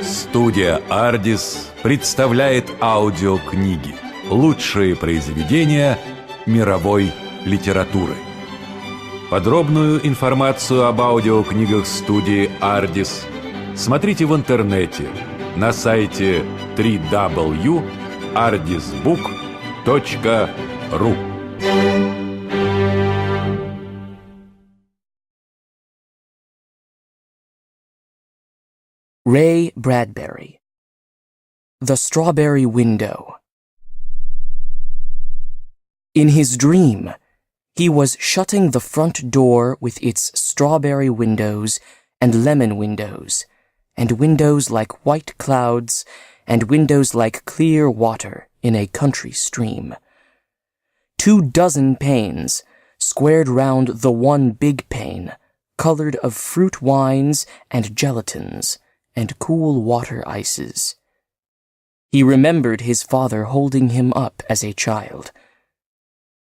Студия «Ардис» представляет аудиокниги. Лучшие произведения мировой литературы. Подробную информацию об аудиокнигах студии «Ардис» смотрите в интернете на сайте www.ardisbook.ru. Ray Bradbury. The Strawberry Window. In his dream, he was shutting the front door with its strawberry windows and lemon windows, and windows like white clouds, and windows like clear water in a country stream. 24 panes, squared round the one big pane, colored of fruit wines and gelatins, and cool water ices. He remembered his father holding him up as a child.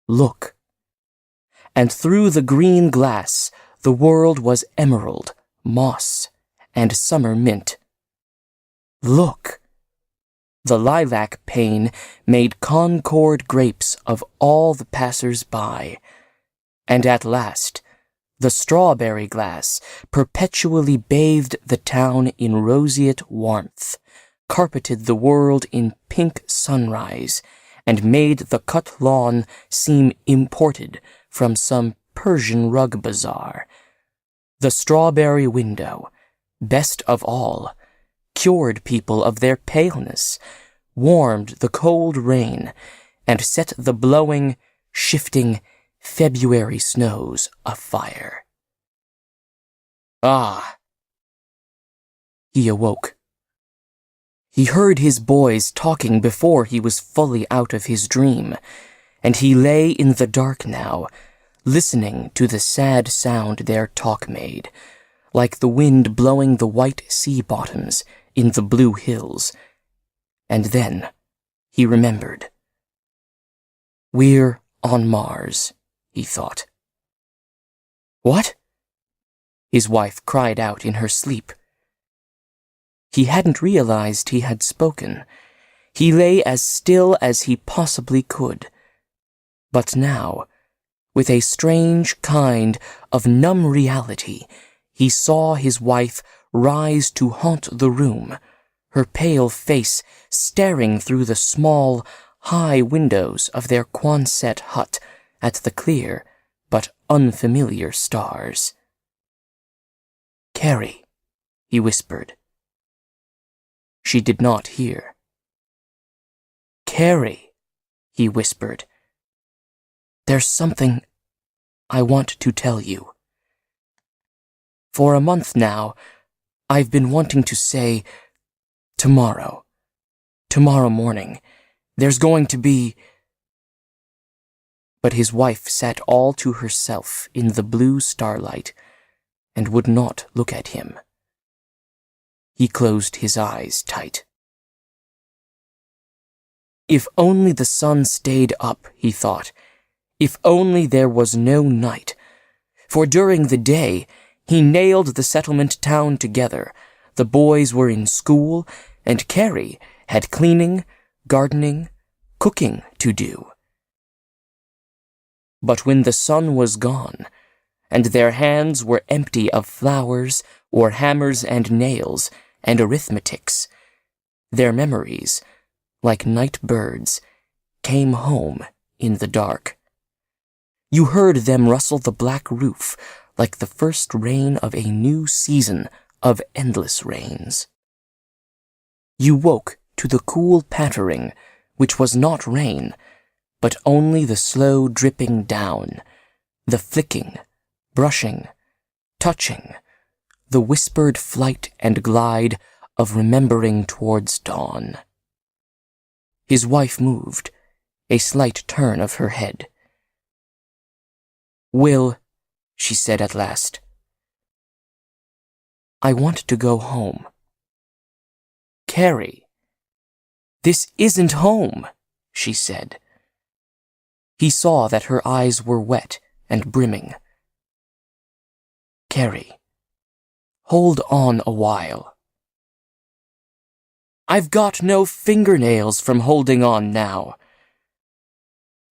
Look. And through the green glass, the world was emerald, moss, and summer mint. Look. The lilac pane made Concord grapes of all the passers-by, and at last, the strawberry glass perpetually bathed the town in roseate warmth, carpeted the world in pink sunrise, and made the cut lawn seem imported from some Persian rug bazaar. The strawberry window, best of all, cured people of their paleness, warmed the cold rain, and set the blowing, shifting February snows afire. Ah! He awoke. He heard his boys talking before he was fully out of his dream, and he lay in the dark now, listening to the sad sound their talk made, like the wind blowing the white sea bottoms in the blue hills. And then he remembered. We're on Mars, he thought. What? His wife cried out in her sleep. He hadn't realized he had spoken. He lay as still as he possibly could. But now, with a strange kind of numb reality, he saw his wife rise to haunt the room, her pale face staring through the small, high windows of their Quonset hut at the clear but unfamiliar stars. Carrie, he whispered. She did not hear. Carrie, he whispered. There's something I want to tell you. For a month now, I've been wanting to say, tomorrow morning, there's going to be... But his wife sat all to herself in the blue starlight and would not look at him. He closed his eyes tight. If only the sun stayed up, he thought. If only there was no night. For during the day, he nailed the settlement town together. The boys were in school, and Carrie had cleaning, gardening, cooking to do. But when the sun was gone, and their hands were empty of flowers or hammers and nails and arithmetics, their memories, like night birds, came home in the dark. You heard them rustle the black roof like the first rain of a new season of endless rains. You woke to the cool pattering, which was not rain, but only the slow dripping down, the flicking, brushing, touching, the whispered flight and glide of remembering towards dawn. His wife moved, a slight turn of her head. Will, she said at last, I want to go home. Carrie, this isn't home, she said. He saw that her eyes were wet and brimming. Carrie, hold on a while. I've got no fingernails from holding on now.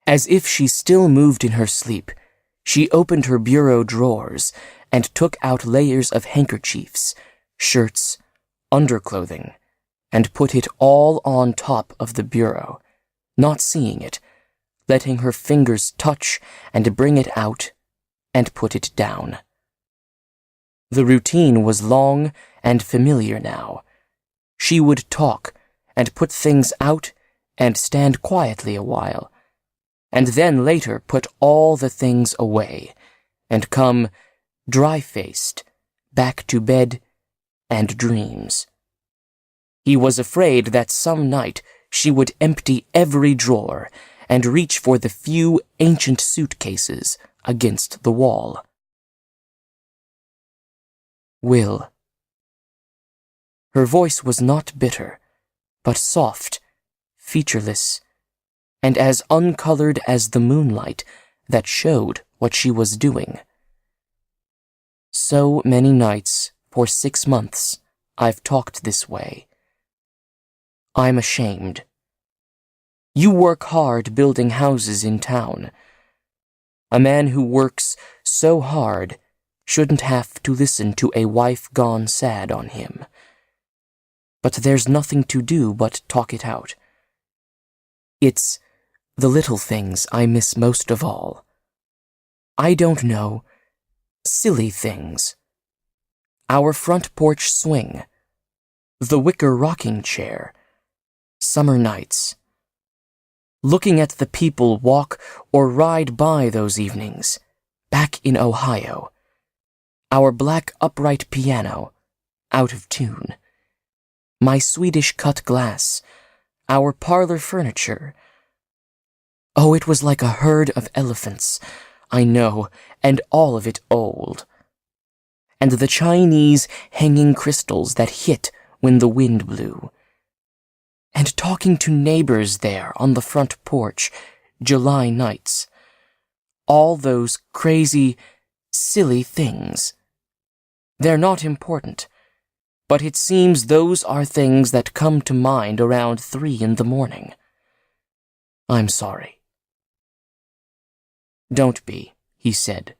As if she still moved in her sleep, she opened her bureau drawers and took out layers of handkerchiefs, shirts, underclothing, and put it all on top of the bureau, not seeing it, letting her fingers touch and bring it out and put it down. The routine was long and familiar now. She would talk and put things out and stand quietly a while, and then later put all the things away and come dry-faced back to bed and dreams. He was afraid that some night she would empty every drawer and reach for the few ancient suitcases against the wall. Will. Her voice was not bitter, but soft, featureless, and as uncolored as the moonlight that showed what she was doing. So many nights, for 6 months, I've talked this way. I'm ashamed. You work hard building houses in town. A man who works so hard shouldn't have to listen to a wife gone sad on him. But there's nothing to do but talk it out. It's the little things I miss most of all. I don't know, silly things. Our front porch swing, the wicker rocking chair, summer nights. Looking at the people walk or ride by those evenings, back in Ohio. Our black upright piano, out of tune. My Swedish cut glass, our parlor furniture. Oh, it was like a herd of elephants, I know, and all of it old. And the Chinese hanging crystals that hit when the wind blew. And talking to neighbors there on the front porch, July nights. All those crazy, silly things. They're not important, but it seems those are things that come to mind around 3 in the morning. I'm sorry. Don't be, he said.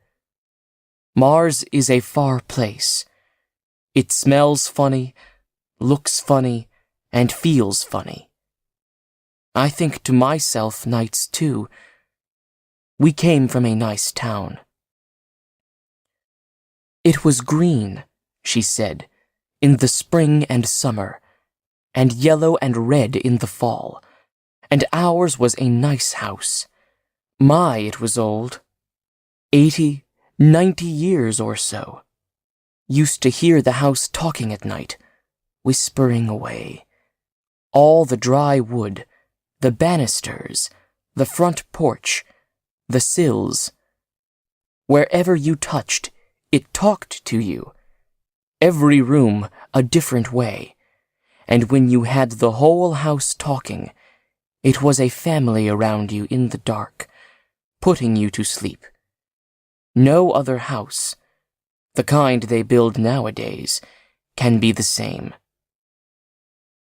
Mars is a far place. It smells funny, looks funny, and feels funny. I think to myself nights too. We came from a nice town. It was green, she said, in the spring and summer, and yellow and red in the fall, and ours was a nice house. My, it was old. 80, 90 years or so. Used to hear the house talking at night, whispering away. All the dry wood, the banisters, the front porch, the sills. Wherever you touched, it talked to you. Every room a different way. And when you had the whole house talking, it was a family around you in the dark, putting you to sleep. No other house, the kind they build nowadays, can be the same.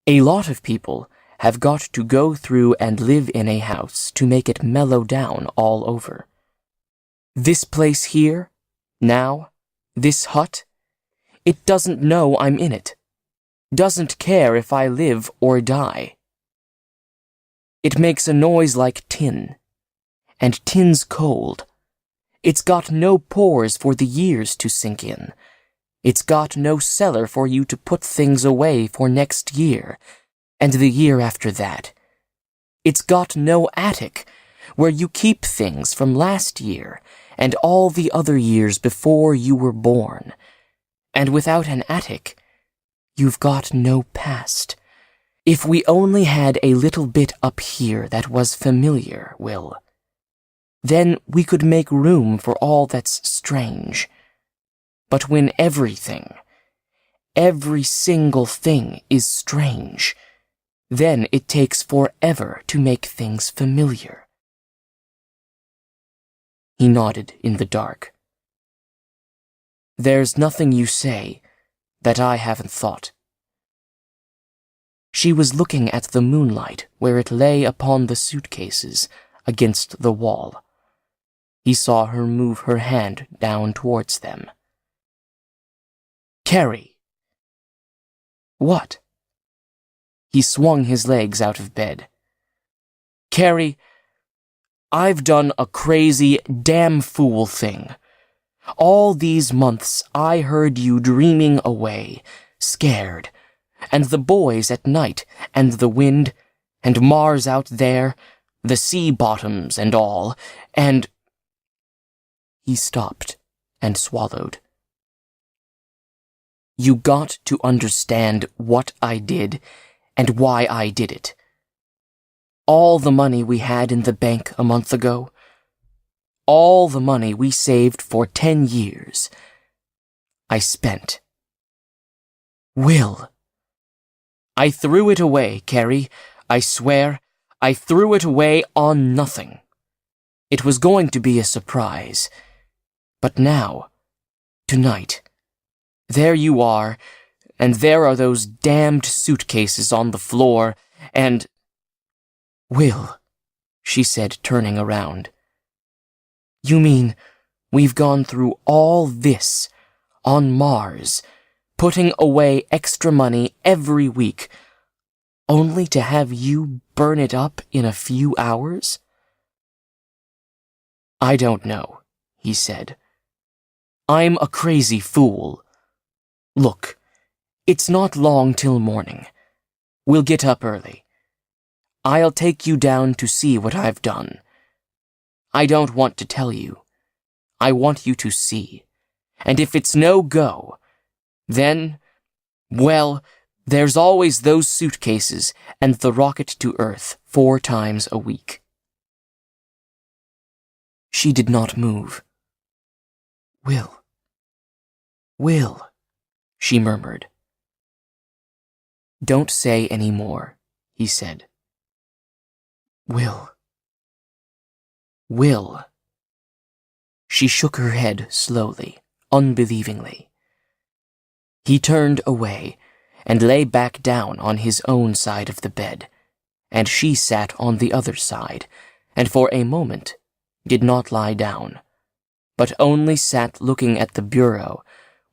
A lot of people have got to go through and live in a house to make it mellow down all over. This place here, now, this hut, it doesn't know I'm in it, doesn't care if I live or die. It makes a noise like tin, and tin's cold. It's got no pores for the years to sink in. It's got no cellar for you to put things away for next year, and the year after that. It's got no attic where you keep things from last year and all the other years before you were born. And without an attic, you've got no past. If we only had a little bit up here that was familiar, Will, then we could make room for all that's strange. But when everything, every single thing is strange, then it takes forever to make things familiar. He nodded in the dark. There's nothing you say that I haven't thought. She was looking at the moonlight where it lay upon the suitcases against the wall. He saw her move her hand down towards them. Carrie! What? He swung his legs out of bed. Carrie, I've done a crazy, damn fool thing. All these months I heard you dreaming away, scared, and the boys at night, and the wind, and Mars out there, the sea bottoms and all, and... He stopped and swallowed. You got to understand what I did and why I did it. All the money we had in the bank a month ago, all the money we saved for 10 years, I spent. Will. I threw it away, Carrie. I swear, I threw it away on nothing. It was going to be a surprise. But now, tonight, there you are, and there are those damned suitcases on the floor, and... Will, she said, turning around. You mean we've gone through all this on Mars, putting away extra money every week, only to have you burn it up in a few hours? I don't know, he said. I'm a crazy fool. Look, it's not long till morning. We'll get up early. I'll take you down to see what I've done. I don't want to tell you. I want you to see. And if it's no go, then, well, there's always those suitcases and the rocket to Earth 4 times a week. She did not move. Will, she murmured. Don't say any more, he said. Will. She shook her head slowly, unbelievingly. He turned away and lay back down on his own side of the bed, and she sat on the other side, and for a moment did not lie down, but only sat looking at the bureau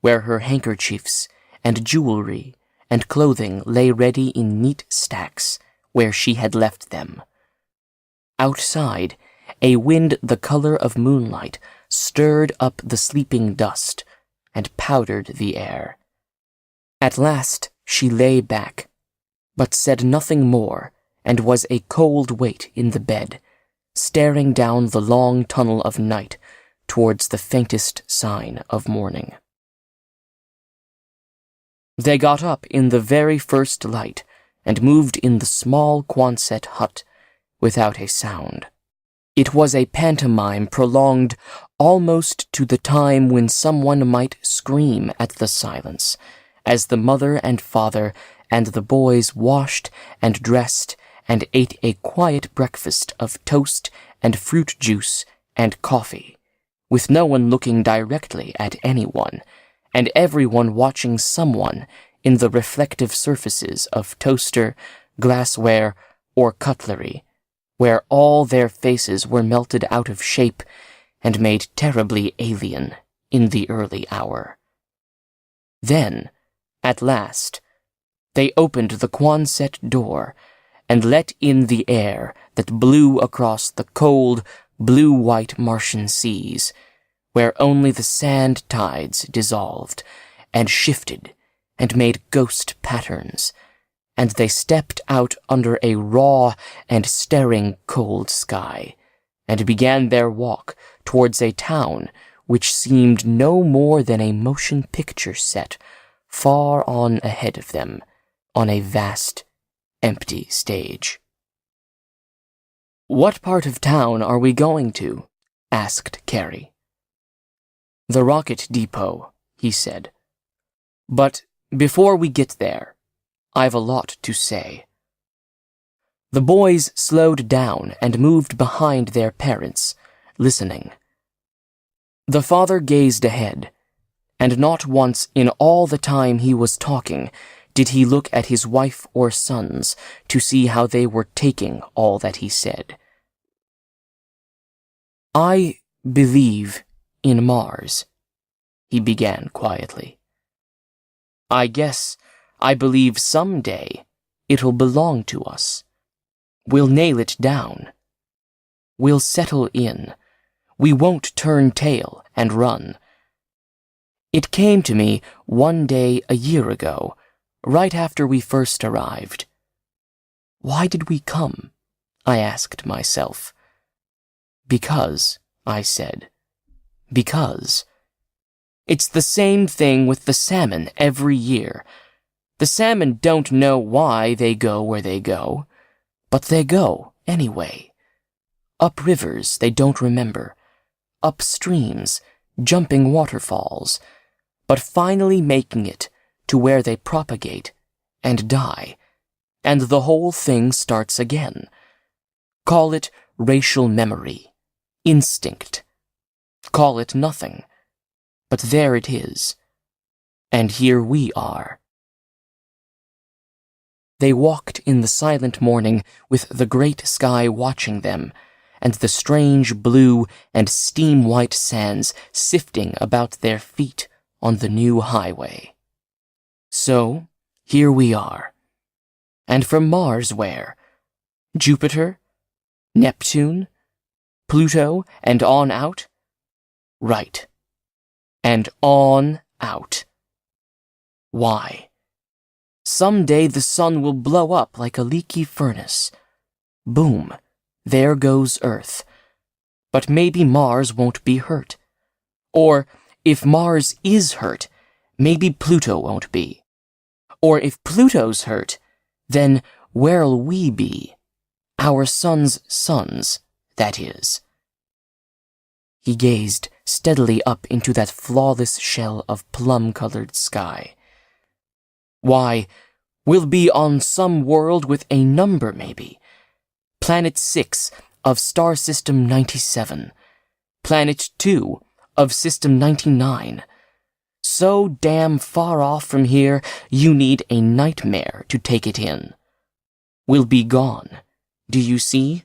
where her handkerchiefs and jewelry and clothing lay ready in neat stacks where she had left them. Outside, a wind the color of moonlight stirred up the sleeping dust and powdered the air. At last she lay back, but said nothing more, and was a cold weight in the bed, staring down the long tunnel of night towards the faintest sign of morning. They got up in the very first light and moved in the small Quonset hut without a sound. It was a pantomime prolonged almost to the time when someone might scream at the silence, as the mother and father and the boys washed and dressed and ate a quiet breakfast of toast and fruit juice and coffee, with no one looking directly at anyone, and everyone watching someone in the reflective surfaces of toaster, glassware, or cutlery, where all their faces were melted out of shape and made terribly alien in the early hour. Then, at last, they opened the Quonset door and let in the air that blew across the cold, blue-white Martian seas, where only the sand tides dissolved and shifted and made ghost patterns, and they stepped out under a raw and staring cold sky, and began their walk towards a town which seemed no more than a motion picture set far on ahead of them on a vast, empty stage. "What part of town are we going to?" asked Carrie. "The rocket depot," he said. "But before we get there, I've a lot to say." The boys slowed down and moved behind their parents, listening, The father gazed ahead, and not once in all the time he was talking did he look at his wife or sons to see how they were taking all that he said. "I believe in Mars," he began quietly. "I guess I believe someday it'll belong to us. We'll nail it down. We'll settle in. We won't turn tail and run. It came to me one day a year ago, right after we first arrived. Why did we come? I asked myself. Because, I said. Because. It's the same thing with the salmon every year. The salmon don't know why they go where they go, but they go anyway. Up rivers they don't remember, up streams, jumping waterfalls, but finally making it to where they propagate and die, and the whole thing starts again. Call it racial memory, instinct. Call it nothing, but there it is, and here we are. They walked in the silent morning with the great sky watching them, and the strange blue and steam-white sands sifting about their feet on the new highway. So, here we are. And from Mars where? Jupiter? Neptune? Pluto and on out? Right. And on out. Why? Someday the sun will blow up like a leaky furnace. Boom. There goes Earth. But maybe Mars won't be hurt. Or, if Mars is hurt, maybe Pluto won't be. Or if Pluto's hurt, then where'll we be? Our sons' sons, that is. He gazed steadily up into that flawless shell of plum-colored sky. Why, we'll be on some world with a number, maybe. Planet 6 of Star System 97. Planet 2 of System 99. So damn far off from here, you need a nightmare to take it in. We'll be gone, do you see?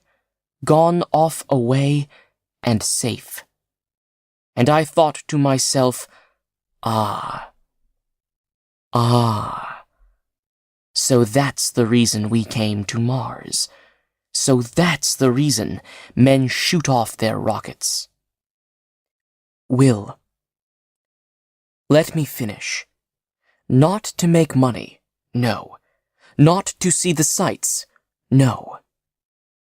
Gone off away and safe. And I thought to myself, ah. So that's the reason we came to Mars. So that's the reason men shoot off their rockets. Will. Let me finish. Not to make money, no. Not to see the sights, no.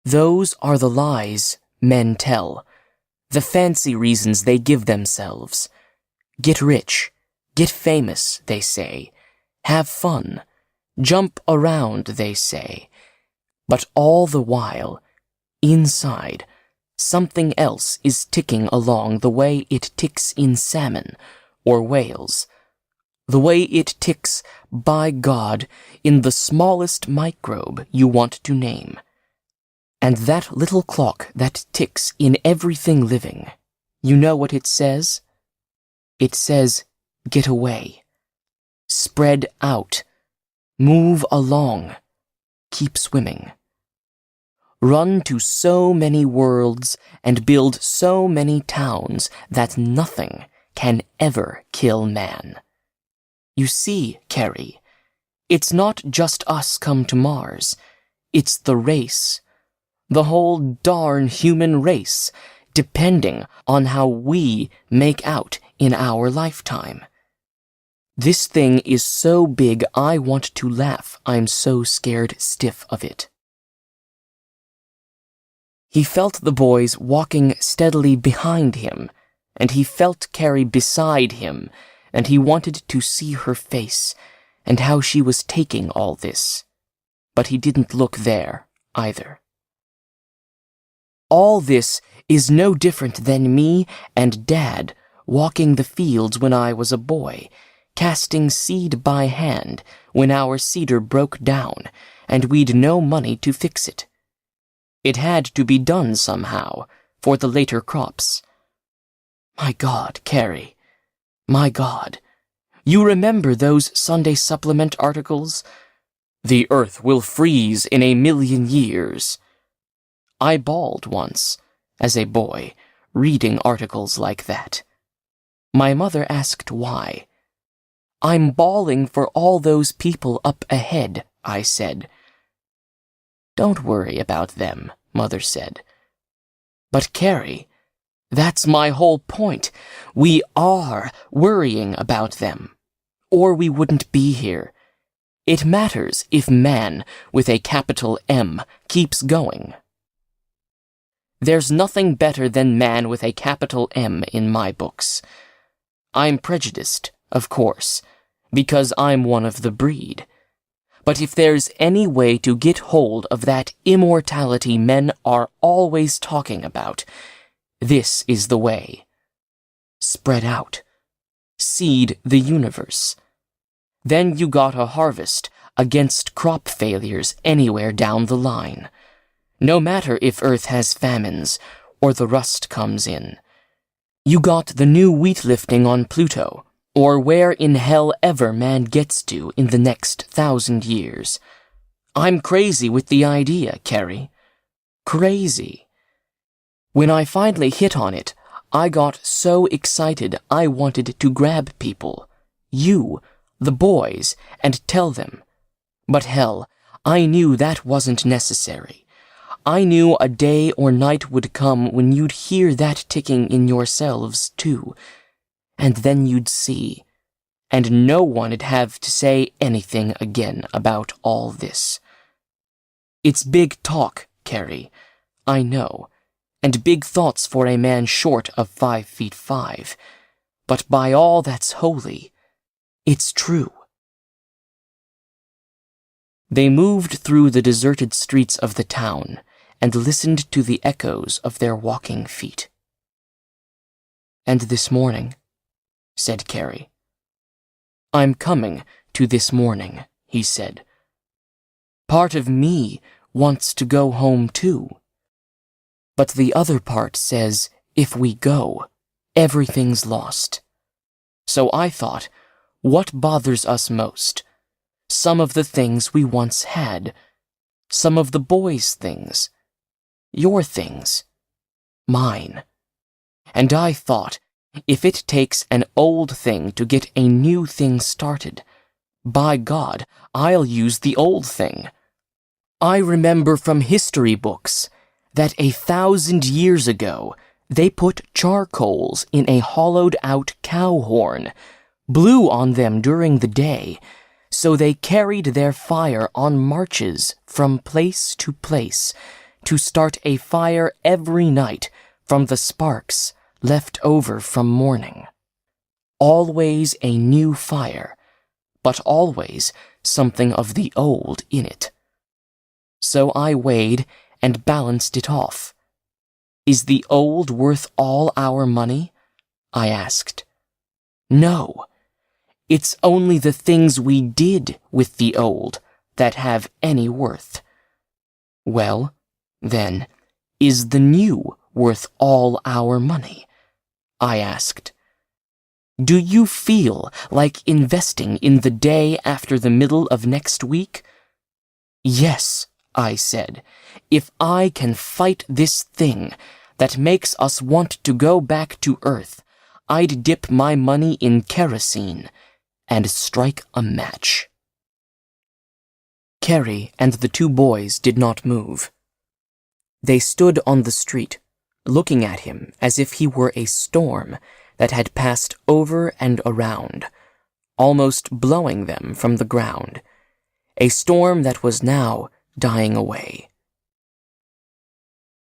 Those are the lies men tell, the fancy reasons they give themselves. Get rich, get famous, they say. Have fun. Jump around, they say. But all the while, inside, something else is ticking along the way it ticks in salmon or whales. The way it ticks, by God, in the smallest microbe you want to name. And that little clock that ticks in everything living, you know what it says? It says, get away. Spread out. Move along. Keep swimming. Run to so many worlds and build so many towns that nothing can ever kill man. You see, Carrie, it's not just us come to Mars. It's the race. The whole darn human race, depending on how we make out in our lifetime. This thing is so big I want to laugh. I'm so scared stiff of it. He felt the boys walking steadily behind him, and he felt Carrie beside him, and he wanted to see her face, and how she was taking all this. But he didn't look there, either. All this is no different than me and Dad walking the fields when I was a boy, casting seed by hand when our cedar broke down, and we'd no money to fix it. It had to be done somehow, for the later crops. My God, Carrie. My God. You remember those Sunday supplement articles? The earth will freeze in 1,000,000 years. I bawled once, as a boy, reading articles like that. My mother asked why. I'm bawling for all those people up ahead, I said. Don't worry about them, Mother said. But Carrie, that's my whole point. We are worrying about them, or we wouldn't be here. It matters if man, with a capital M, keeps going. There's nothing better than man with a capital M in my books. I'm prejudiced, of course, because I'm one of the breed. But if there's any way to get hold of that immortality men are always talking about, this is the way. Spread out. Seed the universe. Then you got a harvest against crop failures anywhere down the line. No matter if Earth has famines or the rust comes in. You got the new wheat lifting on Pluto, or where in hell ever man gets to in the next 1,000 years. I'm crazy with the idea, Carrie. Crazy. When I finally hit on it, I got so excited I wanted to grab people. You, the boys, and tell them. But hell, I knew that wasn't necessary. I knew a day or night would come when you'd hear that ticking in yourselves, too. And then you'd see. And no one'd have to say anything again about all this. It's big talk, Carrie. I know. And big thoughts for a man short of 5'5". But by all that's holy, it's true. They moved through the deserted streets of the town and listened to the echoes of their walking feet. And this morning, said Carrie. I'm coming to this morning, he said. Part of me wants to go home too. But the other part says if we go, everything's lost. So I thought, what bothers us most? Some of the things we once had. Some of the boys' things. Your things. Mine. And I thought, if it takes an old thing to get a new thing started, by God, I'll use the old thing. I remember from history books that 1,000 years ago they put charcoals in a hollowed-out cow horn, blew on them during the day, so they carried their fire on marches from place to place to start a fire every night from the sparks left over from morning. Always a new fire, but always something of the old in it. So I weighed and balanced it off. Is the old worth all our money? I asked. No. It's only the things we did with the old that have any worth. Well, then, is the new worth all our money? I asked. Do you feel like investing in the day after the middle of next week? Yes, I said, if I can fight this thing that makes us want to go back to Earth, I'd dip my money in kerosene and strike a match. Carrie and the two boys did not move. They stood on the street, looking at him as if he were a storm that had passed over and around, almost blowing them from the ground, a storm that was now dying away.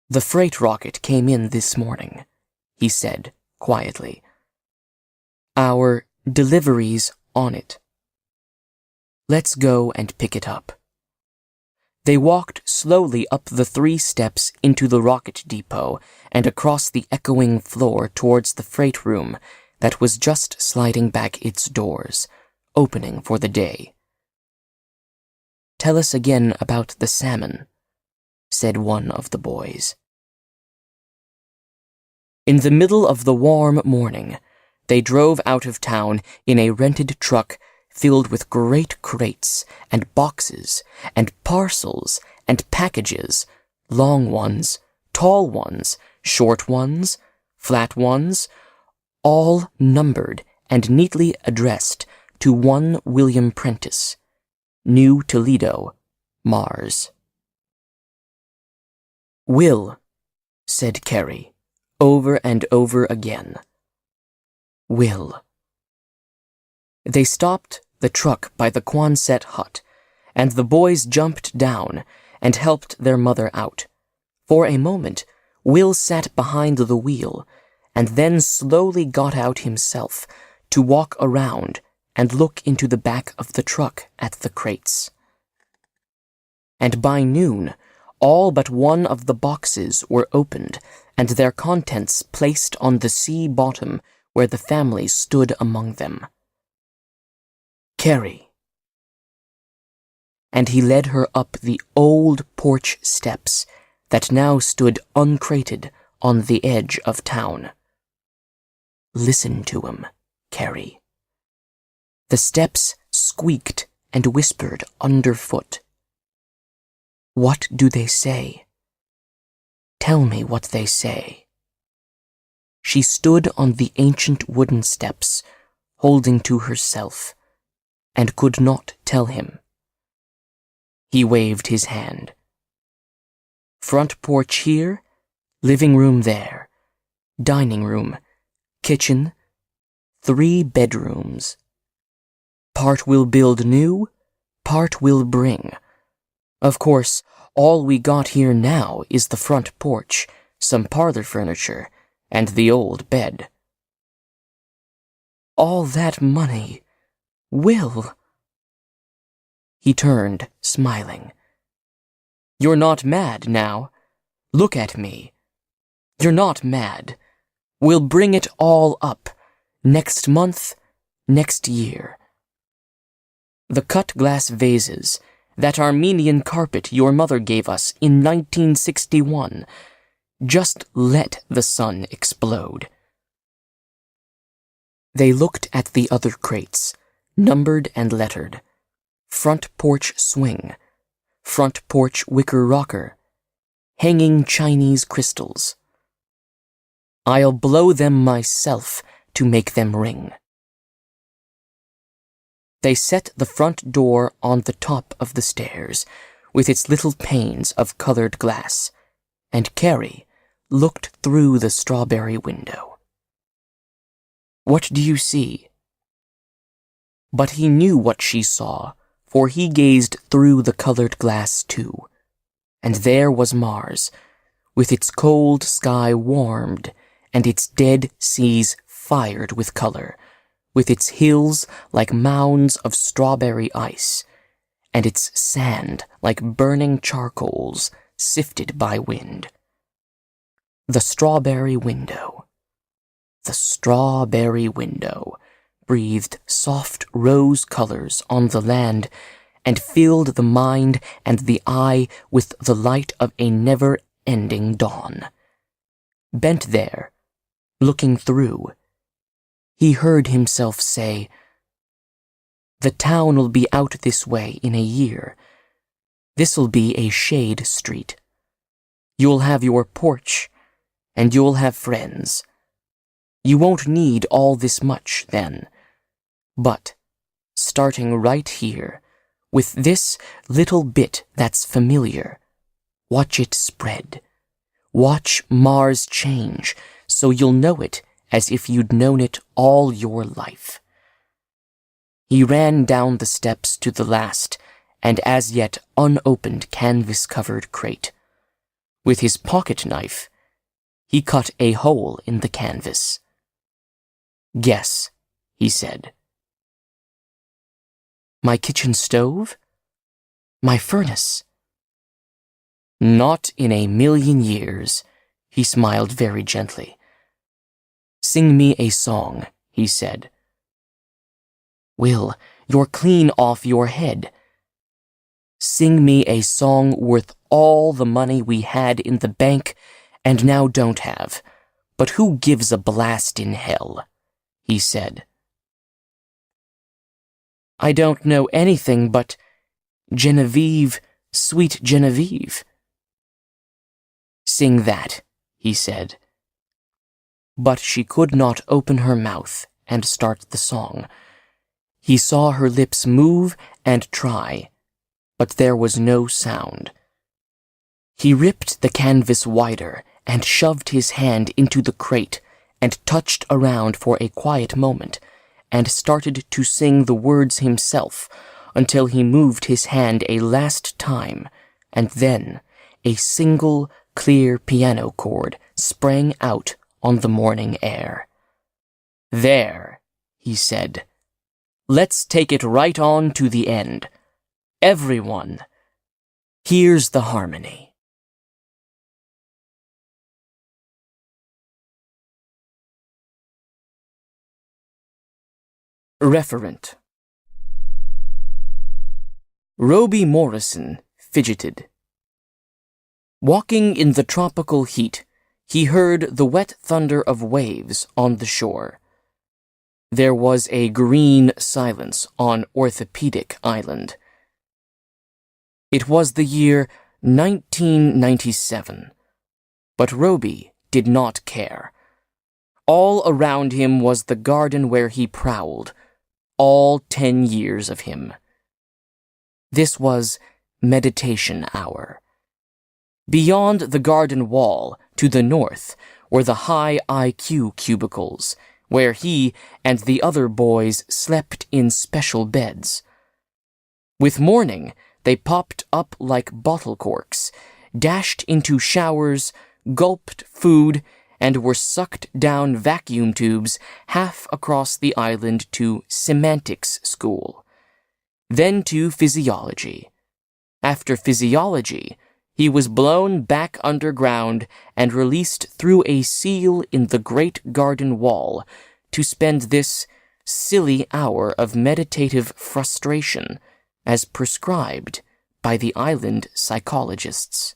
The freight rocket came in this morning, he said quietly. Our delivery's on it. Let's go and pick it up. They walked slowly up the 3 steps into the rocket depot and across the echoing floor towards the freight room that was just sliding back its doors, opening for the day. Tell us again about the salmon, said one of the boys. In the middle of the warm morning, they drove out of town in a rented truck filled with great crates and boxes and parcels and packages, long ones, tall ones, short ones, flat ones, all numbered and neatly addressed to one William Prentice, New Toledo, Mars. "Will," said Carrie, over and over again. "Will." They stopped the truck by the Quonset hut, and the boys jumped down and helped their mother out. For a moment, Will sat behind the wheel, and then slowly got out himself to walk around and look into the back of the truck at the crates. And by noon, all but one of the boxes were opened and their contents placed on the sea bottom where the family stood among them. "Carrie." And he led her up the old porch steps that now stood uncrated on the edge of town. "Listen to 'em, Carrie." The steps squeaked and whispered underfoot. "What do they say? Tell me what they say." She stood on the ancient wooden steps, holding to herself, and could not tell him. He waved his hand. "Front porch here, living room there, dining room, kitchen, 3 bedrooms. Part we'll build new, part we'll bring. Of course, all we got here now is the front porch, some parlor furniture, and the old bed." "All that money, Will." He turned, smiling. "You're not mad now. Look at me. You're not mad. We'll bring it all up, next month, next year. The cut glass vases, that Armenian carpet your mother gave us in 1961, just let the sun explode." They looked at the other crates, numbered and lettered. Front porch swing, front porch wicker rocker, hanging Chinese crystals. "I'll blow them myself to make them ring." They set the front door on the top of the stairs, with its little panes of colored glass, and Carrie looked through the strawberry window. "What do you see?" But he knew what she saw, for he gazed through the colored glass too, and there was Mars, with its cold sky warmed and its dead seas fired with color, with its hills like mounds of strawberry ice, and its sand like burning charcoals sifted by wind. The strawberry window. The strawberry window breathed soft rose colors on the land and filled the mind and the eye with the light of a never-ending dawn. Bent there, looking through, he heard himself say, "The town will be out this way in a year. This'll be a shade street. You'll have your porch, and you'll have friends. You won't need all this much then. But, starting right here, with this little bit that's familiar, watch it spread. Watch Mars change, so you'll know it as if you'd known it all your life." He ran down the steps to the last and as yet unopened canvas-covered crate. With his pocket knife, he cut a hole in the canvas. "Guess," he said. "My kitchen stove? My furnace?" "Not in a million years," he smiled very gently. "Sing me a song," he said. "Will, you're clean off your head." "Sing me a song worth all the money we had in the bank and now don't have. But who gives a blast in hell? He said. I don't know anything but Genevieve, sweet Genevieve. Sing that, he said. But she could not open her mouth and start the song. He saw her lips move and try, but there was no sound. He ripped the canvas wider and shoved his hand into the crate and touched around for a quiet moment and started to sing the words himself until he moved his hand a last time, and then a single clear piano chord sprang out on the morning air. There, he said. Let's take it right on to the end. Everyone, here's the harmony. Referent. Roby Morrison fidgeted. Walking in the tropical heat, he heard the wet thunder of waves on the shore. There was a green silence on Orthopedic Island. It was the year 1997, but Roby did not care. All around him was the garden where he prowled, all 10 years of him. This was meditation hour. Beyond the garden wall, to the north, were the high IQ cubicles, where he and the other boys slept in special beds. With morning, they popped up like bottle corks, dashed into showers, gulped food, and were sucked down vacuum tubes half across the island to semantics school. Then to physiology. After physiology, he was blown back underground and released through a seal in the great garden wall to spend this silly hour of meditative frustration as prescribed by the island psychologists.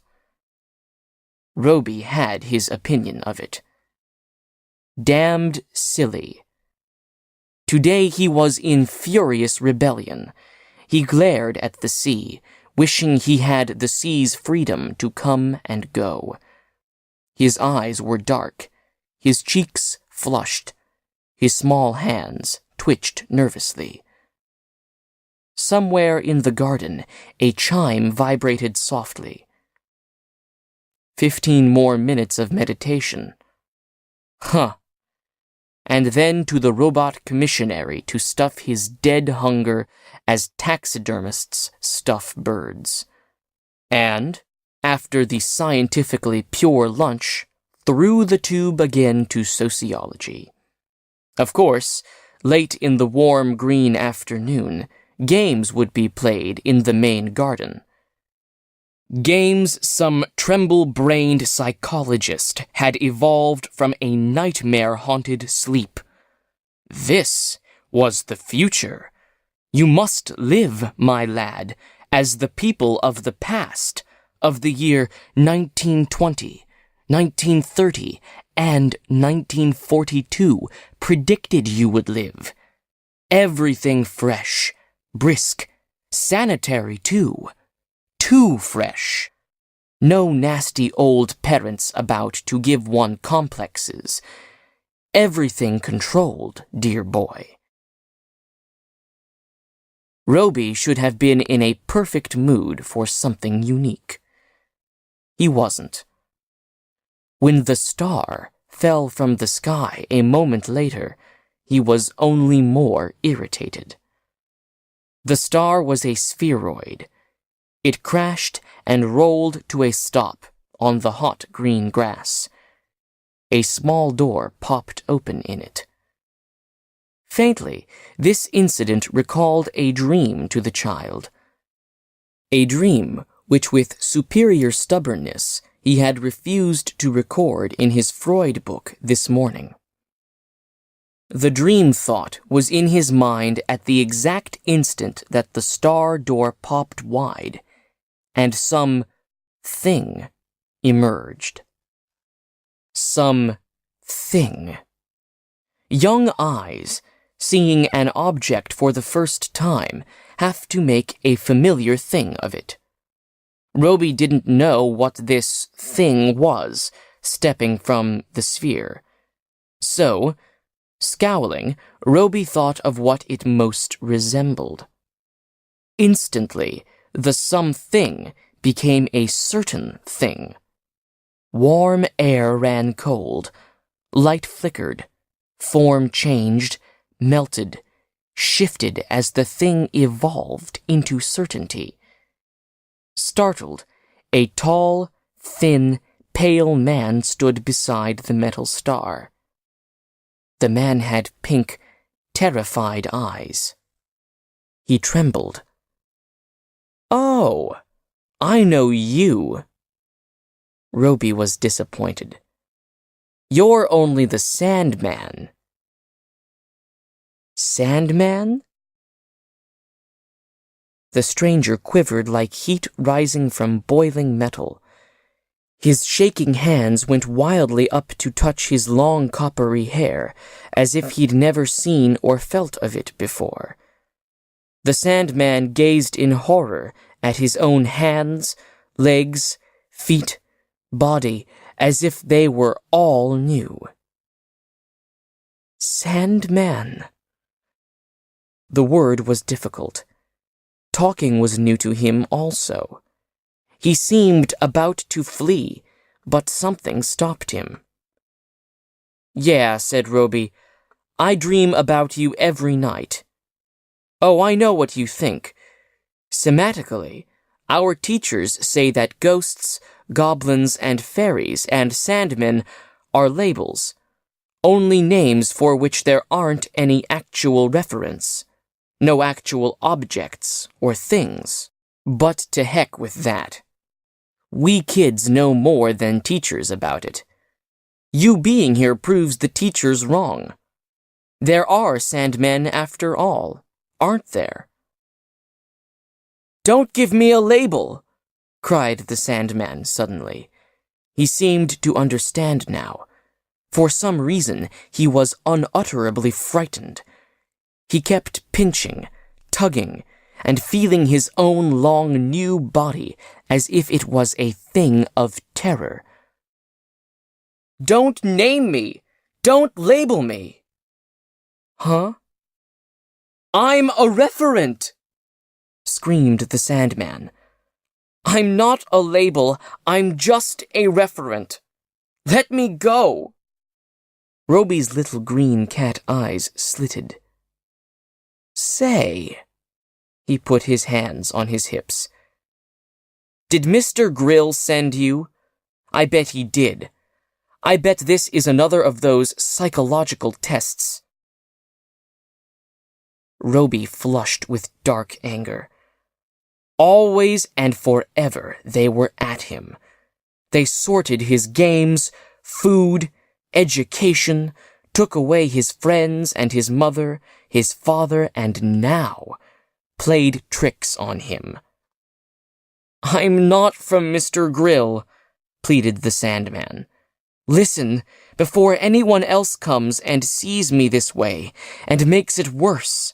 Roby had his opinion of it. Damned silly. Today he was in furious rebellion. He glared at the sea, wishing he had the sea's freedom to come and go. His eyes were dark, his cheeks flushed, his small hands twitched nervously. Somewhere in the garden, a chime vibrated softly. 15 more minutes of meditation. Huh. And then to the robot commissionary to stuff his dead hunger as taxidermists stuff birds. And, after the scientifically pure lunch, through the tube again to sociology. Of course, late in the warm green afternoon, games would be played in the main garden. Games some tremble-brained psychologist had evolved from a nightmare-haunted sleep. This was the future. You must live, my lad, as the people of the past, of the year 1920, 1930, and 1942 predicted you would live. Everything fresh, brisk, sanitary too. Too fresh. No nasty old parents about to give one complexes. Everything controlled, dear boy. Roby should have been in a perfect mood for something unique. He wasn't. When the star fell from the sky a moment later, he was only more irritated. The star was a spheroid. It crashed and rolled to a stop on the hot green grass. A small door popped open in it. Faintly, this incident recalled a dream to the child. A dream which with superior stubbornness he had refused to record in his Freud book this morning. The dream thought was in his mind at the exact instant that the star door popped wide, and some thing emerged. Some thing. Young eyes, seeing an object for the first time, have to make a familiar thing of it. Roby didn't know what this thing was, stepping from the sphere. So, scowling, Roby thought of what it most resembled. Instantly, the something became a certain thing. Warm air ran cold, light flickered, form changed, melted, shifted as the thing evolved into certainty. Startled, a tall, thin, pale man stood beside the metal star. The man had pink, terrified eyes. He trembled. "Oh, I know you." Roby was disappointed. "You're only the Sandman." Sandman? The stranger quivered like heat rising from boiling metal. His shaking hands went wildly up to touch his long coppery hair, as if he'd never seen or felt of it before. The Sandman gazed in horror at his own hands, legs, feet, body, as if they were all new. Sandman. The word was difficult. Talking was new to him also. He seemed about to flee, but something stopped him. "Yeah," said Roby, "I dream about you every night." "Oh, I know what you think. Semantically, our teachers say that ghosts, goblins, and fairies and sandmen are labels, only names for which there aren't any actual reference, no actual objects or things. But to heck with that. We kids know more than teachers about it. You being here proves the teachers wrong. There are Sandmen after all, aren't there?" "Don't give me a label!" cried the Sandman suddenly. He seemed to understand now. For some reason, he was unutterably frightened. He kept pinching, tugging, and feeling his own long new body as if it was a thing of terror. "Don't name me! Don't label me!" "Huh?" "I'm a referent!" screamed the Sandman. "I'm not a label, I'm just a referent. Let me go!" Roby's little green cat eyes slitted. "Say," he put his hands on his hips. "Did Mr. Grill send you? I bet he did. I bet this is another of those psychological tests." Roby flushed with dark anger. Always and forever they were at him. They sorted his games, food, education, took away his friends and his mother, his father, and now played tricks on him. "I'm not from Mr. Grill," pleaded the Sandman. "Listen, before anyone else comes and sees me this way and makes it worse."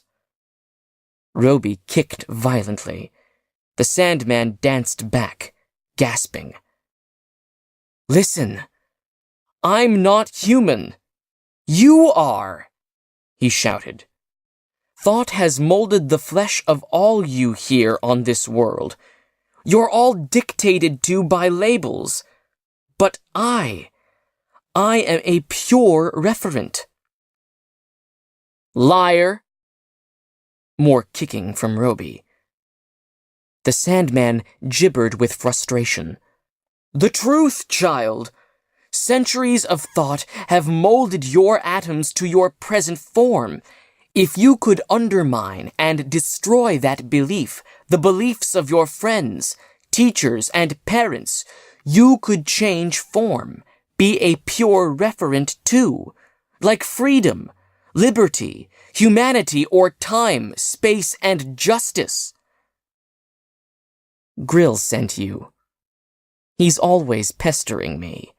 Roby kicked violently. The Sandman danced back, gasping. "Listen, I'm not human. You are," he shouted. "Thought has molded the flesh of all you here on this world. You're all dictated to by labels. But I am a pure referent." "Liar!" More kicking from Roby. The Sandman gibbered with frustration. "The truth, child! Centuries of thought have molded your atoms to your present form. If you could undermine and destroy that belief, the beliefs of your friends, teachers, and parents, you could change form, be a pure referent too, like freedom, liberty, humanity, or time, space, and justice." "Grill sent you. He's always pestering me."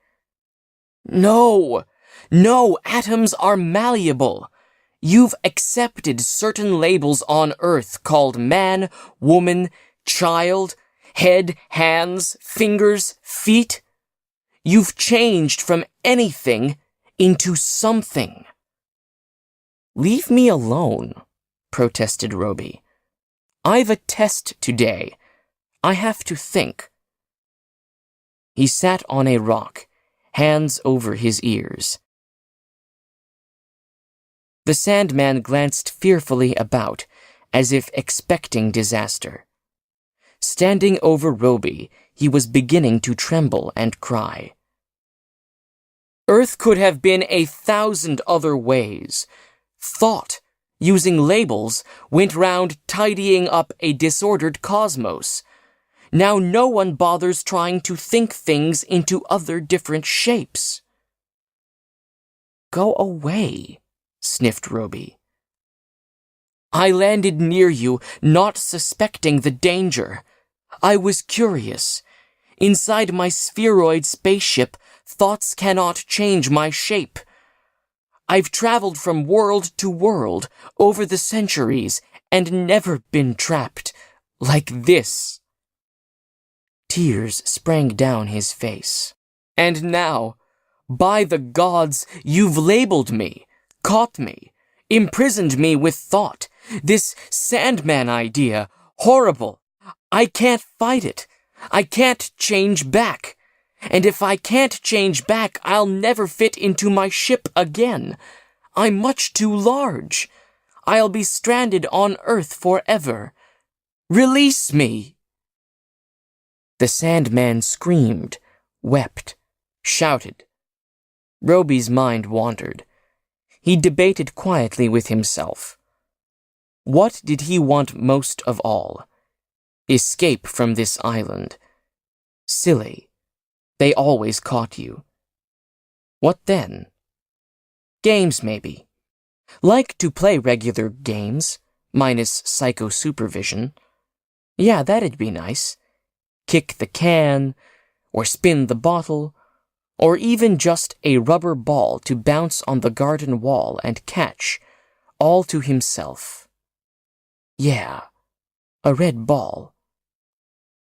"No! No, atoms are malleable. You've accepted certain labels on Earth called man, woman, child, head, hands, fingers, feet. You've changed from anything into something. Leave me alone, protested Roby. I've a test today. I have to think. He sat on a rock, hands over his ears. The Sandman glanced fearfully about, as if expecting disaster. Standing over Roby, he was beginning to tremble and cry. Earth could have been 1,000 other ways. Thought, using labels, went round tidying up a disordered cosmos. Now no one bothers trying to think things into other different shapes. Go away, sniffed Roby. I landed near you, not suspecting the danger. I was curious. Inside my spheroid spaceship, thoughts cannot change my shape. I've traveled from world to world over the centuries and never been trapped like this. Tears sprang down his face. And now, by the gods, you've labeled me, caught me, imprisoned me with thought. This Sandman idea, horrible. I can't fight it. I can't change back. And if I can't change back, I'll never fit into my ship again. I'm much too large. I'll be stranded on Earth forever. Release me! The Sandman screamed, wept, shouted. Roby's mind wandered. He debated quietly with himself. What did he want most of all? Escape from this island. Silly. They always caught you. What then? Games, maybe. Like to play regular games, minus psycho-supervision. Yeah, that'd be nice. Kick the can, or spin the bottle, or even just a rubber ball to bounce on the garden wall and catch, all to himself. Yeah, a red ball.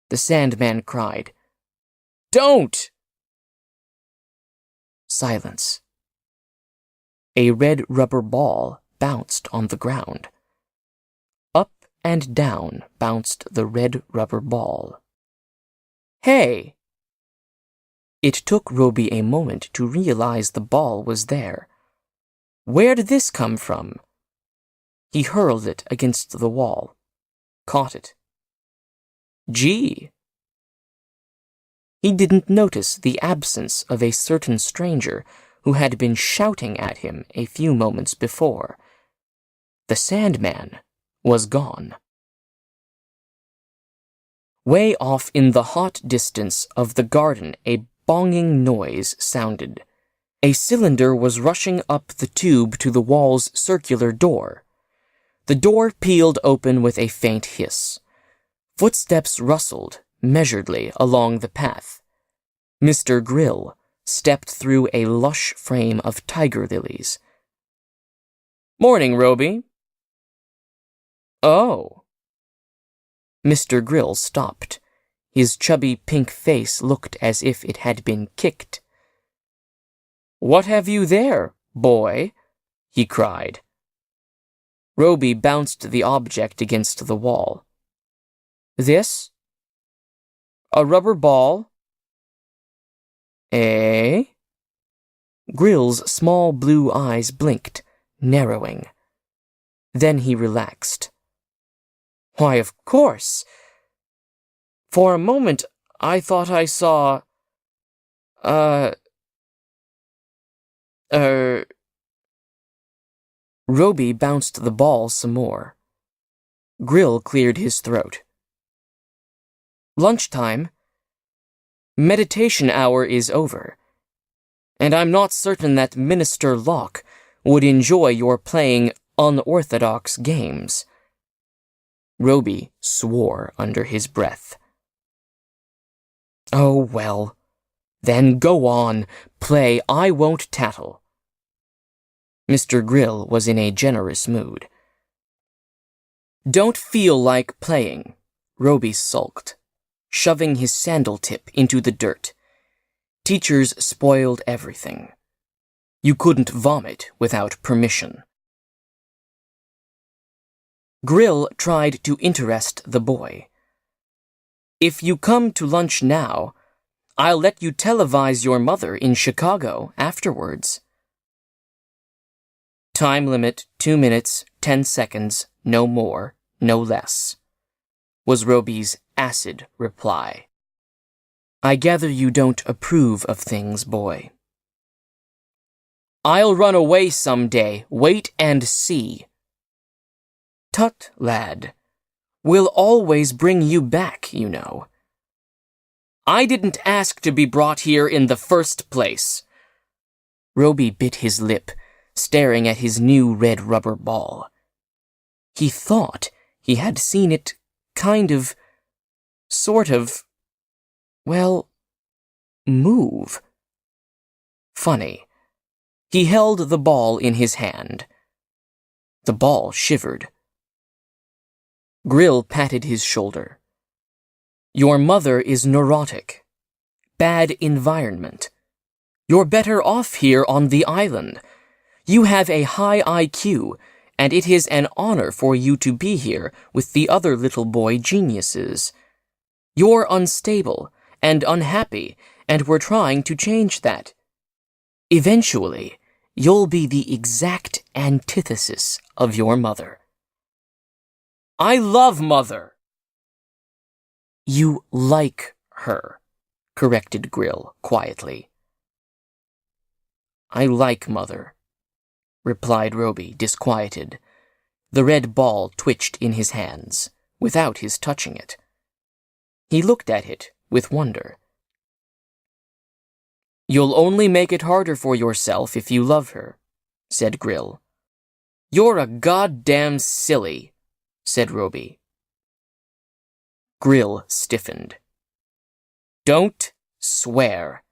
The Sandman cried, Don't! Silence. A red rubber ball bounced on the ground. Up and down bounced the red rubber ball. Hey! It took Roby a moment to realize the ball was there. Where did this come from? He hurled it against the wall, caught it. Gee! He didn't notice the absence of a certain stranger who had been shouting at him a few moments before. The Sandman was gone. Way off in the hot distance of the garden, a bonging noise sounded. A cylinder was rushing up the tube to the wall's circular door. The door peeled open with a faint hiss. Footsteps rustled measuredly along the path. Mr. Grill stepped through a lush frame of tiger lilies. Morning, Roby. Oh. Mr. Grill stopped. His chubby pink face looked as if it had been kicked. What have you there, boy? He cried. Roby bounced the object against the wall. This? A rubber ball? Eh? Grill's small blue eyes blinked, narrowing. Then he relaxed. Why, of course. For a moment, I thought I saw... Roby bounced the ball some more. Grill cleared his throat. Lunchtime. Meditation hour is over. And I'm not certain that Minister Locke would enjoy your playing unorthodox games. Roby swore under his breath. Oh, well. Then go on. Play. I won't tattle. Mr. Grill was in a generous mood. "Don't feel like playing," Roby sulked, shoving his sandal tip into the dirt. "Teachers spoiled everything. You couldn't vomit without permission." Grill tried to interest the boy. "If you come to lunch now, I'll let you televise your mother in Chicago afterwards." "Time limit 2 minutes, 10 seconds, no more, no less," was Roby's acid reply. "I gather you don't approve of things, boy." "I'll run away someday, wait and see." "Tut, lad. We'll always bring you back, you know." "I didn't ask to be brought here in the first place." Roby bit his lip, staring at his new red rubber ball. He thought he had seen it sort of, well, move. Funny. He held the ball in his hand. The ball shivered. Grill patted his shoulder. "Your mother is neurotic. Bad environment. You're better off here on the island. You have a high IQ, and it is an honor for you to be here with the other little boy geniuses. You're unstable and unhappy, and we're trying to change that. Eventually, you'll be the exact antithesis of your mother." "I love Mother." "You like her," corrected Grill quietly. "I like Mother," replied Roby, disquieted. The red ball twitched in his hands, without his touching it. He looked at it with wonder. "You'll only make it harder for yourself if you love her," said Grill. "You're a goddamn silly," said Roby. Grill stiffened. "Don't swear.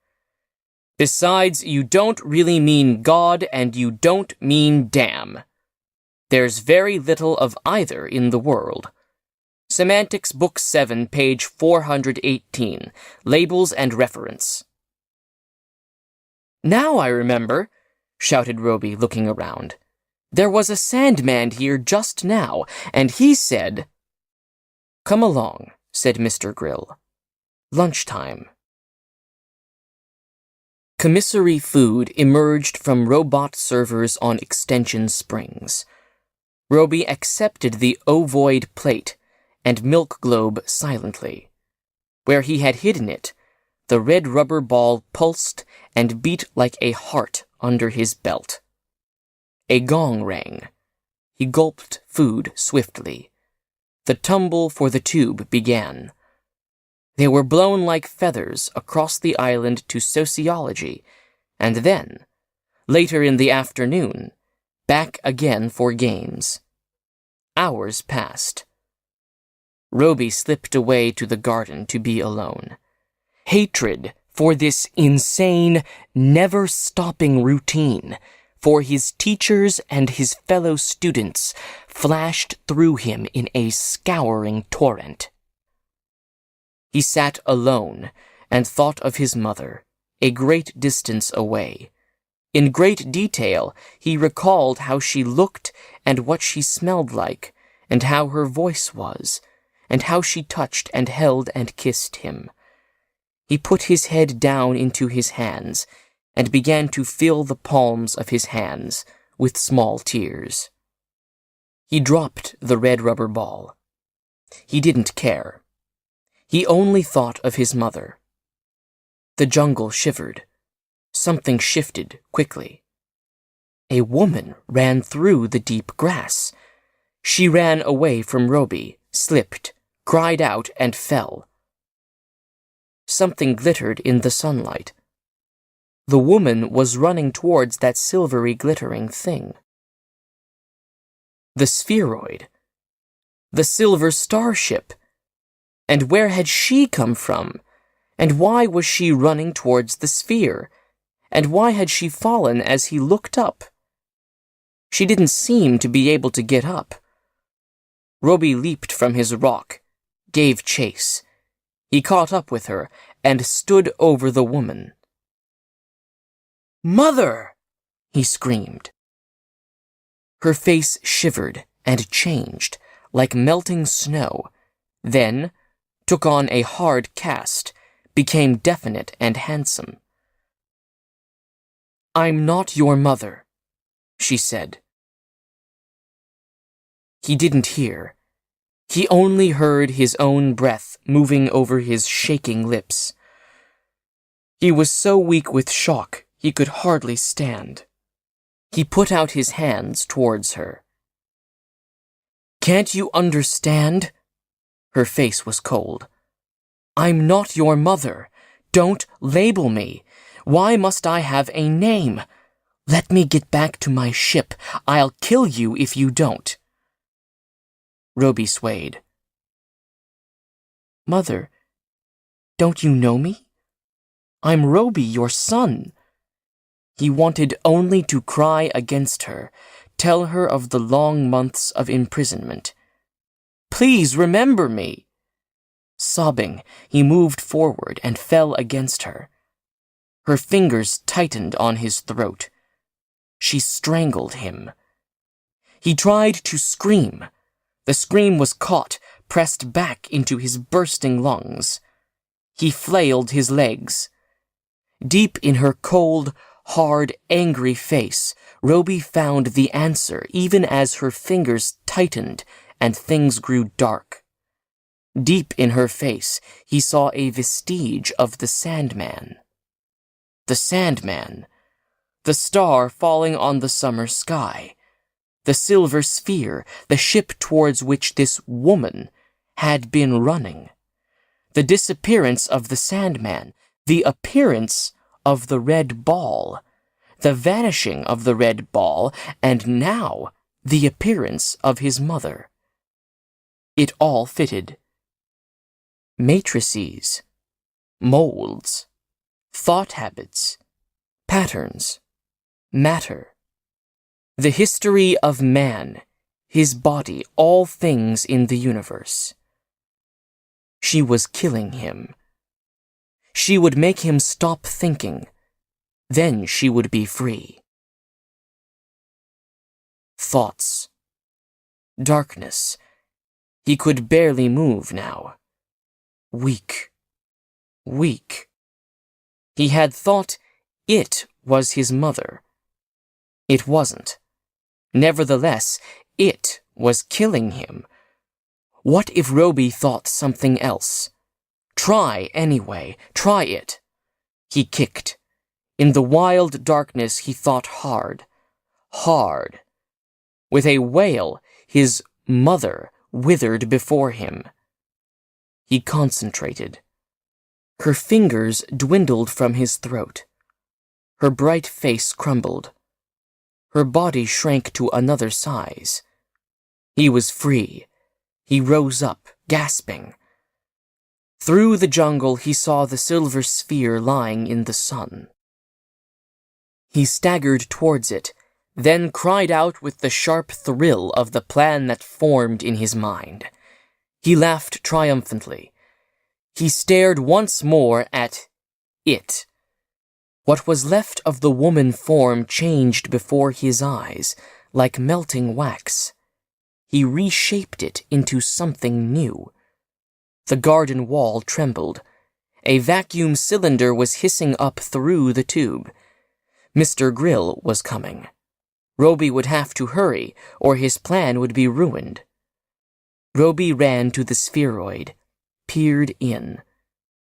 Besides, you don't really mean God and you don't mean damn. There's very little of either in the world. Semantics, Book 7, page 418, Labels and Reference." "Now I remember," shouted Roby, looking around. "There was a Sandman here just now, and he said—" "Come along," said Mr. Grill. "Lunchtime." Commissary food emerged from robot servers on extension springs. Roby accepted the ovoid plate and milk globe silently. Where he had hidden it, the red rubber ball pulsed and beat like a heart under his belt. A gong rang. He gulped food swiftly. The tumble for the tube began. They were blown like feathers across the island to sociology, and then, later in the afternoon, back again for games. Hours passed. Roby slipped away to the garden to be alone. Hatred for this insane, never-stopping routine, for his teachers and his fellow students, flashed through him in a scouring torrent. He sat alone and thought of his mother, a great distance away. In great detail, he recalled how she looked and what she smelled like, and how her voice was, and how she touched and held and kissed him. He put his head down into his hands and began to fill the palms of his hands with small tears. He dropped the red rubber ball. He didn't care. He only thought of his mother. The jungle shivered. Something shifted quickly. A woman ran through the deep grass. She ran away from Roby, slipped, cried out, and fell. Something glittered in the sunlight. The woman was running towards that silvery glittering thing. The spheroid. The silver starship. And where had she come from? And why was she running towards the sphere? And why had she fallen as he looked up? She didn't seem to be able to get up. Roby leaped from his rock, gave chase. He caught up with her and stood over the woman. "Mother!" he screamed. Her face shivered and changed like melting snow, then took on a hard cast, became definite and handsome. "I'm not your mother," she said. He didn't hear. He only heard his own breath moving over his shaking lips. He was so weak with shock he could hardly stand. He put out his hands towards her. "Can't you understand?" Her face was cold. "I'm not your mother. Don't label me. Why must I have a name? Let me get back to my ship. I'll kill you if you don't." Roby swayed. "Mother, don't you know me? I'm Roby, your son." He wanted only to cry against her, tell her of the long months of imprisonment. "Please remember me." Sobbing, he moved forward and fell against her. Her fingers tightened on his throat. She strangled him. He tried to scream. The scream was caught, pressed back into his bursting lungs. He flailed his legs. Deep in her cold, hard, angry face, Roby found the answer even as her fingers tightened and things grew dark. Deep in her face, he saw a vestige of the Sandman. The Sandman, the star falling on the summer sky, the silver sphere, the ship towards which this woman had been running. The disappearance of the Sandman, the appearance of the red ball, the vanishing of the red ball, and now the appearance of his mother. It all fitted. Matrices, molds, thought habits, patterns, matter. The history of man, his body, all things in the universe. She was killing him. She would make him stop thinking. Then she would be free. Thoughts. Darkness. He could barely move now. Weak. Weak. He had thought it was his mother. It wasn't. Nevertheless, it was killing him. What if Roby thought something else? Try anyway. Try it. He kicked. In the wild darkness he thought hard. Hard. With a wail, his mother withered before him. He concentrated. Her fingers dwindled from his throat. Her bright face crumbled. Her body shrank to another size. He was free. He rose up, gasping. Through the jungle he saw the silver sphere lying in the sun. He staggered towards it, then cried out with the sharp thrill of the plan that formed in his mind. He laughed triumphantly. He stared once more at it. What was left of the woman form changed before his eyes, like melting wax. He reshaped it into something new. The garden wall trembled. A vacuum cylinder was hissing up through the tube. Mr. Grill was coming. Roby would have to hurry, or his plan would be ruined. Roby ran to the spheroid, peered in.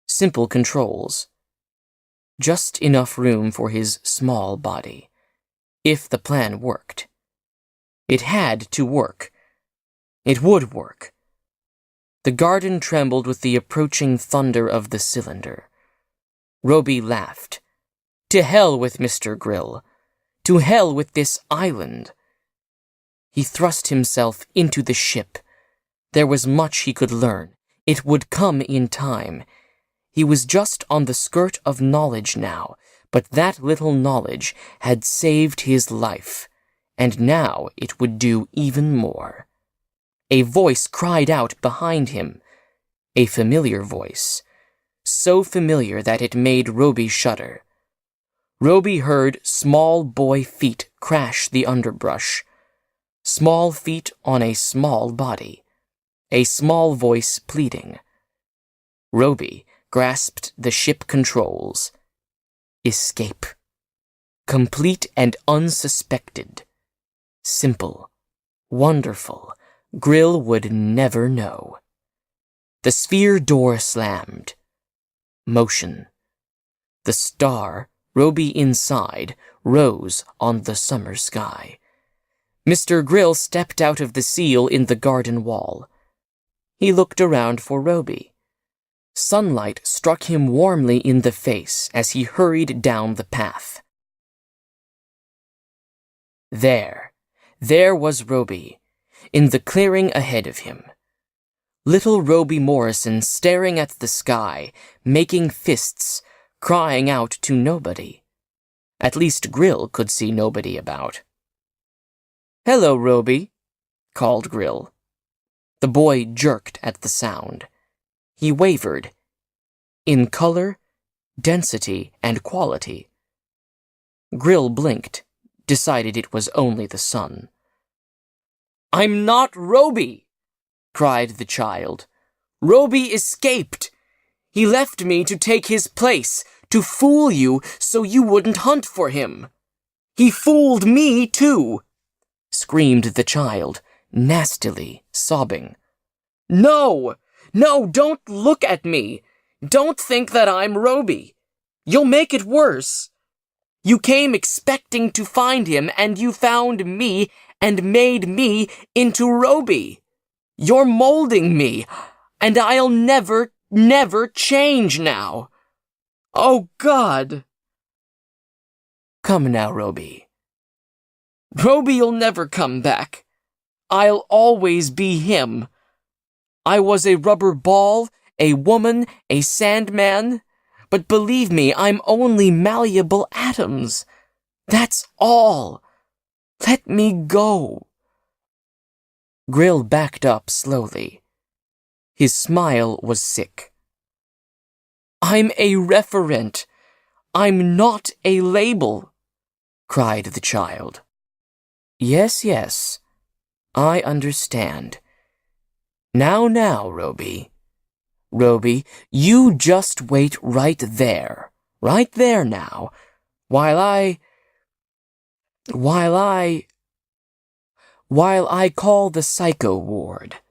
Simple controls. Just enough room for his small body. If the plan worked. It had to work. It would work. The garden trembled with the approaching thunder of the cylinder. Roby laughed. To hell with Mr. Grill. To hell with this island. He thrust himself into the ship. There was much he could learn. It would come in time. He was just on the skirt of knowledge now, but that little knowledge had saved his life, and now it would do even more. A voice cried out behind him, a familiar voice, so familiar that it made Roby shudder. Roby heard small boy feet crash the underbrush, small feet on a small body, a small voice pleading. Roby grasped the ship controls. Escape. Complete and unsuspected. Simple. Wonderful. Grill would never know. The sphere door slammed. Motion. The star, Roby inside, rose on the summer sky. Mr. Grill stepped out of the seal in the garden wall. He looked around for Roby. Sunlight struck him warmly in the face as he hurried down the path. There was Roby, in the clearing ahead of him. Little Roby Morrison staring at the sky, making fists, crying out to nobody. At least Grill could see nobody about. "Hello, Roby," called Grill. The boy jerked at the sound. He wavered. In color, density, and quality. Grill blinked, decided it was only the sun. "I'm not Roby!" cried the child. "Roby escaped! He left me to take his place, to fool you so you wouldn't hunt for him. He fooled me, too!" screamed the child, nastily, sobbing. "No! No, don't look at me! Don't think that I'm Roby! You'll make it worse! You came expecting to find him, and you found me and made me into Roby! You're molding me, and I'll never, never change now! Oh, God!" "Come now, Roby." "Roby'll never come back. I'll always be him. I was a rubber ball, a woman, a sandman, but believe me, I'm only malleable atoms. That's all. Let me go." Grill backed up slowly. His smile was sick. "I'm a referent. I'm not a label," cried the child. Yes, I understand. Now, Roby. Roby, you just wait right there now, while I call the psycho ward."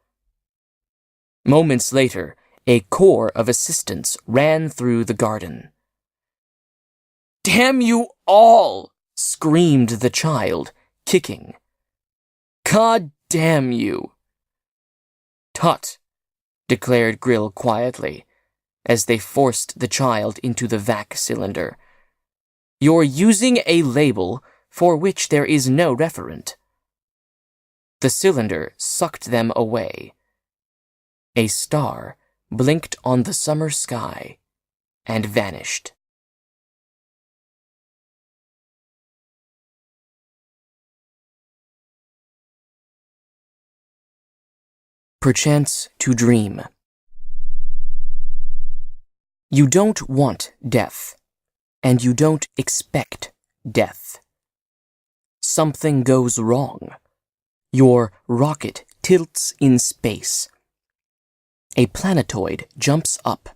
Moments later, a corps of assistants ran through the garden. "Damn you all!" screamed the child, kicking. "God damn you!" "Tut," declared Grill quietly, as they forced the child into the vac cylinder. "You're using a label for which there is no referent." The cylinder sucked them away. A star blinked on the summer sky and vanished. Perchance to dream. You don't want death, and you don't expect death. Something goes wrong. Your rocket tilts in space. A planetoid jumps up.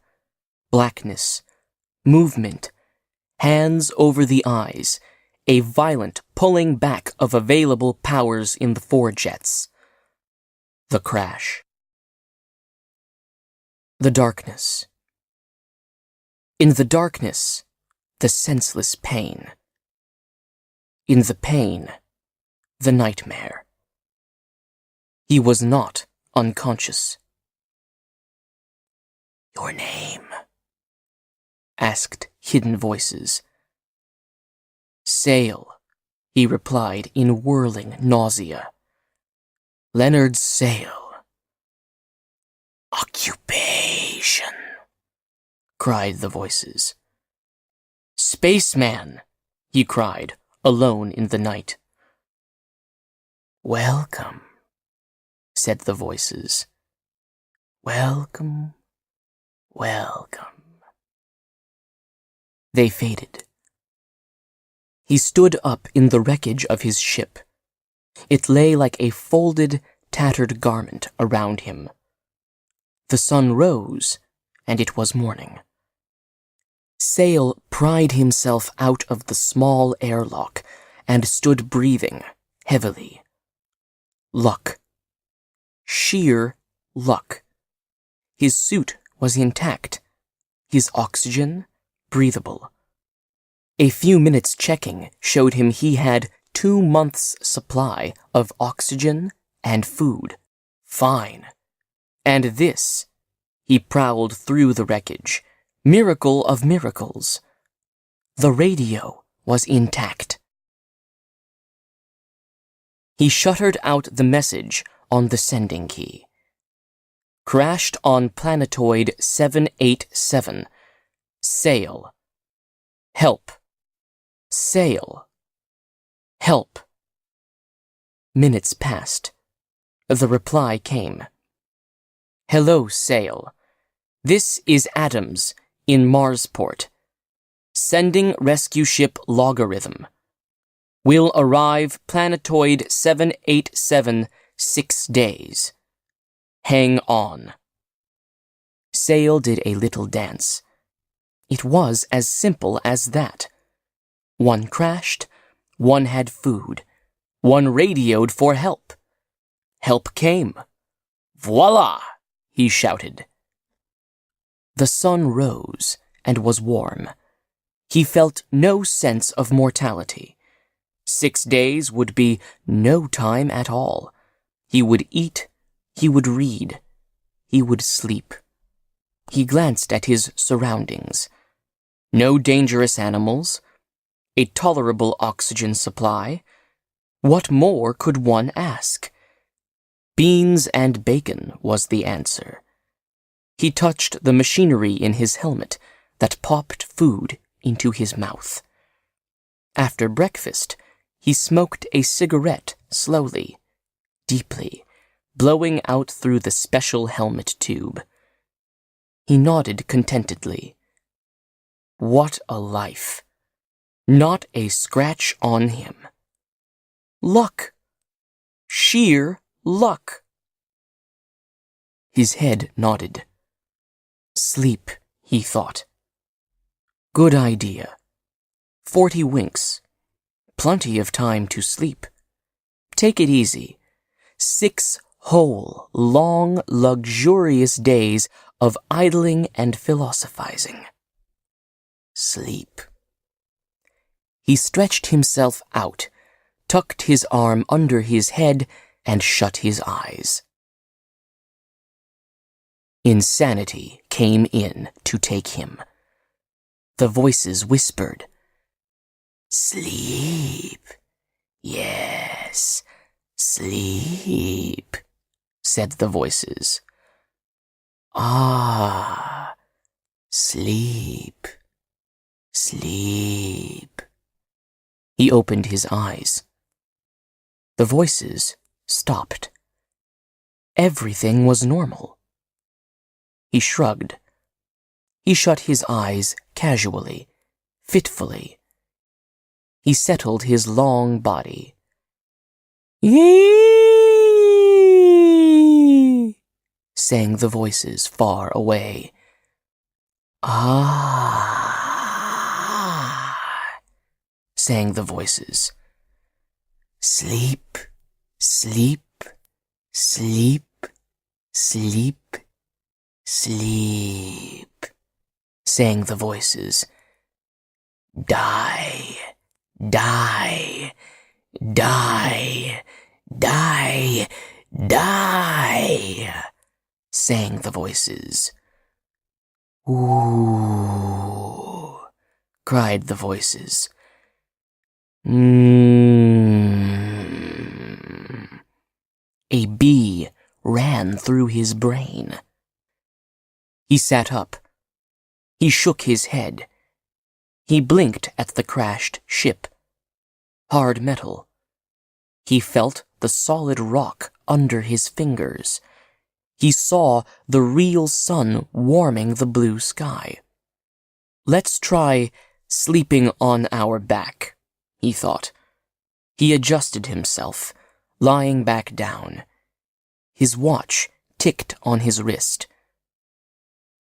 Blackness, movement, hands over the eyes, a violent pulling back of available powers in the forejets. The crash. The darkness. In the darkness, the senseless pain. In the pain, the nightmare. He was not unconscious. "Your name?" asked hidden voices. "Sale," he replied in whirling nausea. "Leonard Sale." "Occupation," cried the voices. "Spaceman," he cried, alone in the night. "Welcome," said the voices. "Welcome, welcome." They faded. He stood up in the wreckage of his ship. It lay like a folded, tattered garment around him. The sun rose, and it was morning. Sail pried himself out of the small airlock and stood breathing heavily. Luck. Sheer luck. His suit was intact, his oxygen breathable. A few minutes checking showed him he had 2 months' supply of oxygen and food. Fine. And this, he prowled through the wreckage, miracle of miracles. The radio was intact. He shuttered out the message on the sending key. Crashed on planetoid 787. Sail. Help. Sail. Help. Minutes passed. The reply came. "Hello, Sail. This is Adams in Marsport. Sending rescue ship Logarithm. Will arrive planetoid 787 6 days. Hang on." Sail did a little dance. It was as simple as that. One crashed, one had food, one radioed for help. Help came. "Voila!" he shouted. The sun rose and was warm. He felt no sense of mortality. 6 days would be no time at all. He would eat, he would read, he would sleep. He glanced at his surroundings. No dangerous animals, a tolerable oxygen supply. What more could one ask? Beans and bacon was the answer. He touched the machinery in his helmet that popped food into his mouth. After breakfast, he smoked a cigarette slowly, deeply, blowing out through the special helmet tube. He nodded contentedly. What a life! Not a scratch on him. Luck! Sheer luck! His head nodded. Sleep, he thought. Good idea. 40 winks. Plenty of time to sleep. Take it easy. 6 whole, long, luxurious days of idling and philosophizing. Sleep. He stretched himself out, tucked his arm under his head, and shut his eyes. Insanity came in to take him. The voices whispered, "Sleep. Yes, sleep," said the voices. "Ah, sleep, sleep." He opened his eyes. The voices stopped. Everything was normal. He shrugged. He shut his eyes casually, fitfully. He settled his long body. "Yee!" sang the voices far away. "Ah!" sang the voices. "Sleep, sleep, sleep, sleep, sleep," sang the voices. "Die, die, die, die, die," sang the voices. "Ooh," cried the voices. A bee ran through his brain. He sat up. He shook his head. He blinked at the crashed ship. Hard metal. He felt the solid rock under his fingers. He saw the real sun warming the blue sky. Let's try sleeping on our back, he thought. He adjusted himself, lying back down. His watch ticked on his wrist.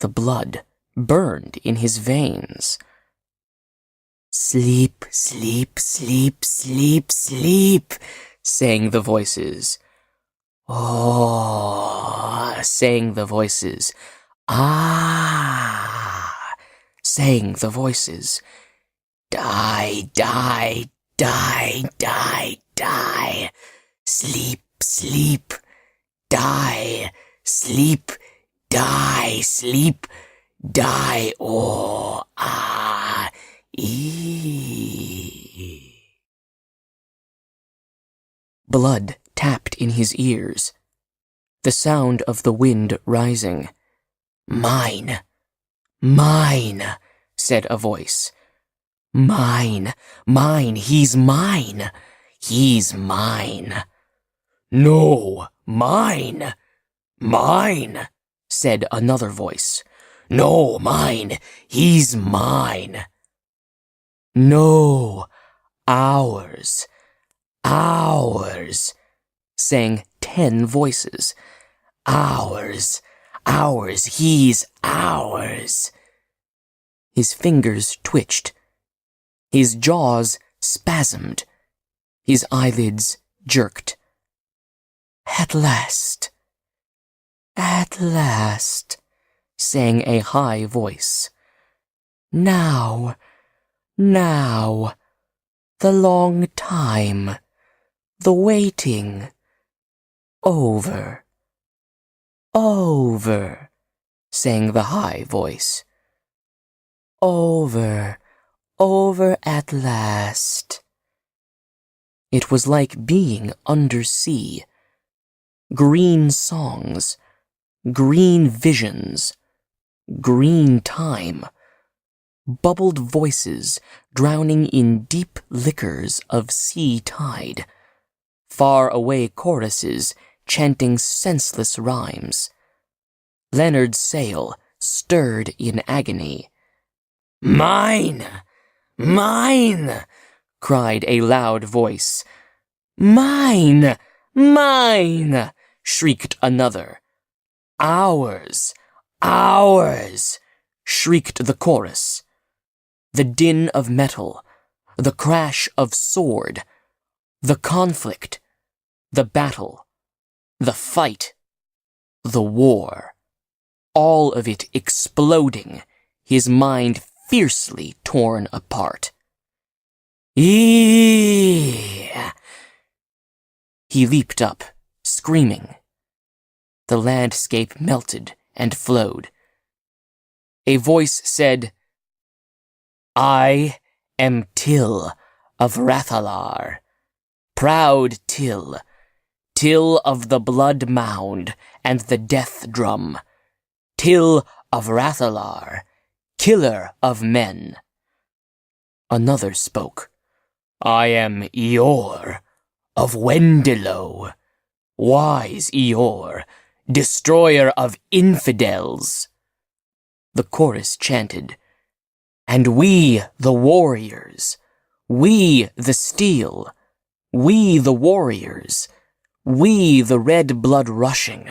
The blood burned in his veins. Sleep, sleep, sleep, sleep, sleep, sang the voices. Oh, sang the voices. Ah, sang the voices. Die, die, die, die, die. Sleep, sleep, die, sleep, die, sleep, die. Oh, ah, ee. Blood tapped in his ears. The sound of the wind rising. Mine, mine, said a voice. Mine, mine, he's mine, he's mine. No, mine, mine, said another voice. No, mine, he's mine. No, ours, ours, sang 10 voices. Ours, ours, he's ours. His fingers twitched. His jaws spasmed. His eyelids jerked. At last, sang a high voice. Now, now, the long time, the waiting, over, over, sang the high voice. Over, over at last. It was like being undersea. Green songs, green visions, green time, bubbled voices drowning in deep liquors of sea tide, far away choruses chanting senseless rhymes. Leonard's sail stirred in agony. Mine! Mine! Cried a loud voice. Mine! Mine! Shrieked another. Ours! Ours! Shrieked the chorus. The din of metal, the crash of sword, the conflict, the battle, the fight, the war, all of it exploding, his mind fiercely torn apart. Eeeeee! He leaped up, screaming. The landscape melted and flowed. A voice said, I am Till of Rathalar, proud Till, Till of the blood mound and the death drum, Till of Rathalar, killer of men. Another spoke. I am Eeyore of Wendigo, wise Eeyore, destroyer of infidels. The chorus chanted, and we the warriors, we the steel, we the warriors, we the red blood rushing,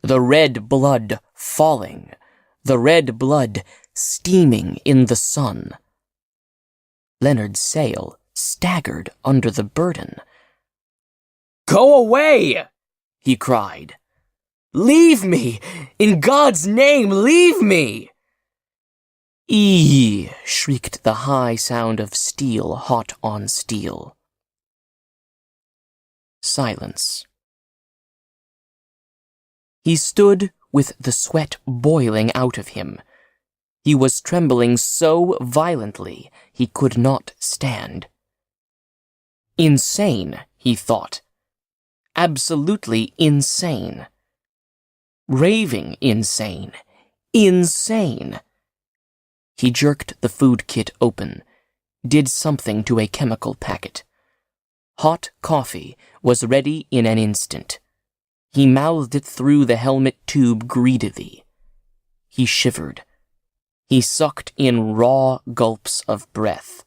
the red blood falling, the red blood steaming in the sun. Leonard's sail staggered under the burden. Go away! He cried. Leave me! In God's name, leave me! Eee! Shrieked the high sound of steel hot on steel. Silence. He stood with the sweat boiling out of him. He was trembling so violently he could not stand. Insane, he thought. Absolutely insane. Raving insane. Insane. He jerked the food kit open, did something to a chemical packet. Hot coffee was ready in an instant. He mouthed it through the helmet tube greedily. He shivered. He sucked in raw gulps of breath.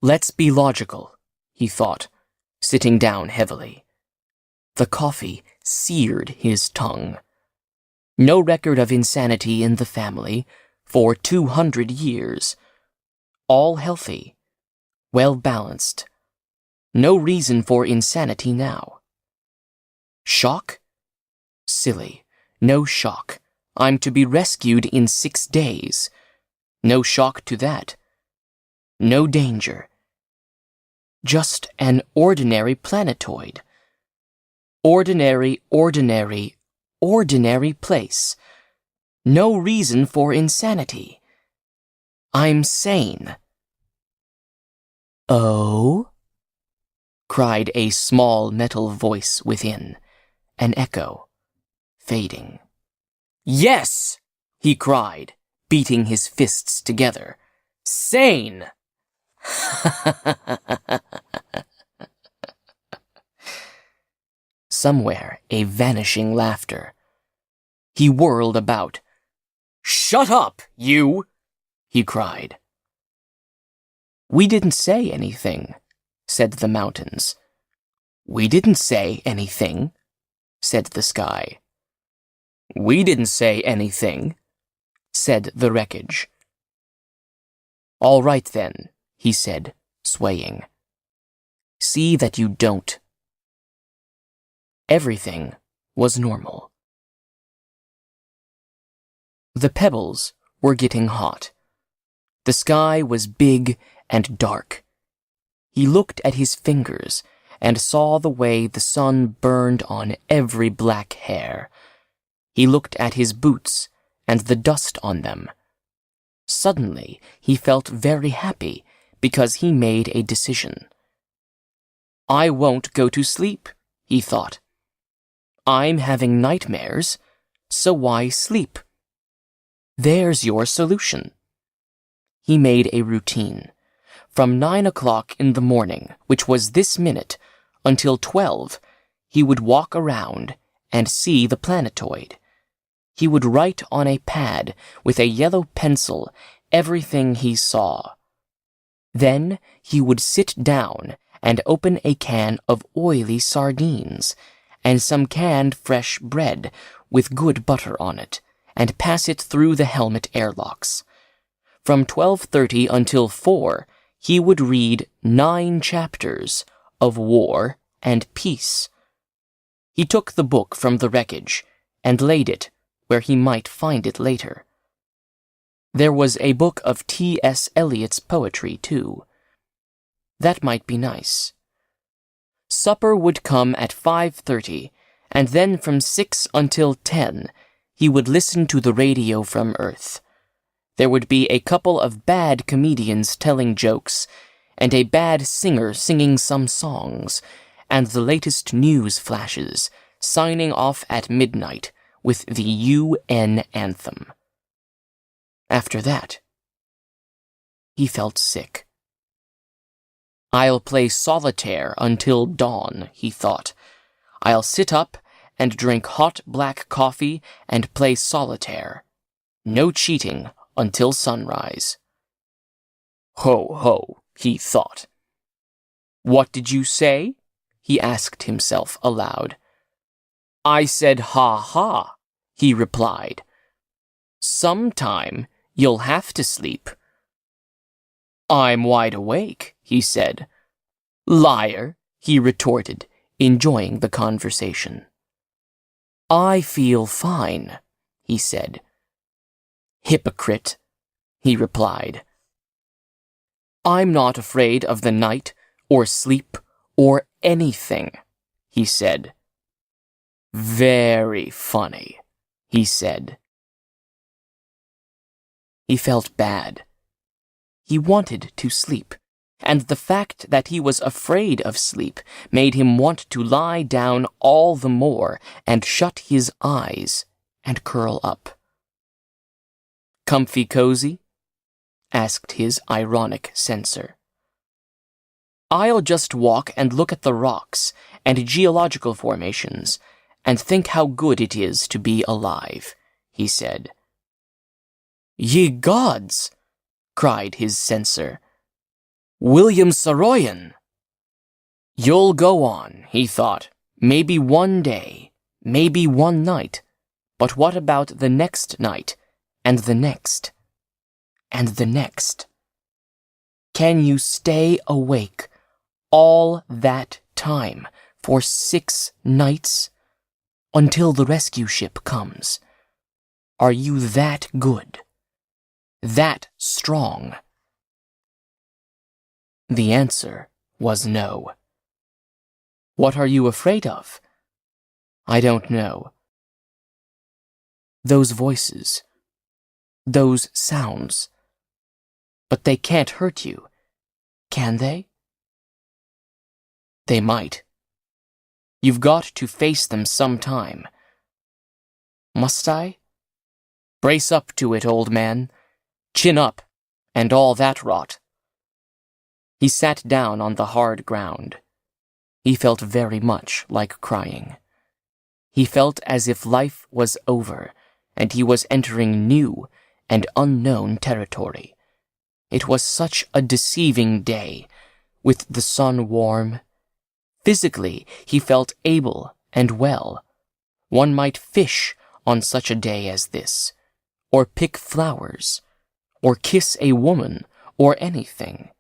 Let's be logical, he thought, sitting down heavily. The coffee seared his tongue. No record of insanity in the family for 200 years. All healthy, well balanced. No reason for insanity now. Shock? Silly. No shock. I'm to be rescued in 6 days. No shock to that. No danger. Just an ordinary planetoid. Ordinary place. No reason for insanity. I'm sane. Oh? Cried a small metal voice within, an echo, fading. Yes, he cried, beating his fists together. Sane! Somewhere a vanishing laughter. He whirled about. Shut up, you! He cried. We didn't say anything, said the mountains. We didn't say anything, said the sky. We didn't say anything, said the wreckage. All right then, he said, swaying. See that you don't. Everything was normal. The pebbles were getting hot. The sky was big and dark. He looked at his fingers and saw the way the sun burned on every black hair. He looked at his boots and the dust on them. Suddenly, he felt very happy because he made a decision. I won't go to sleep, he thought. I'm having nightmares, so why sleep? There's your solution. He made a routine. From 9 o'clock in the morning, which was this minute, until 12, he would walk around and see the planetoid. He would write on a pad with a yellow pencil everything he saw. Then he would sit down and open a can of oily sardines and some canned fresh bread with good butter on it, and pass it through the helmet airlocks. From 12:30 until 4, he would read 9 chapters of War and Peace. He took the book from the wreckage and laid it where he might find it later. There was a book of T.S. Eliot's poetry, too. That might be nice. Supper would come at 5:30, and then from 6 until 10, he would listen to the radio from Earth. There would be a couple of bad comedians telling jokes, and a bad singer singing some songs, and the latest news flashes, signing off at midnight with the UN anthem. After that, he felt sick. I'll play solitaire until dawn, he thought. I'll sit up and drink hot black coffee and play solitaire. No cheating until sunrise. Ho, ho, he thought. What did you say? He asked himself aloud. I said ha ha, he replied. Sometime you'll have to sleep. I'm wide awake, he said. Liar, he retorted, enjoying the conversation. I feel fine, he said. Hypocrite, he replied. I'm not afraid of the night or sleep or anything, he said. Very funny, he said. He felt bad. He wanted to sleep, and the fact that he was afraid of sleep made him want to lie down all the more and shut his eyes and curl up. Comfy cozy? Asked his ironic censor. I'll just walk and look at the rocks and geological formations and think how good it is to be alive," he said. "Ye gods!" cried his censor. "William Saroyan!" "You'll go on," he thought. "Maybe one day, maybe one night. But what about the next night, and the next, and the next? Can you stay awake all that time for 6 nights until the rescue ship comes? Are you that good? That strong?" The answer was no. "What are you afraid of?" "I don't know." "Those voices, those sounds. But they can't hurt you, can they?" "They might. You've got to face them sometime." "Must I?" "Brace up to it, old man. Chin up, and all that rot." He sat down on the hard ground. He felt very much like crying. He felt as if life was over, and he was entering new and unknown territory. It was such a deceiving day, with the sun warm. Physically, he felt able and well. One might fish on such a day as this, or pick flowers, or kiss a woman, or anything.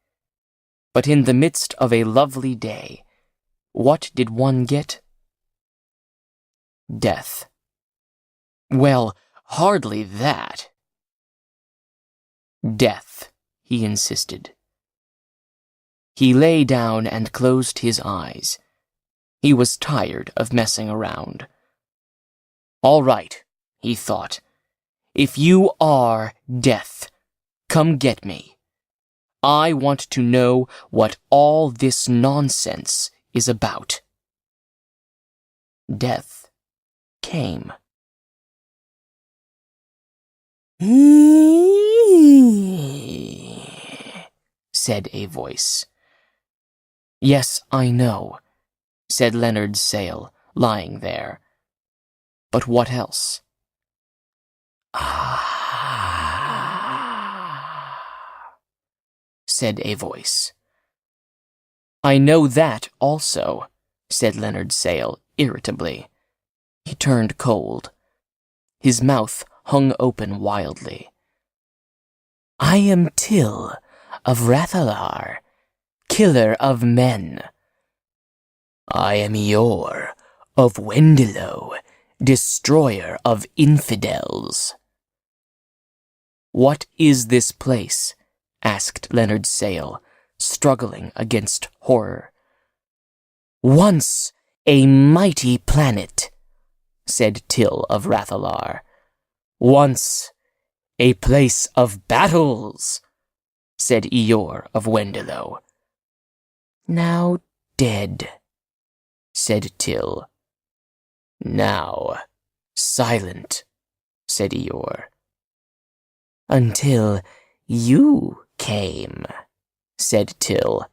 But in the midst of a lovely day, what did one get? Death. Well, hardly that. "Death," he insisted. He lay down and closed his eyes. He was tired of messing around. "All right," he thought. "If you are death, come get me. I want to know what all this nonsense is about." Death came. Said a voice. "Yes, I know," said Leonard Sale, lying there. "But what else?" Said a voice. "I know that also," said Leonard Sale irritably. He turned cold. His mouth hung open wildly. "I am Till of Rathalar, killer of men." "I am Eeyore of Wendigo, destroyer of infidels." "What is this place?" asked Leonard Sale, struggling against horror. "Once a mighty planet," said Till of Rathalar. "Once a place of battles," said Eeyore of Wendigo. "Now dead," said Till. "Now silent," said Eeyore. "Until you came," said Till.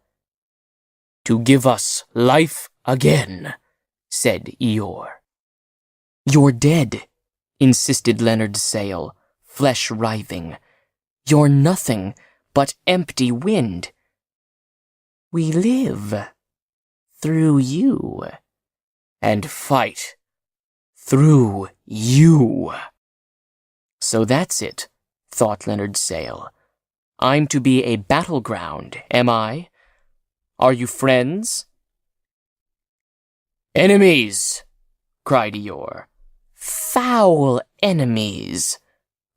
"To give us life again," said Eeyore. "You're dead," insisted Leonard Sale, flesh writhing. "You're nothing but empty wind." "We live through you." "And fight through you." "So that's it," thought Leonard Sale. "I'm to be a battleground, am I? Are you friends?" "Enemies!" cried Eeyore. "Foul enemies!"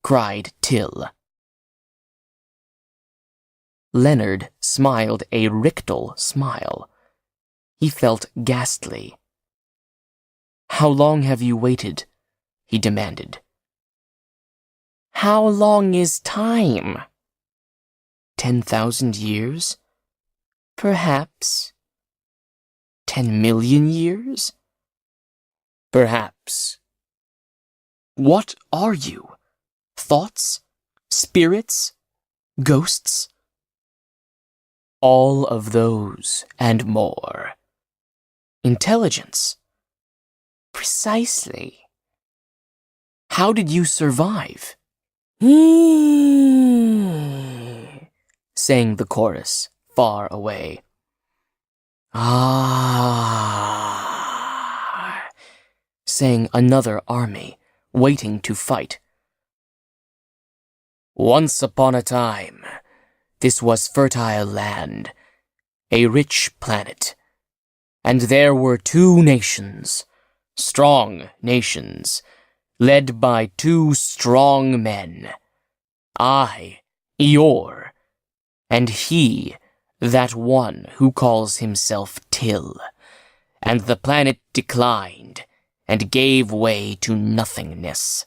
cried Till. Leonard smiled a rictal smile. He felt ghastly. "How long have you waited?" he demanded. "How long is time?" 10,000 years? Perhaps. 10 million years? Perhaps. What are you? Thoughts? Spirits? Ghosts? All of those and more. Intelligence. Precisely. How did you survive? Sang the chorus far away. Ah, sang another army, waiting to fight. Once upon a time, this was fertile land, a rich planet, and there were two nations, strong nations, led by two strong men, I, Eeyore, and he, that one who calls himself Till, and the planet declined and gave way to nothingness.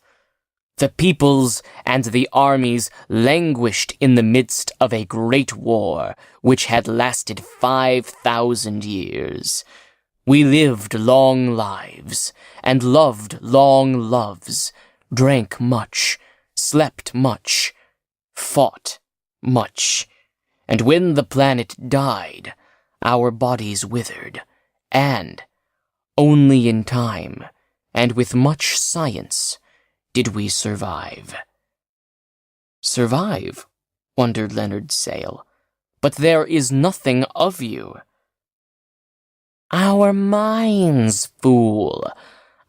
The peoples and the armies languished in the midst of a great war which had lasted 5,000 years. We lived long lives and loved long loves, drank much, slept much, fought much, and when the planet died, our bodies withered, and, only in time, and with much science, did we survive. Survive? Wondered Leonard Sale. But there is nothing of you. Our minds, fool.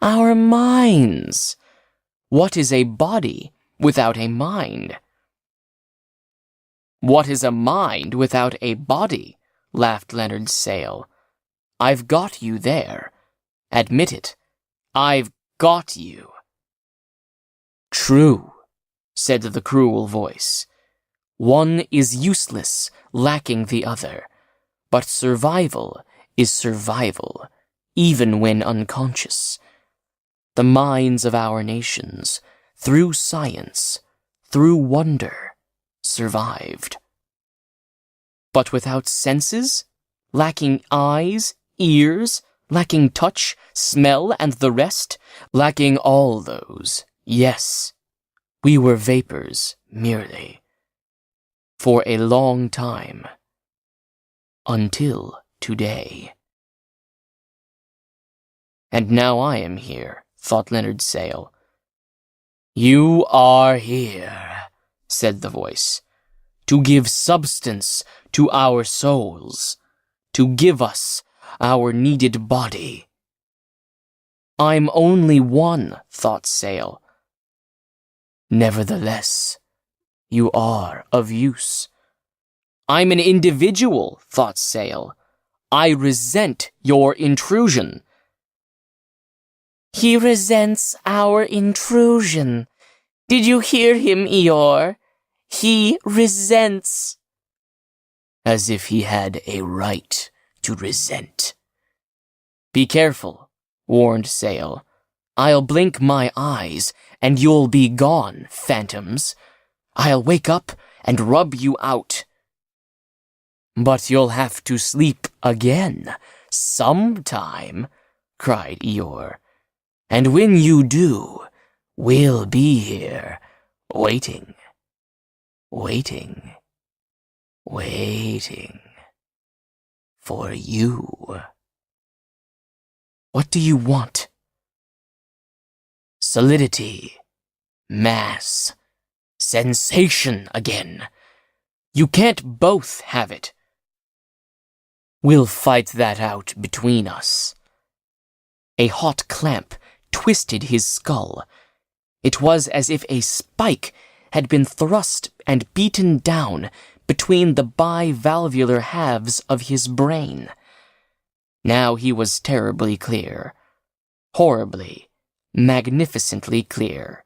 Our minds. What is a body without a mind? What is a mind without a body? Laughed Leonard Sale. I've got you there. Admit it. I've got you. True, said the cruel voice. One is useless, lacking the other. But survival is survival, even when unconscious. The minds of our nations, through science, through wonder, survived. But without senses, lacking eyes, ears, lacking touch, smell, and the rest, lacking all those, yes, we were vapors merely. For a long time. Until today. And now I am here, thought Leonard Sale. You are here, said the voice, to give substance to our souls, to give us our needed body. I'm only one, thought Sale. Nevertheless, you are of use. I'm an individual, thought Sale. I resent your intrusion. He resents our intrusion. Did you hear him, Eeyore? He resents. As if he had a right to resent. Be careful, warned Sale. I'll blink my eyes, and you'll be gone, phantoms. I'll wake up and rub you out. But you'll have to sleep again, sometime, cried Eeyore. And when you do, we'll be here, waiting, waiting, waiting for you. What do you want? Solidity, mass, sensation again. You can't both have it. We'll fight that out between us. A hot clamp twisted his skull. It was as if a spike had been thrust and beaten down between the bivalvular halves of his brain. Now he was terribly clear. Horribly, magnificently clear.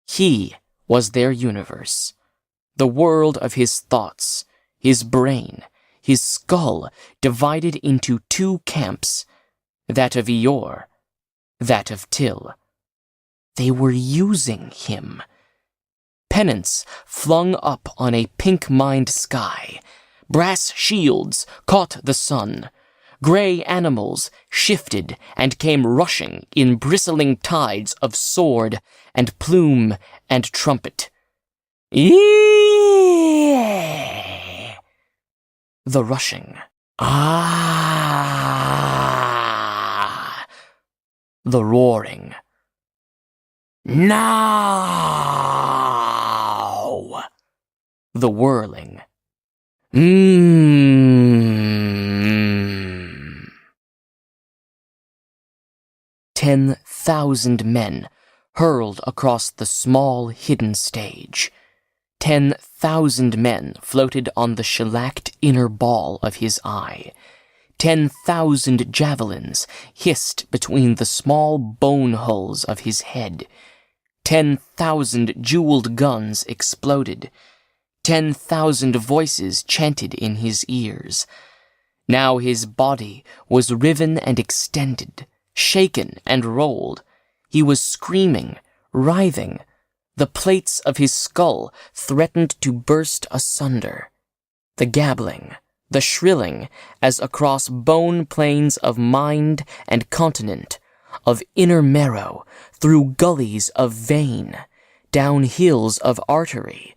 He was their universe. The world of his thoughts, his brain, his skull divided into two camps, that of Eeyore, that of Till. They were using him. Pennants flung up on a pink-mined sky. Brass shields caught the sun. Gray animals shifted and came rushing in bristling tides of sword and plume and trumpet. the rushing. Ah! The roaring. Now! The whirling. 10,000 men hurled across the small hidden stage. 10,000 men floated on the shellacked inner ball of his eye. 10,000 javelins hissed between the small bone hulls of his head. 10,000 jeweled guns exploded. 10,000 voices chanted in his ears. Now his body was riven and extended, shaken and rolled. He was screaming, writhing. The plates of his skull threatened to burst asunder. The gabbling, the shrilling, as across bone plains of mind and continent, of inner marrow, through gullies of vein, down hills of artery,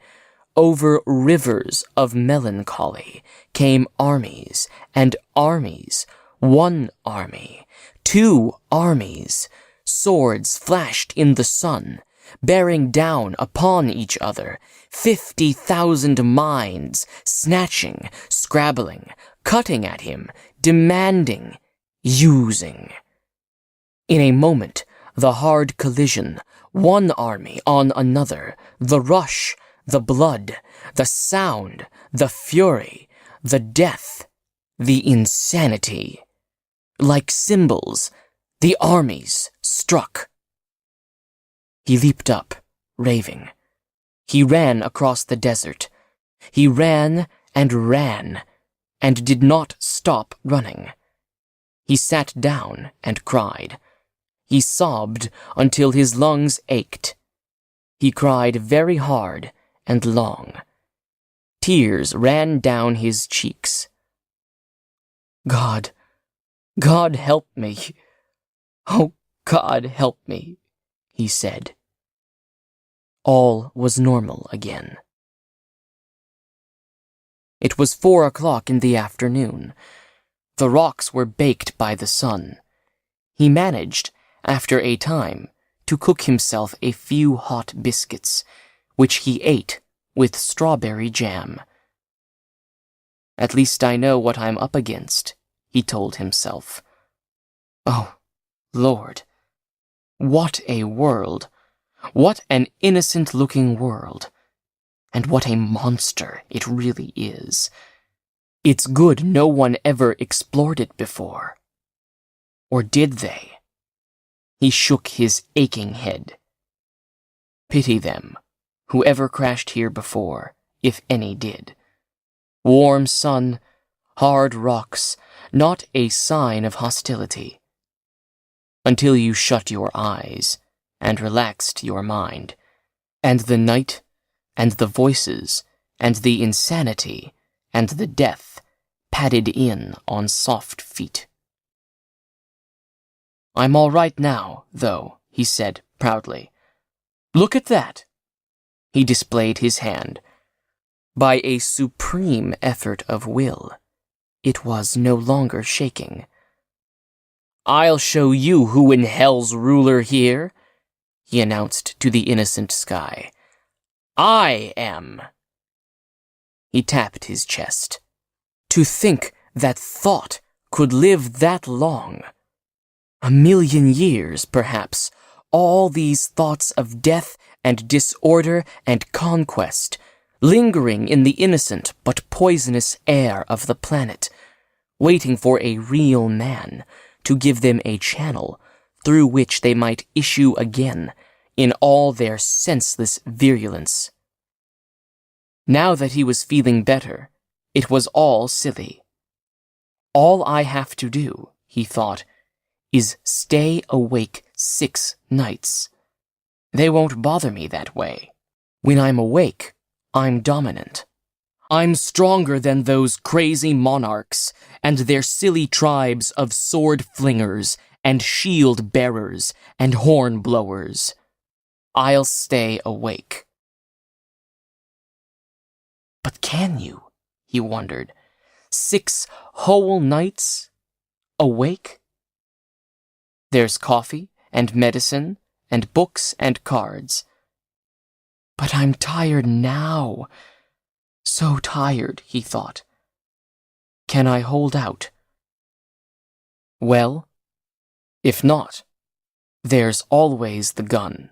over rivers of melancholy, came armies and armies, one army, two armies. Swords flashed in the sun, bearing down upon each other. 50,000 minds, snatching, scrabbling, cutting at him, demanding, using. In a moment, the hard collision, one army on another, the rush, the blood, the sound, the fury, the death, the insanity. Like cymbals, the armies struck. He leaped up, raving. He ran across the desert. He ran, and did not stop running. He sat down and cried. He sobbed until his lungs ached. He cried very hard and long. Tears ran down his cheeks. God help me. Oh, God help me, he said. All was normal again. It was 4 o'clock in the afternoon. The rocks were baked by the sun. He managed, after a time, to cook himself a few hot biscuits, which he ate with strawberry jam. At least I know what I'm up against, he told himself. Oh, Lord, what a world! What an innocent-looking world! And what a monster it really is. It's good no one ever explored it before. Or did they? He shook his aching head. Pity them, whoever crashed here before, if any did. Warm sun, hard rocks, not a sign of hostility. Until you shut your eyes and relaxed your mind, and the night, and the voices, and the insanity, and the death padded in on soft feet. I'm all right now, though, he said proudly. Look at that! He displayed his hand. By a supreme effort of will, it was no longer shaking. I'll show you who in hell's ruler here, he announced to the innocent sky. I am. He tapped his chest. To think that thought could live that long. 1,000,000 years, perhaps, all these thoughts of death and disorder and conquest, lingering in the innocent but poisonous air of the planet, waiting for a real man to give them a channel through which they might issue again in all their senseless virulence. Now that he was feeling better, it was all silly. All I have to do, he thought, is stay awake 6 nights. They won't bother me that way. When I'm awake, I'm dominant. I'm stronger than those crazy monarchs and their silly tribes of sword flingers and shield bearers and horn blowers. I'll stay awake. But can you, he wondered, 6 whole nights awake? There's coffee and medicine and books and cards. But I'm tired now. So tired, he thought. Can I hold out? Well, if not, there's always the gun.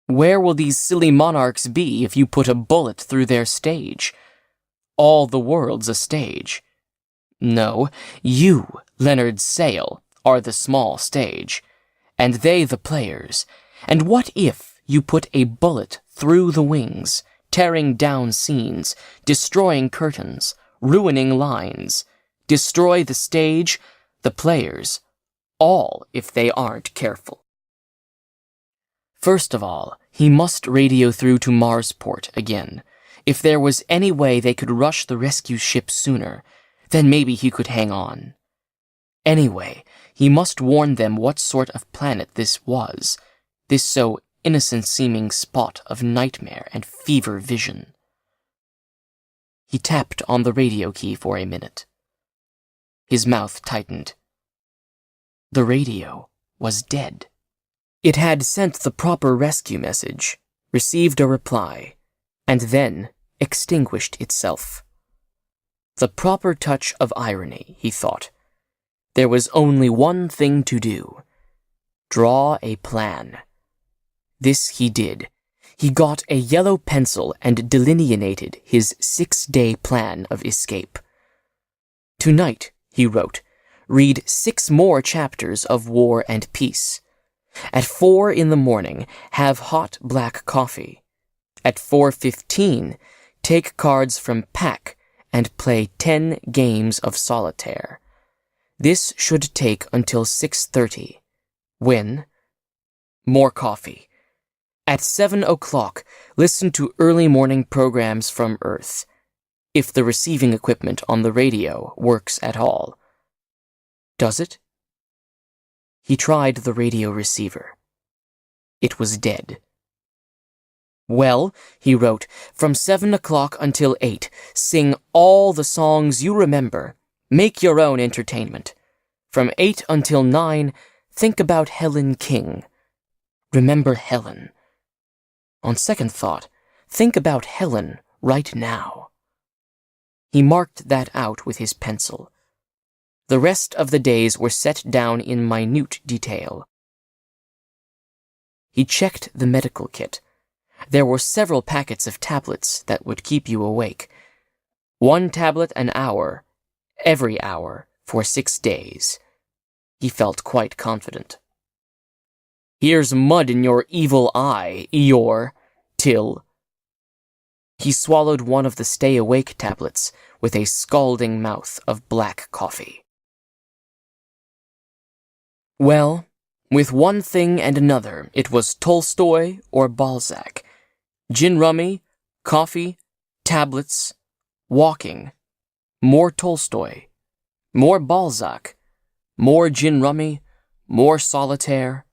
Where will these silly monarchs be if you put a bullet through their stage? All the world's a stage. No, you, Leonard Sale, are the small stage, and they the players. And what if you put a bullet through the wings, tearing down scenes, destroying curtains, ruining lines, destroy the stage, the players, all if they aren't careful? First of all, he must radio through to Marsport again. If there was any way they could rush the rescue ship sooner, then maybe he could hang on. Anyway, he must warn them what sort of planet this was, this so innocent-seeming spot of nightmare and fever vision. He tapped on the radio key for a minute. His mouth tightened. The radio was dead. It had sent the proper rescue message, received a reply, and then extinguished itself. The proper touch of irony, he thought. There was only one thing to do. Draw a plan. This he did. He got a yellow pencil and delineated his 6-day plan of escape. Tonight, he wrote, read 6 more chapters of War and Peace. At 4 in the morning, have hot black coffee. At 4:15, take cards from pack and play 10 games of solitaire. This should take until 6:30. When? More coffee. At 7 o'clock, listen to early morning programs from Earth, if the receiving equipment on the radio works at all. Does it? He tried the radio receiver. It was dead. Well, he wrote, from 7 o'clock until 8, sing all the songs you remember. Make your own entertainment. From 8 until 9, think about Helen King. Remember Helen. On second thought, think about Helen right now. He marked that out with his pencil. The rest of the days were set down in minute detail. He checked the medical kit. There were several packets of tablets that would keep you awake. 1 tablet an hour, every hour, for 6 days. He felt quite confident. Here's mud in your evil eye, Eeyore, Till. He swallowed one of the stay-awake tablets with a scalding mouth of black coffee. Well, with one thing and another, it was Tolstoy or Balzac. Gin rummy, coffee, tablets, walking. More Tolstoy, more Balzac, more gin rummy, more solitaire.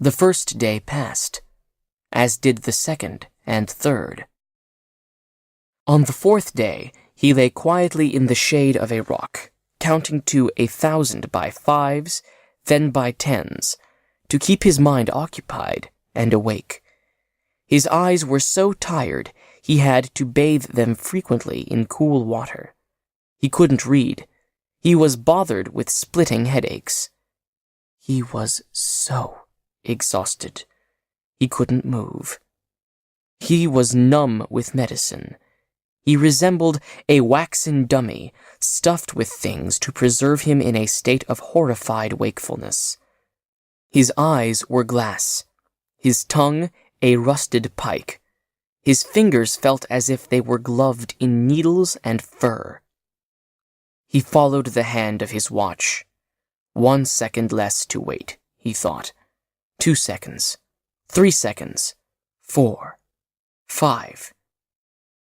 The first day passed, as did the second and third. On the 4th day, he lay quietly in the shade of a rock, counting to 1,000 by 5s, then by 10s, to keep his mind occupied and awake. His eyes were so tired he had to bathe them frequently in cool water. He couldn't read. He was bothered with splitting headaches. He was so exhausted. He couldn't move. He was numb with medicine. He resembled a waxen dummy, stuffed with things to preserve him in a state of horrified wakefulness. His eyes were glass, his tongue a rusted pike. His fingers felt as if they were gloved in needles and fur. He followed the hand of his watch. 1 second less to wait, he thought. 2 seconds. 3 seconds. 4. 5.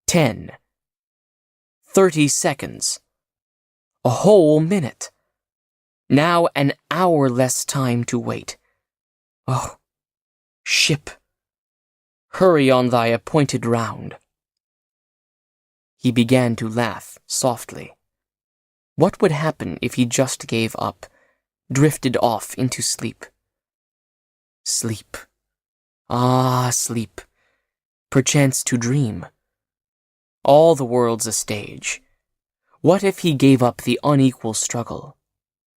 10. 30 seconds. A whole minute. Now an hour less time to wait. Oh, ship, hurry on thy appointed round. He began to laugh softly. What would happen if he just gave up, drifted off into sleep? Sleep. Ah, sleep. Perchance to dream. All the world's a stage. What if he gave up the unequal struggle,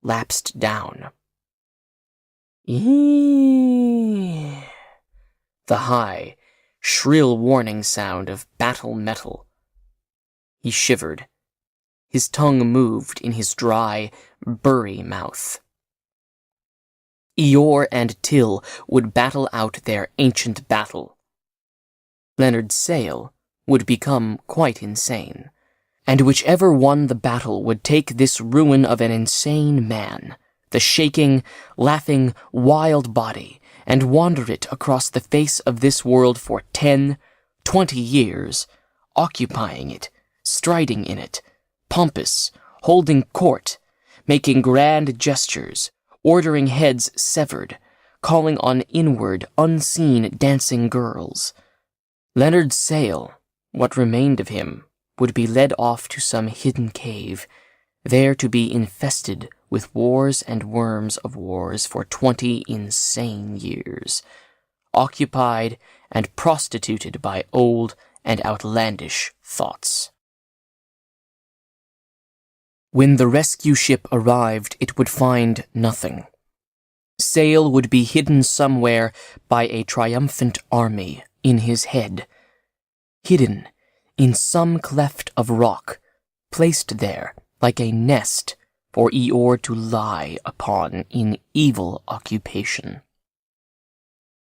lapsed down? Eeeeee. The high, shrill warning sound of battle metal. He shivered. His tongue moved in his dry, burry mouth. Eeyore and Till would battle out their ancient battle. Leonard Sale would become quite insane, and whichever won the battle would take this ruin of an insane man, the shaking, laughing, wild body, and wander it across the face of this world for 10, 20 years, occupying it, striding in it, pompous, holding court, making grand gestures, ordering heads severed, calling on inward, unseen dancing girls. Leonard Sale, what remained of him, would be led off to some hidden cave, there to be infested with wars and worms of wars for 20 insane years, occupied and prostituted by old and outlandish thoughts. When the rescue ship arrived, it would find nothing. Sale would be hidden somewhere by a triumphant army in his head, hidden in some cleft of rock, placed there like a nest for Eeyore to lie upon in evil occupation.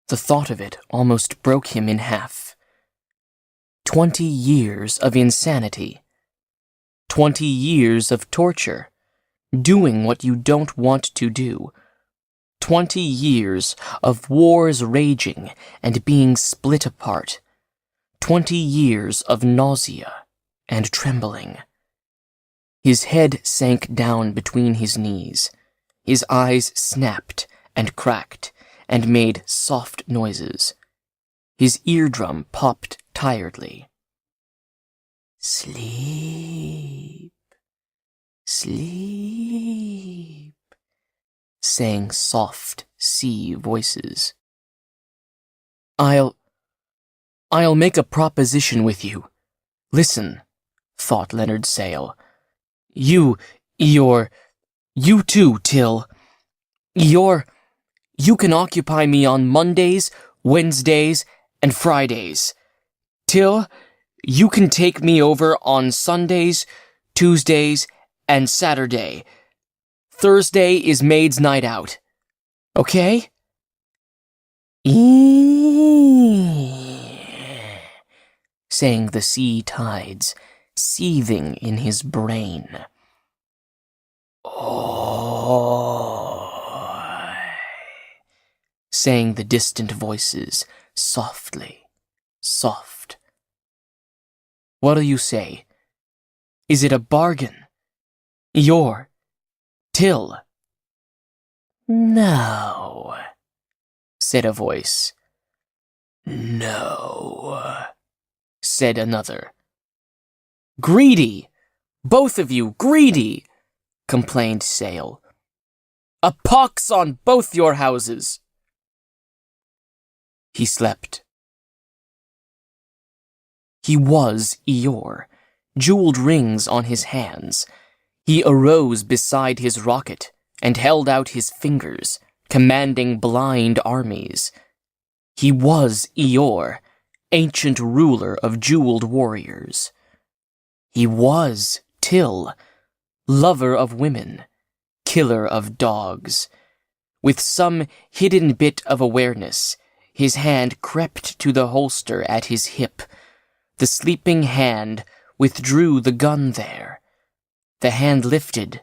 The thought of it almost broke him in half. 20 years of insanity. 20 years of torture. Doing what you don't want to do. 20 years of wars raging and being split apart. 20 years of nausea and trembling. His head sank down between his knees. His eyes snapped and cracked and made soft noises. His eardrum popped tiredly. Sleep, sleep, sang soft sea voices. I'll make a proposition with you. Listen, thought Leonard Sale. You too, Till. You can occupy me on Mondays, Wednesdays, and Fridays. Till, you can take me over on Sundays, Tuesdays, and Saturday. Thursday is maid's night out. Okay? Sang the sea tides, seething in his brain. Oh, sang the distant voices, softly, soft. What'll you say? Is it a bargain? Eeyore, Till. No, said a voice. No, said another. Greedy! Both of you, greedy! Complained Sale. A pox on both your houses! He slept. He was Eeyore, jeweled rings on his hands. He arose beside his rocket and held out his fingers, commanding blind armies. He was Eeyore, ancient ruler of jeweled warriors. He was Till, lover of women, killer of dogs. With some hidden bit of awareness, his hand crept to the holster at his hip. The sleeping hand withdrew the gun there. The hand lifted.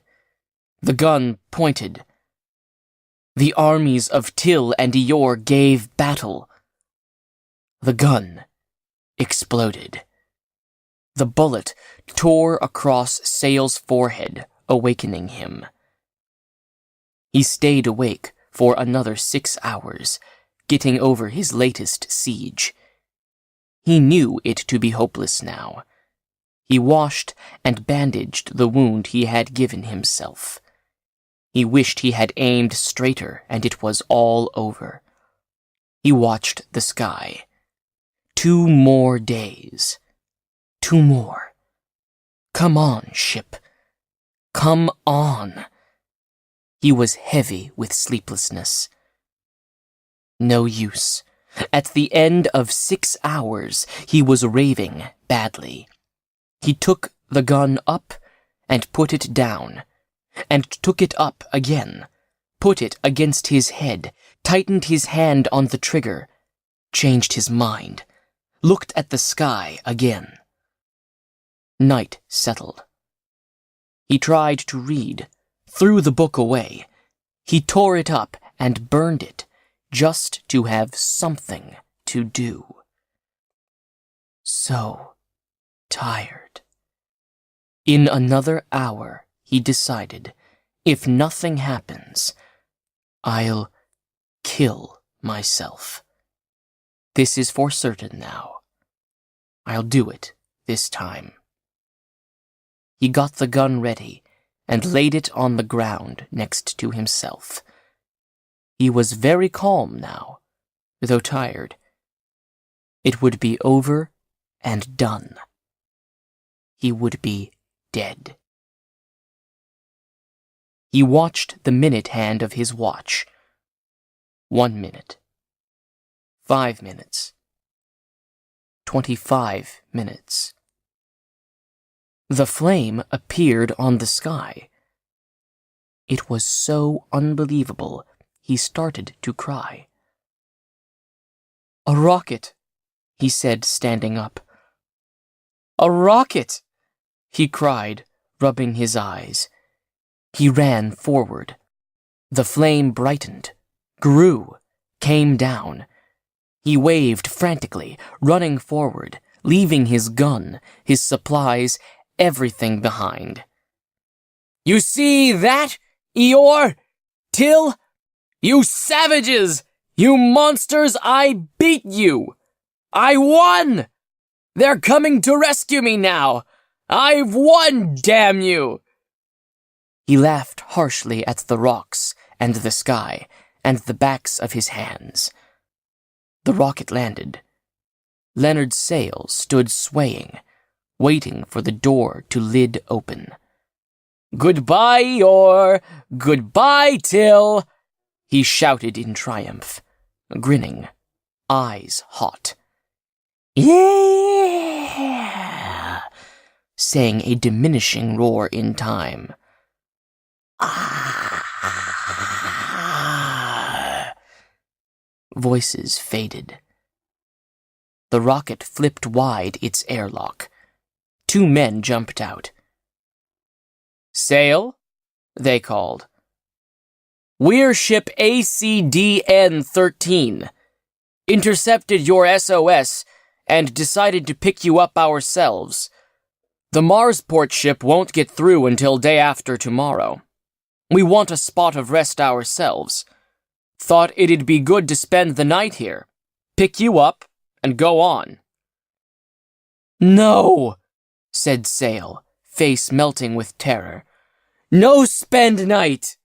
The gun pointed. The armies of Till and Eeyore gave battle. The gun exploded. The bullet tore across Sale's forehead, awakening him. He stayed awake for another 6 hours, getting over his latest siege. He knew it to be hopeless now. He washed and bandaged the wound he had given himself. He wished he had aimed straighter, and it was all over. He watched the sky. 2 more days. 2 more. Come on, ship. Come on. He was heavy with sleeplessness. No use. At the end of 6 hours, he was raving badly. He took the gun up and put it down, and took it up again, put it against his head, tightened his hand on the trigger, changed his mind, looked at the sky again. Night settled. He tried to read, threw the book away. He tore it up and burned it, just to have something to do. So tired. In another hour, he decided, if nothing happens, I'll kill myself. This is for certain now. I'll do it this time. He got the gun ready and laid it on the ground next to himself. He was very calm now, though tired. It would be over and done. He would be dead. He watched the minute hand of his watch. 1 minute. 5 minutes. 25 minutes. The flame appeared on the sky. It was so unbelievable, he started to cry. A rocket, he said, standing up. A rocket, he cried, rubbing his eyes. He ran forward. The flame brightened, grew, came down. He waved frantically, running forward, leaving his gun, his supplies, everything behind. You see that, Eeyore? Till? You savages! You monsters, I beat you! I won! They're coming to rescue me now! I've won, damn you! He laughed harshly at the rocks and the sky and the backs of his hands. The rocket landed. Leonard's sails stood swaying, waiting for the door to lid open. Goodbye, Eeyore! Goodbye, Till! He shouted in triumph, grinning, eyes hot. Yeah! Sang a diminishing roar in time. Ah! Voices faded. The rocket flipped wide its airlock. 2 men jumped out. Sail, they called. We're ship ACDN-13. Intercepted your SOS and decided to pick you up ourselves. The Marsport ship won't get through until day after tomorrow. We want a spot of rest ourselves. Thought it'd be good to spend the night here, pick you up, and go on. No, said Sail, face melting with terror. No spend night!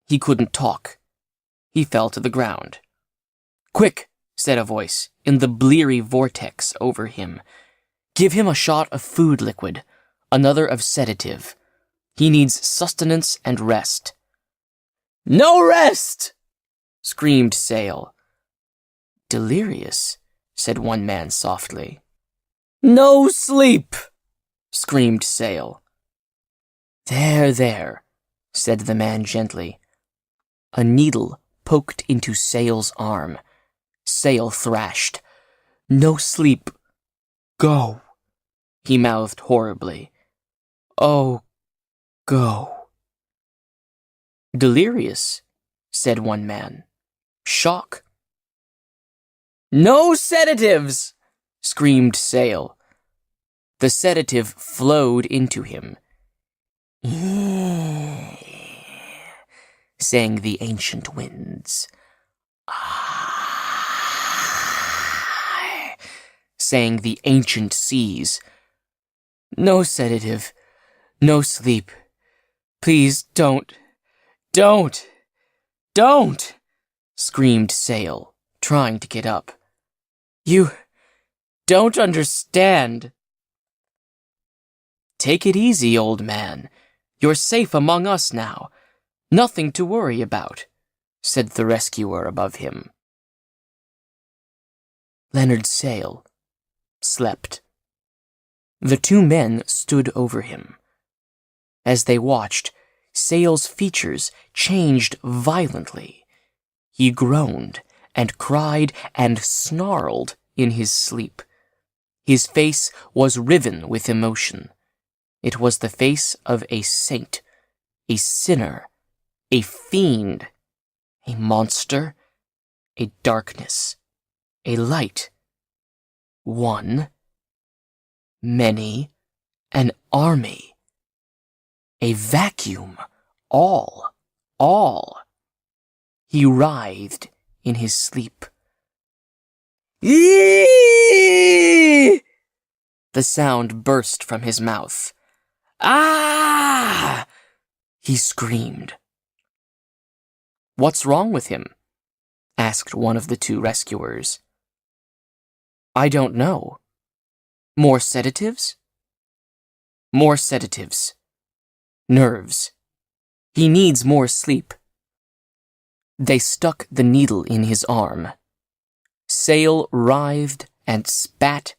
He couldn't talk. He fell to the ground. Quick, said a voice, in the bleary vortex over him. Give him a shot of food liquid, another of sedative. He needs sustenance and rest. No rest! Screamed Sail. Delirious, said one man softly. No sleep! Screamed Sail. There, said the man gently. A needle poked into Sail's arm. Sail thrashed. No sleep. Go, he mouthed horribly. Oh, go. Delirious, said one man. Shock. No sedatives, screamed Sail. The sedative flowed into him. Sang the ancient winds. Sang the ancient seas. No sedative. No sleep. Please don't. Don't! Don't! Screamed Sale, trying to get up. You don't understand. Take it easy, old man. You're safe among us now. Nothing to worry about, said the rescuer above him. Leonard Sale slept. The two men stood over him. As they watched, Sale's features changed violently. He groaned and cried and snarled in his sleep. His face was riven with emotion. It was the face of a saint, a sinner, a fiend, a monster, a darkness, a light. One, many, an army, a vacuum, all. He writhed in his sleep. Eeeeee! The sound burst from his mouth. Ah! He screamed. What's wrong with him? Asked one of the two rescuers. I don't know. More sedatives? More sedatives. Nerves. He needs more sleep. They stuck the needle in his arm. Sale writhed and spat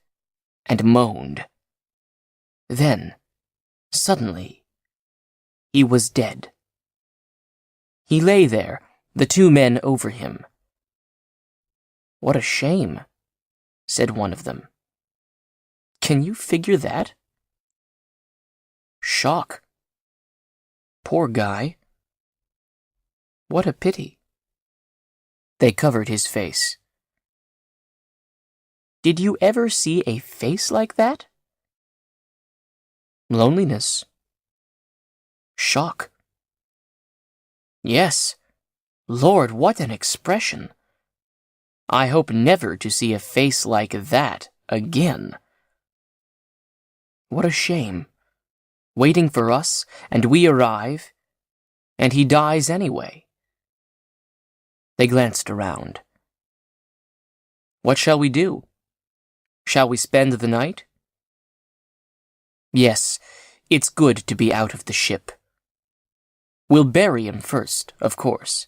and moaned. Then, suddenly, he was dead. He lay there, the two men over him. What a shame, said one of them. Can you figure that? Shock. Poor guy. What a pity. They covered his face. Did you ever see a face like that? Loneliness. Shock. Yes. Lord, what an expression. I hope never to see a face like that again. What a shame. Waiting for us, and we arrive, and he dies anyway. They glanced around. What shall we do? Shall we spend the night? Yes, it's good to be out of the ship. We'll bury him first, of course.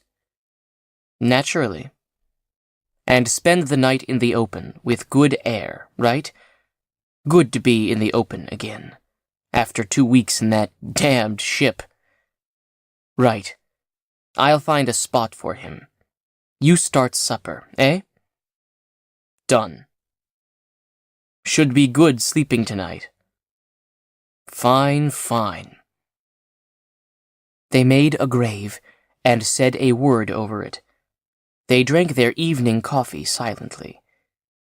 Naturally. And spend the night in the open, with good air, right? Good to be in the open again, after 2 weeks in that damned ship. Right. I'll find a spot for him. You start supper, eh? Done. Should be good sleeping tonight. Fine. They made a grave and said a word over it. They drank their evening coffee silently.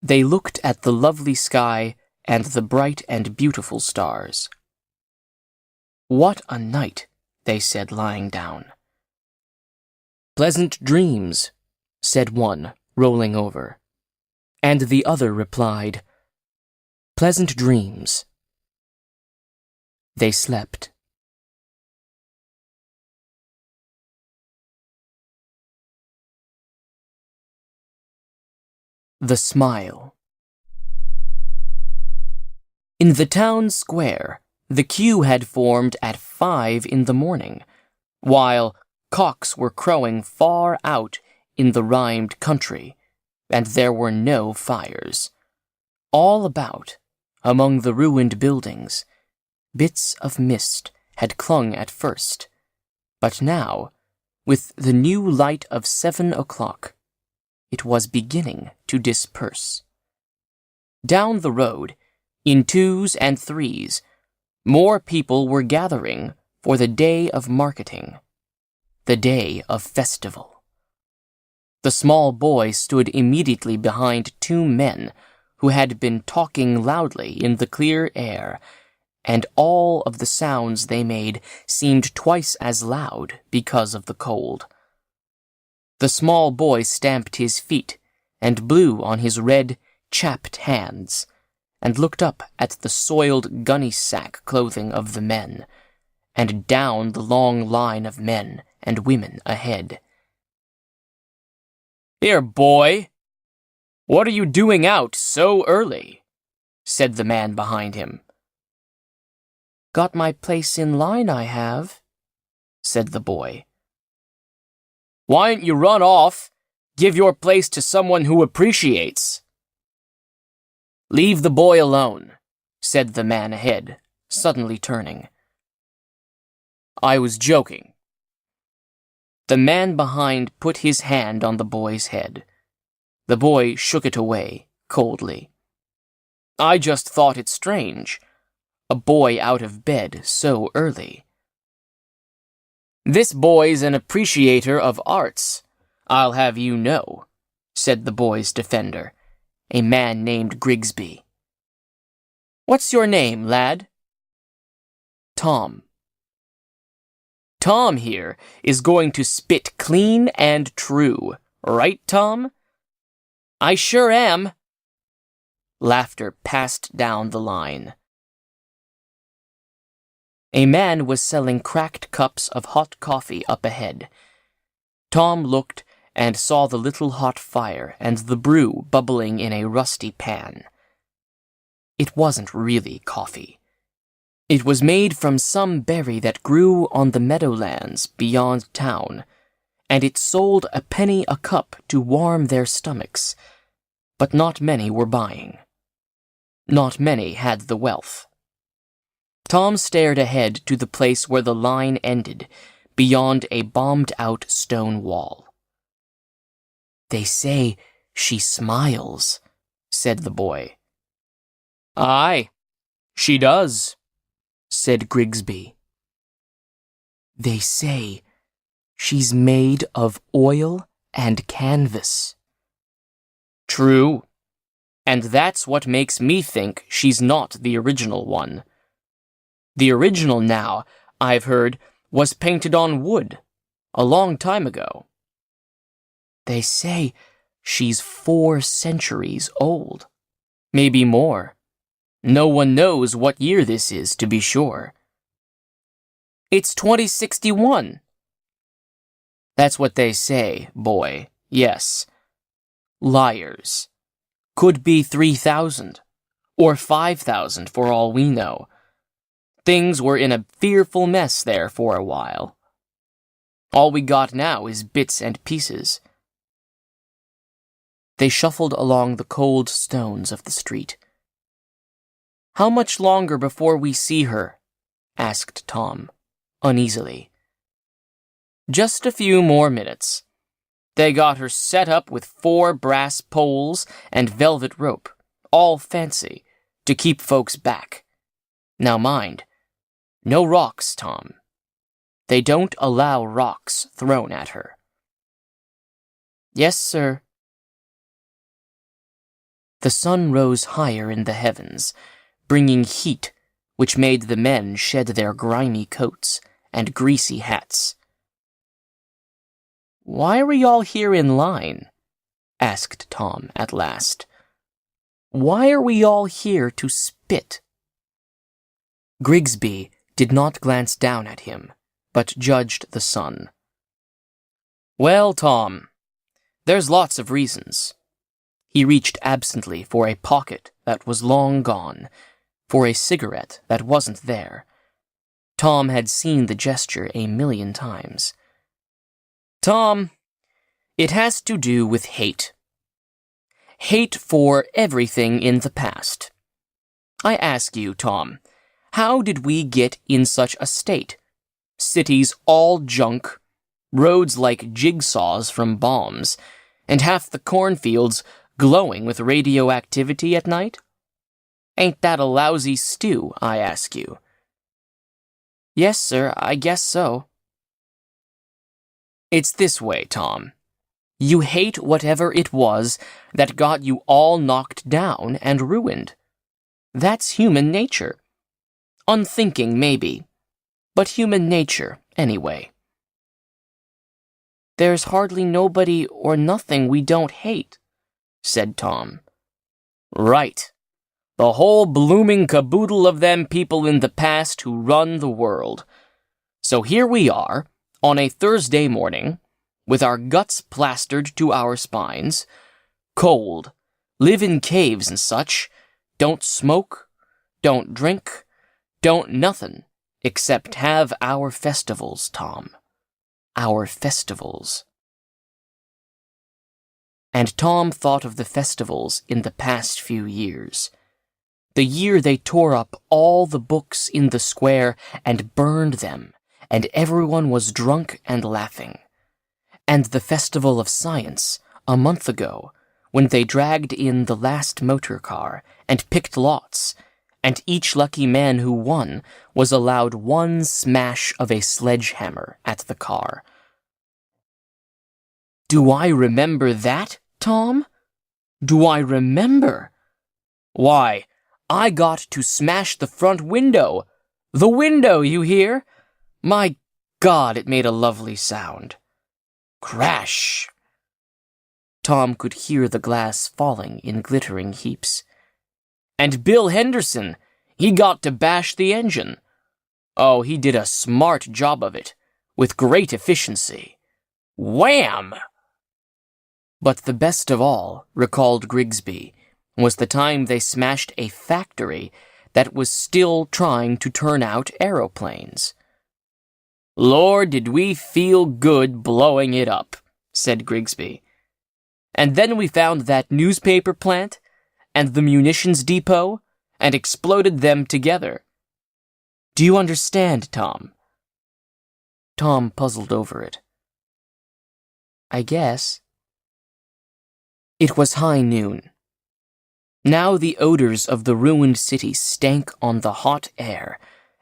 They looked at the lovely sky and the bright and beautiful stars. What a night, they said, lying down. Pleasant dreams, said one, rolling over. And the other replied, Pleasant dreams. They slept. The Smile. In the town square, the queue had formed at 5 in the morning, while cocks were crowing far out in the rhymed country, and there were no fires. All about, among the ruined buildings, bits of mist had clung at first, but now, with the new light of 7 o'clock, it was beginning to disperse. Down the road, in 2s and 3s, more people were gathering for the day of marketing, the day of festival. The small boy stood immediately behind 2 men who had been talking loudly in the clear air, and all of the sounds they made seemed twice as loud because of the cold. The small boy stamped his feet and blew on his red, chapped hands, and looked up at the soiled gunny sack clothing of the men, and down the long line of men and women ahead. "Here, boy! What are you doing out so early?" said the man behind him. "Got my place in line, I have," said the boy. "Why don't you run off? Give your place to someone who appreciates." "Leave the boy alone," said the man ahead, suddenly turning. "I was joking." The man behind put his hand on the boy's head. The boy shook it away, coldly. "I just thought it strange. A boy out of bed so early." "This boy's an appreciator of arts, I'll have you know," said the boy's defender, a man named Grigsby. "What's your name, lad?" "Tom." "Tom here is going to spit clean and true, right, Tom?" "I sure am." Laughter passed down the line. A man was selling cracked cups of hot coffee up ahead. Tom looked and saw the little hot fire and the brew bubbling in a rusty pan. It wasn't really coffee. It was made from some berry that grew on the meadowlands beyond town, and it sold a penny a cup to warm their stomachs, but not many were buying. Not many had the wealth. Tom stared ahead to the place where the line ended, beyond a bombed-out stone wall. "They say she smiles," said the boy. "Aye, she does," said Grigsby. "They say she's made of oil and canvas." "True, and that's what makes me think she's not the original one. The original now, I've heard, was painted on wood, a long time ago." "They say she's 4 centuries old." "Maybe more. No one knows what year this is, to be sure." "It's 2061. "That's what they say, boy, yes. Liars. Could be 3,000, or 5,000 for all we know. Things were in a fearful mess there for a while. All we got now is bits and pieces." They shuffled along the cold stones of the street. "How much longer before we see her?" asked Tom, uneasily. "Just a few more minutes. They got her set up with 4 brass poles and velvet rope, all fancy, to keep folks back. Now mind, no rocks, Tom. They don't allow rocks thrown at her." "Yes, sir." The sun rose higher in the heavens, bringing heat which made the men shed their grimy coats and greasy hats. "Why are we all here in line?" asked Tom at last. "Why are we all here to spit?" Grigsby did not glance down at him, but judged the sun. "Well, Tom, there's lots of reasons." He reached absently for a pocket that was long gone, for a cigarette that wasn't there. Tom had seen the gesture a million times. "Tom, it has to do with hate. Hate for everything in the past. I ask you, Tom, how did we get in such a state? Cities all junk, roads like jigsaws from bombs, and half the cornfields glowing with radioactivity at night? Ain't that a lousy stew, I ask you?" "Yes, sir, I guess so." "It's this way, Tom. You hate whatever it was that got you all knocked down and ruined. That's human nature. Unthinking, maybe, but human nature, anyway." "There's hardly nobody or nothing we don't hate," said Tom. "Right. The whole blooming caboodle of them people in the past who run the world. So here we are, on a Thursday morning, with our guts plastered to our spines, cold, live in caves and such, don't smoke, don't drink, don't nothin', except have our festivals, Tom. Our festivals. And Tom thought of the festivals in the past few years. The year they tore up all the books in the square and burned them, and everyone was drunk and laughing. And the Festival of Science, a month ago, when they dragged in the last motor car and picked lots, and each lucky man who won was allowed one smash of a sledgehammer at the car. Do I remember that, Tom? Do I remember? Why, I got to smash the front window. The window, you hear? My God, it made a lovely sound. Crash! Tom could hear the glass falling in glittering heaps. And Bill Henderson, he got to bash the engine. Oh, he did a smart job of it, with great efficiency. Wham! But the best of all, recalled Grigsby, was the time they smashed a factory that was still trying to turn out aeroplanes. Lord, did we feel good blowing it up, said Grigsby. And then we found that newspaper plant and the munitions depot and exploded them together. Do you understand, Tom? Tom puzzled over it. I guess. It was high noon. Now the odors of the ruined city stank on the hot air,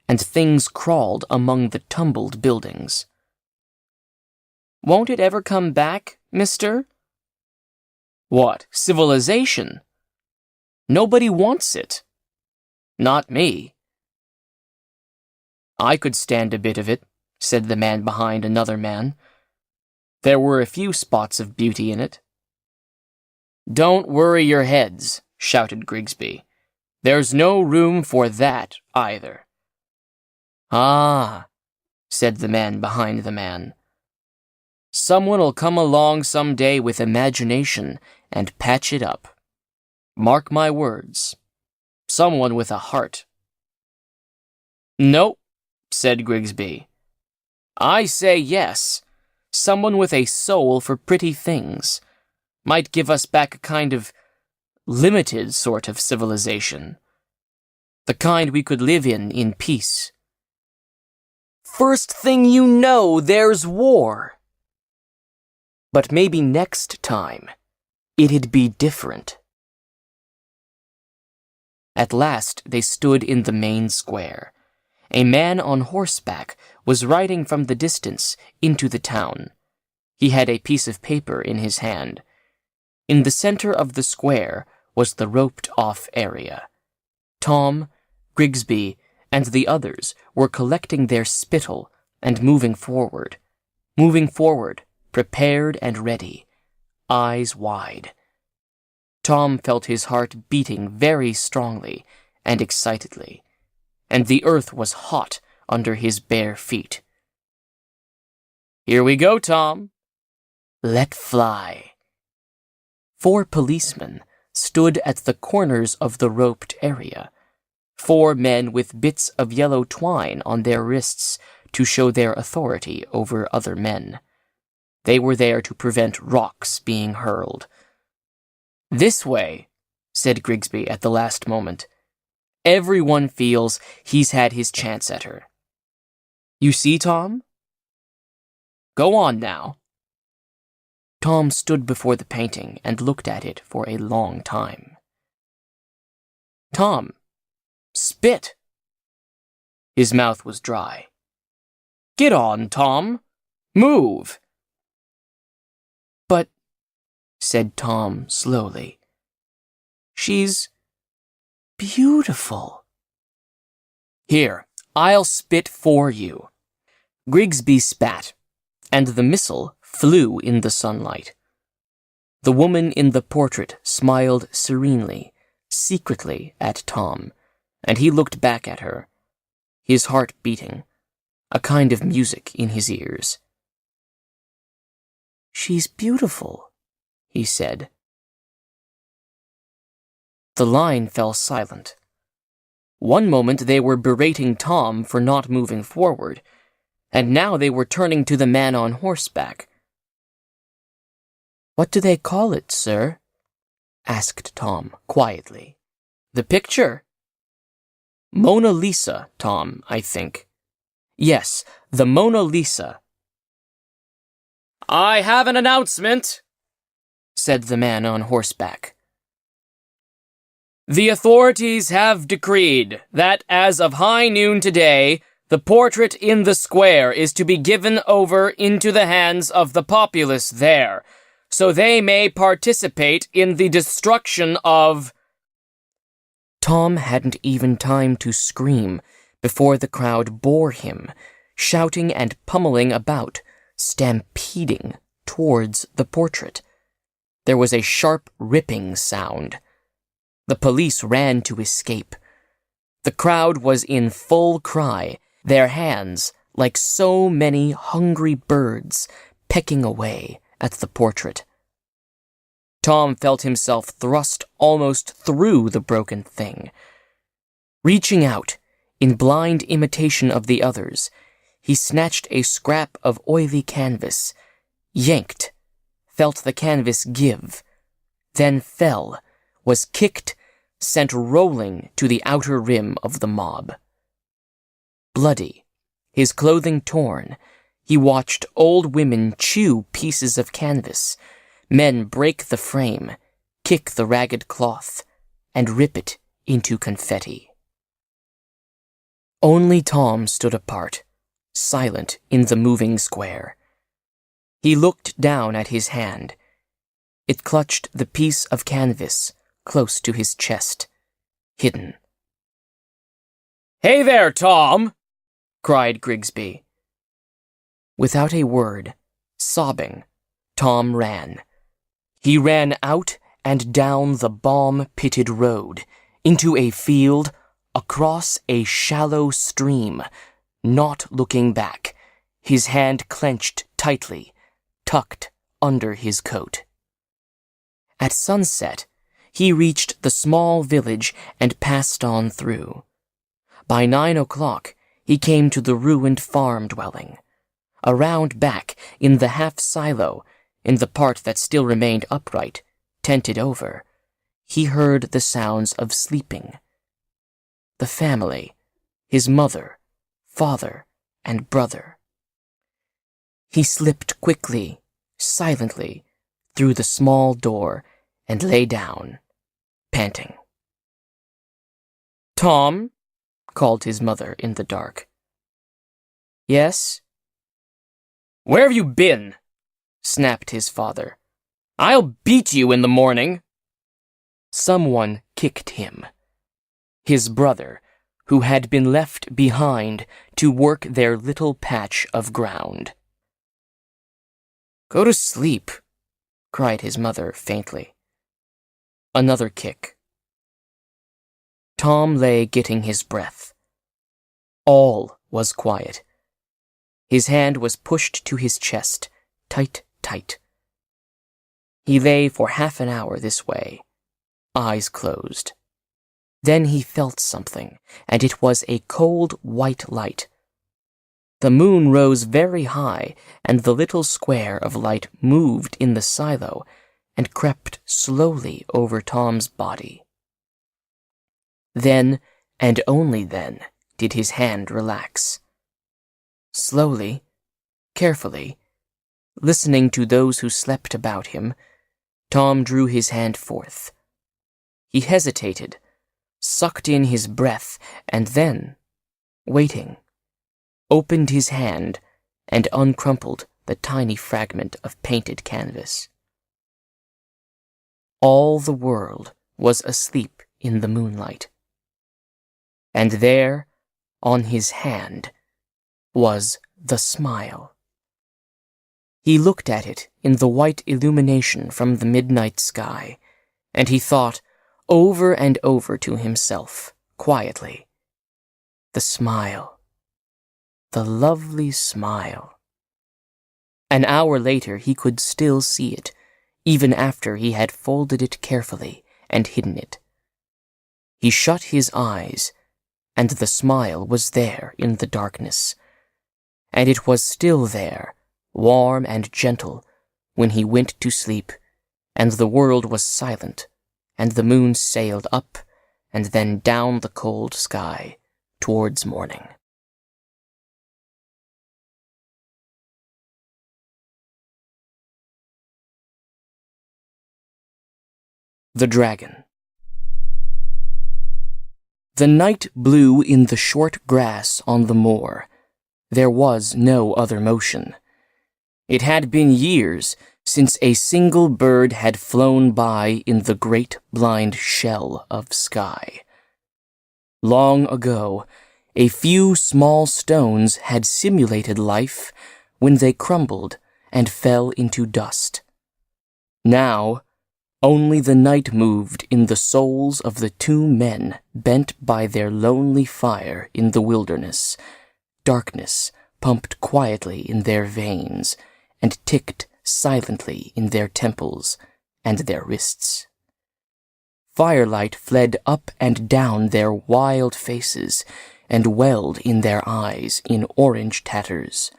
and things crawled among the tumbled buildings. Won't it ever come back, mister? What, civilization? Nobody wants it. Not me. I could stand a bit of it, said the man behind another man. There were a few spots of beauty in it. Don't worry your heads, shouted Grigsby. There's no room for that, either. Ah, said the man behind the man. Someone'll come along some day with imagination and patch it up. Mark my words. Someone with a heart. No, said Grigsby. I say yes. Someone with a soul for pretty things. Might give us back a kind of limited sort of civilization. The kind we could live in peace. First thing you know, there's war. But maybe next time, it'd be different. At last they stood in the main square. A man on horseback was riding from the distance into the town. He had a piece of paper in his hand. In the center of the square was the roped-off area. Tom, Grigsby, and the others were collecting their spittle and moving forward, prepared and ready, eyes wide. Tom felt his heart beating very strongly and excitedly, and the earth was hot under his bare feet. Here we go, Tom. Let fly. 4 policemen stood at the corners of the roped area. 4 men with bits of yellow twine on their wrists to show their authority over other men. They were there to prevent rocks being hurled. This way, said Grigsby at the last moment. Everyone feels he's had his chance at her. You see, Tom? Go on now. Tom stood before the painting and looked at it for a long time. Tom, spit. His mouth was dry. Get on, Tom. Move. But, said Tom slowly, she's beautiful. Here, I'll spit for you. Grigsby spat, and the missile flew in the sunlight. The woman in the portrait smiled serenely, secretly at Tom, and he looked back at her, his heart beating, a kind of music in his ears. "She's beautiful," he said. The line fell silent. One moment they were berating Tom for not moving forward, and now they were turning to the man on horseback. "What do they call it, sir?" asked Tom quietly. "The picture?" "Mona Lisa, Tom, I think. Yes, the Mona Lisa." "I have an announcement," said the man on horseback. "The authorities have decreed that as of high noon today, the portrait in the square is to be given over into the hands of the populace there, so they may participate in the destruction of—" Tom hadn't even time to scream before the crowd bore him, shouting and pummeling about, stampeding towards the portrait. There was a sharp ripping sound. The police ran to escape. The crowd was in full cry, their hands, like so many hungry birds, pecking away at the portrait. Tom felt himself thrust almost through the broken thing. Reaching out, in blind imitation of the others, he snatched a scrap of oily canvas, yanked, felt the canvas give, then fell, was kicked, sent rolling to the outer rim of the mob. Bloody, his clothing torn, he watched old women chew pieces of canvas, men break the frame, kick the ragged cloth, and rip it into confetti. Only Tom stood apart, silent in the moving square. He looked down at his hand. It clutched the piece of canvas close to his chest, hidden. "Hey there, Tom!" cried Grigsby. Without a word, sobbing, Tom ran. He ran out and down the bomb-pitted road, into a field, across a shallow stream, not looking back, his hand clenched tightly, tucked under his coat. At sunset, he reached the small village and passed on through. By 9 o'clock, he came to the ruined farm dwelling. Around back, in the half-silo, in the part that still remained upright, tented over, he heard the sounds of sleeping. The family, his mother, father, and brother. He slipped quickly, silently, through the small door and lay down, panting. "Tom?" called his mother in the dark. "Yes?" "Where have you been?" snapped his father. "I'll beat you in the morning." Someone kicked him. His brother, who had been left behind to work their little patch of ground. "Go to sleep," cried his mother faintly. Another kick. Tom lay getting his breath. All was quiet. His hand was pushed to his chest, tight, tight. He lay for half an hour this way, eyes closed. Then he felt something, and it was a cold white light. The moon rose very high, and the little square of light moved in the silo and crept slowly over Tom's body. Then, and only then, did his hand relax. Slowly, carefully, listening to those who slept about him, Tom drew his hand forth. He hesitated, sucked in his breath, and then, waiting, opened his hand and uncrumpled the tiny fragment of painted canvas. All the world was asleep in the moonlight. And there, on his hand, was the smile. He looked at it in the white illumination from the midnight sky, and he thought, over and over to himself, quietly. The smile. The lovely smile. An hour later he could still see it, even after he had folded it carefully and hidden it. He shut his eyes, and the smile was there in the darkness. And it was still there, warm and gentle, when he went to sleep, and the world was silent, and the moon sailed up and then down the cold sky towards morning. The Dragon. The night blew in the short grass on the moor. There was no other motion. It had been years since a single bird had flown by in the great blind shell of sky. Long ago, a few small stones had simulated life when they crumbled and fell into dust. Now, only the night moved in the souls of the two men bent by their lonely fire in the wilderness. Darkness pumped quietly in their veins and ticked silently in their temples and their wrists. Firelight fled up and down their wild faces and welled in their eyes in orange tatters.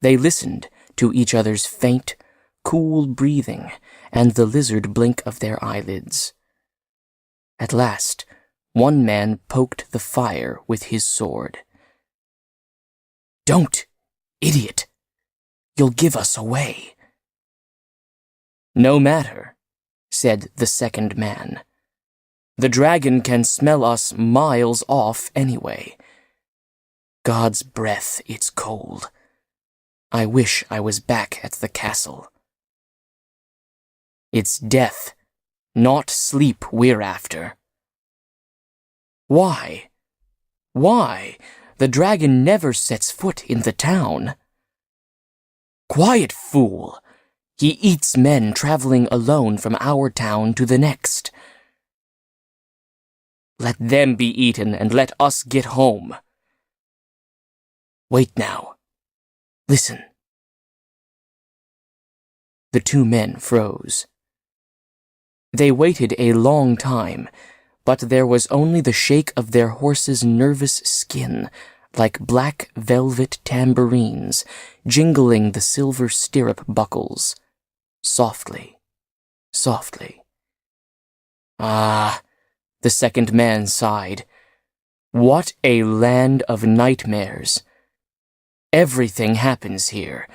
They listened to each other's faint, cool breathing and the lizard blink of their eyelids. At last, one man poked the fire with his sword. "Don't, idiot! You'll give us away." "No matter," said the second man. "The dragon can smell us miles off anyway. God's breath, it's cold. I wish I was back at the castle. It's death, not sleep we're after." "Why? Why? The dragon never sets foot in the town." "Quiet, fool! He eats men traveling alone from our town to the next." "Let them be eaten and let us get home." "Wait now. Listen." The two men froze. They waited a long time, but there was only the shake of their horses' nervous skin, like black velvet tambourines, jingling the silver stirrup buckles. Softly, softly. "Ah," the second man sighed. "What a land of nightmares. Everything happens here.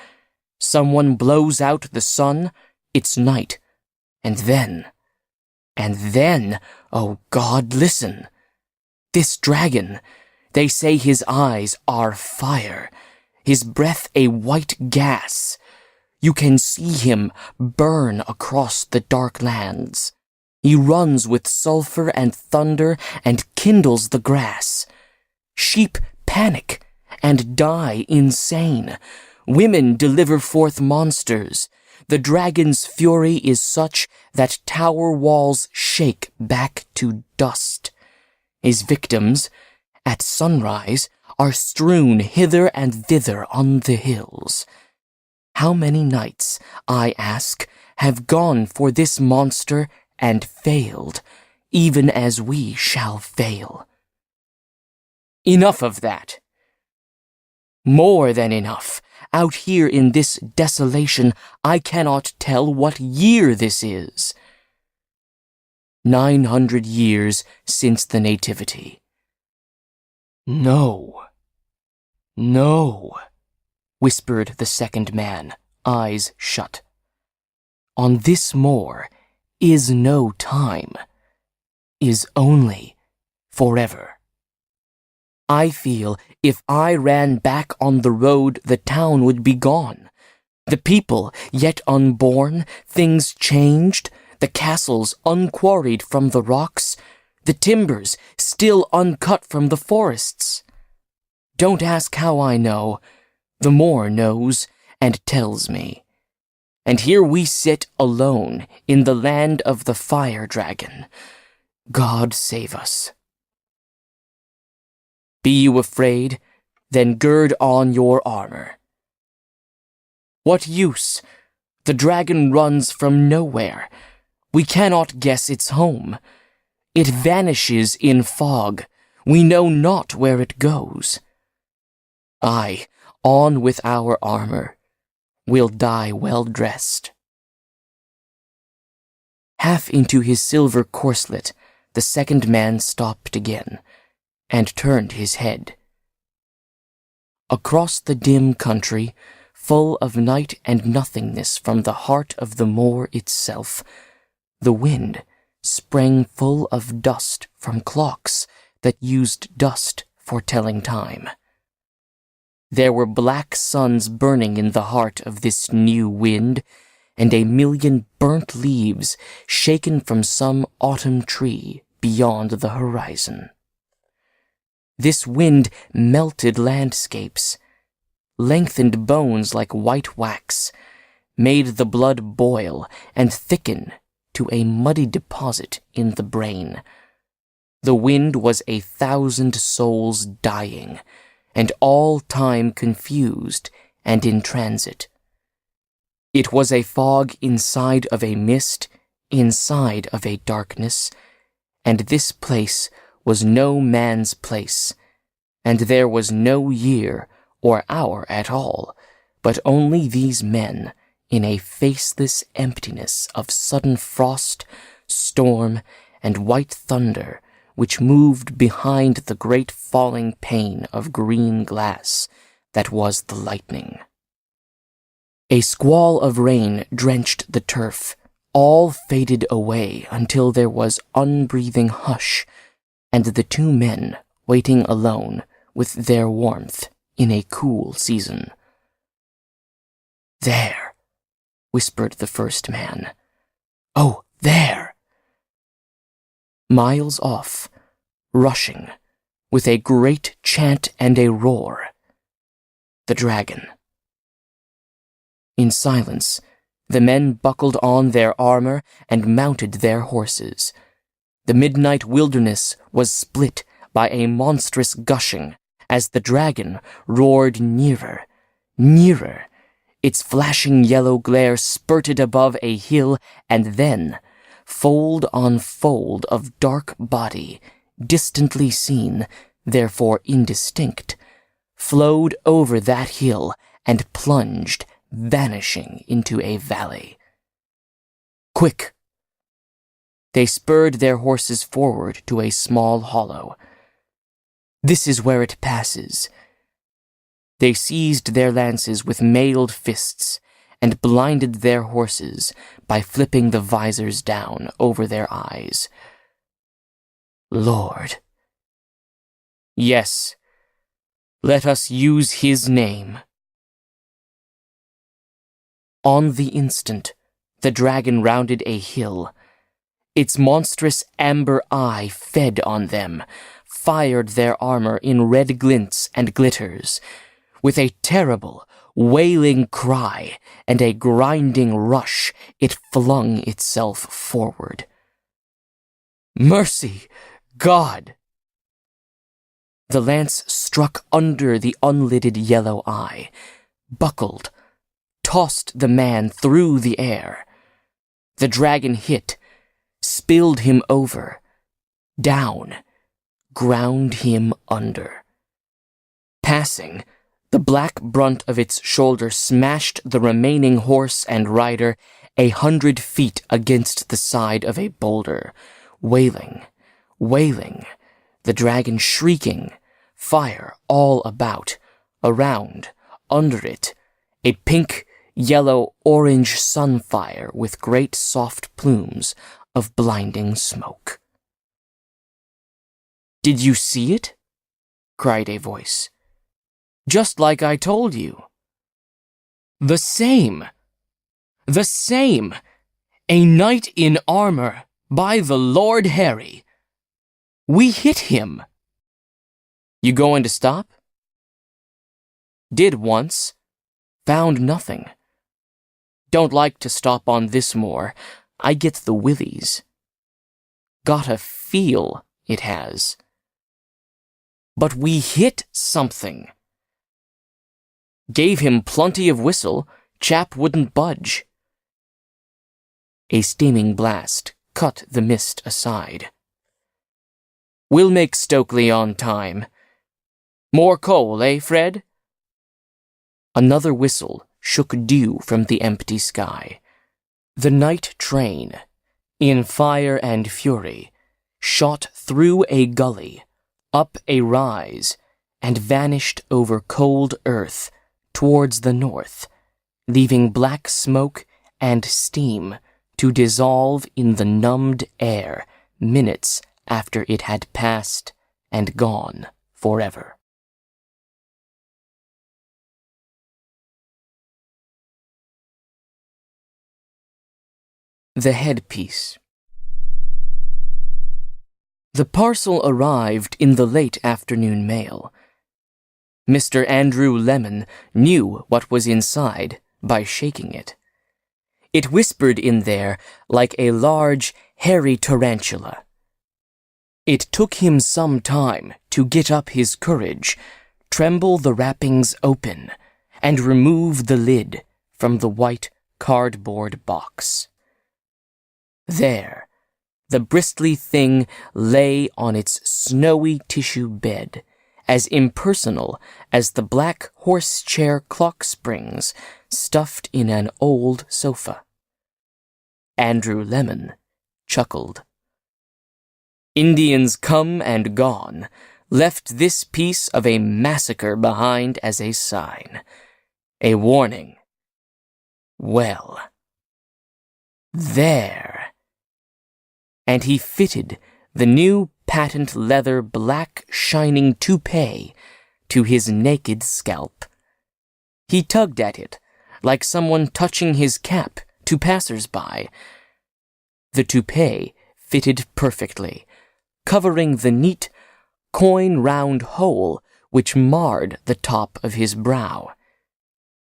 Someone blows out the sun, it's night. And then, oh God, listen. This dragon, they say his eyes are fire, his breath a white gas. You can see him burn across the dark lands. He runs with sulfur and thunder and kindles the grass. Sheep panic and die insane. Women deliver forth monsters. The dragon's fury is such that tower walls shake back to dust. His victims, at sunrise, are strewn hither and thither on the hills. How many nights, I ask, have gone for this monster and failed, even as we shall fail? Enough of that. More than enough. Out here in this desolation, I cannot tell what year this is. 900 years since the Nativity. No, no, whispered the second man, eyes shut. On this moor is no time, is only forever. I feel if I ran back on the road, the town would be gone. The people yet unborn, things changed, the castles unquarried from the rocks, the timbers still uncut from the forests. Don't ask how I know. The moor knows and tells me. And here we sit alone in the land of the fire dragon. God save us. Be you afraid? Then gird on your armor. What use? The dragon runs from nowhere. We cannot guess its home. It vanishes in fog. We know not where it goes. Aye, on with our armor. We'll die well dressed. Half into his silver corslet, the second man stopped again, and turned his head. Across the dim country, full of night and nothingness from the heart of the moor itself, the wind sprang full of dust from clocks that used dust for telling time. There were black suns burning in the heart of this new wind, and a million burnt leaves shaken from some autumn tree beyond the horizon. This wind melted landscapes, lengthened bones like white wax, made the blood boil and thicken to a muddy deposit in the brain. The wind was 1,000 souls dying, and all time confused and in transit. It was a fog inside of a mist, inside of a darkness, and this place was no man's place, and there was no year or hour at all, but only these men in a faceless emptiness of sudden frost, storm, and white thunder which moved behind the great falling pane of green glass that was the lightning. A squall of rain drenched the turf, all faded away until there was unbreathing hush, and the two men waiting alone with their warmth in a cool season. "There," whispered the first man. "Oh, there!" Miles off, rushing, with a great chant and a roar, the dragon. In silence, the men buckled on their armor and mounted their horses. The midnight wilderness was split by a monstrous gushing as the dragon roared nearer, nearer. Its flashing yellow glare spurted above a hill, and then, fold on fold of dark body, distantly seen, therefore indistinct, flowed over that hill and plunged, vanishing into a valley. Quick! They spurred their horses forward to a small hollow. This is where it passes. They seized their lances with mailed fists and blinded their horses by flipping the visors down over their eyes. Lord. Yes, let us use his name. On the instant, the dragon rounded a hill. Its monstrous amber eye fed on them, fired their armor in red glints and glitters. With a terrible, wailing cry and a grinding rush, it flung itself forward. Mercy, God! The lance struck under the unlidded yellow eye, buckled, tossed the man through the air. The dragon hit, spilled him over, down, ground him under. Passing, the black brunt of its shoulder smashed the remaining horse and rider 100 feet against the side of a boulder, wailing, wailing, the dragon shrieking, fire all about, around, under it, a pink, yellow, orange sunfire with great soft plumes of blinding smoke. "Did you see it?" cried a voice. "Just like I told you." "The same! The same! A knight in armor, by the Lord Harry! We hit him!" "You going to stop?" "Did once. Found nothing. Don't like to stop on this moor. I get the willies." Gotta feel it has. But we hit something. Gave him plenty of whistle, chap wouldn't budge. A steaming blast cut the mist aside. We'll make Stokely on time. More coal, eh, Fred? Another whistle shook dew from the empty sky. The night train, in fire and fury, shot through a gully, up a rise, and vanished over cold earth towards the north, leaving black smoke and steam to dissolve in the numbed air minutes after it had passed and gone forever. The headpiece. The parcel arrived in the late afternoon mail. Mr. Andrew Lemon knew what was inside by shaking it. It whispered in there like a large, hairy tarantula. It took him some time to get up his courage, tremble the wrappings open, and remove the lid from the white cardboard box. There, the bristly thing lay on its snowy tissue bed, as impersonal as the black horse-chair clock springs stuffed in an old sofa. Andrew Lemon chuckled. Indians come and gone, left this piece of a massacre behind as a sign, a warning. Well, there. And he fitted the new patent leather black shining toupee to his naked scalp. He tugged at it like someone touching his cap to passers-by. The toupee fitted perfectly, covering the neat, coin-round hole which marred the top of his brow.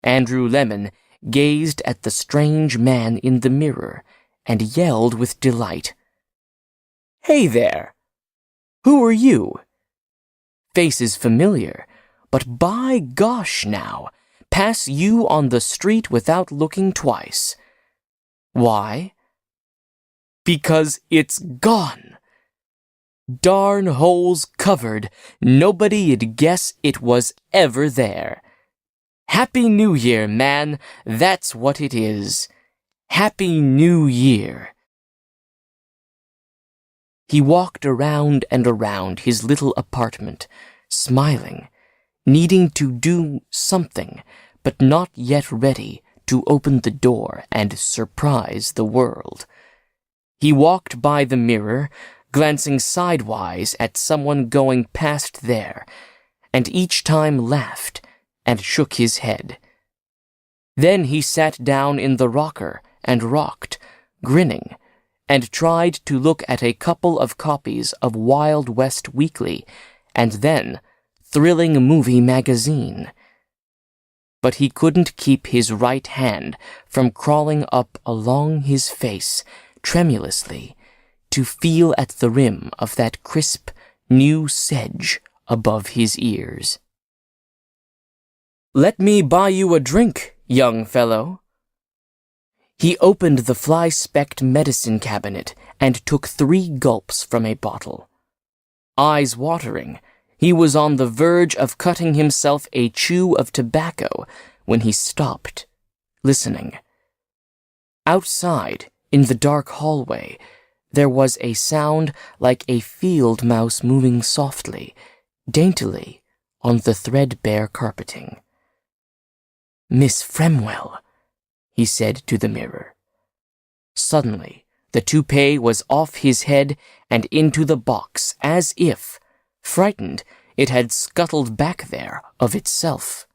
Andrew Lemon gazed at the strange man in the mirror and yelled with delight. Hey there! Who are you? Faces familiar, but by gosh now, pass you on the street without looking twice. Why? Because it's gone. Darn holes covered, nobody'd guess it was ever there. Happy New Year, man, that's what it is. Happy New Year. He walked around and around his little apartment, smiling, needing to do something, but not yet ready to open the door and surprise the world. He walked by the mirror, glancing sidewise at someone going past there, and each time laughed and shook his head. Then he sat down in the rocker and rocked, grinning, and tried to look at a couple of copies of Wild West Weekly and then Thrilling Movie Magazine. But he couldn't keep his right hand from crawling up along his face tremulously to feel at the rim of that crisp, new sedge above his ears. Let me buy you a drink, young fellow. He opened the fly-specked medicine cabinet and took 3 gulps from a bottle. Eyes watering, he was on the verge of cutting himself a chew of tobacco when he stopped, listening. Outside, in the dark hallway, there was a sound like a field mouse moving softly, daintily, on the threadbare carpeting. Miss Fremwell, he said to the mirror. Suddenly, the toupee was off his head and into the box, as if, frightened, it had scuttled back there of itself.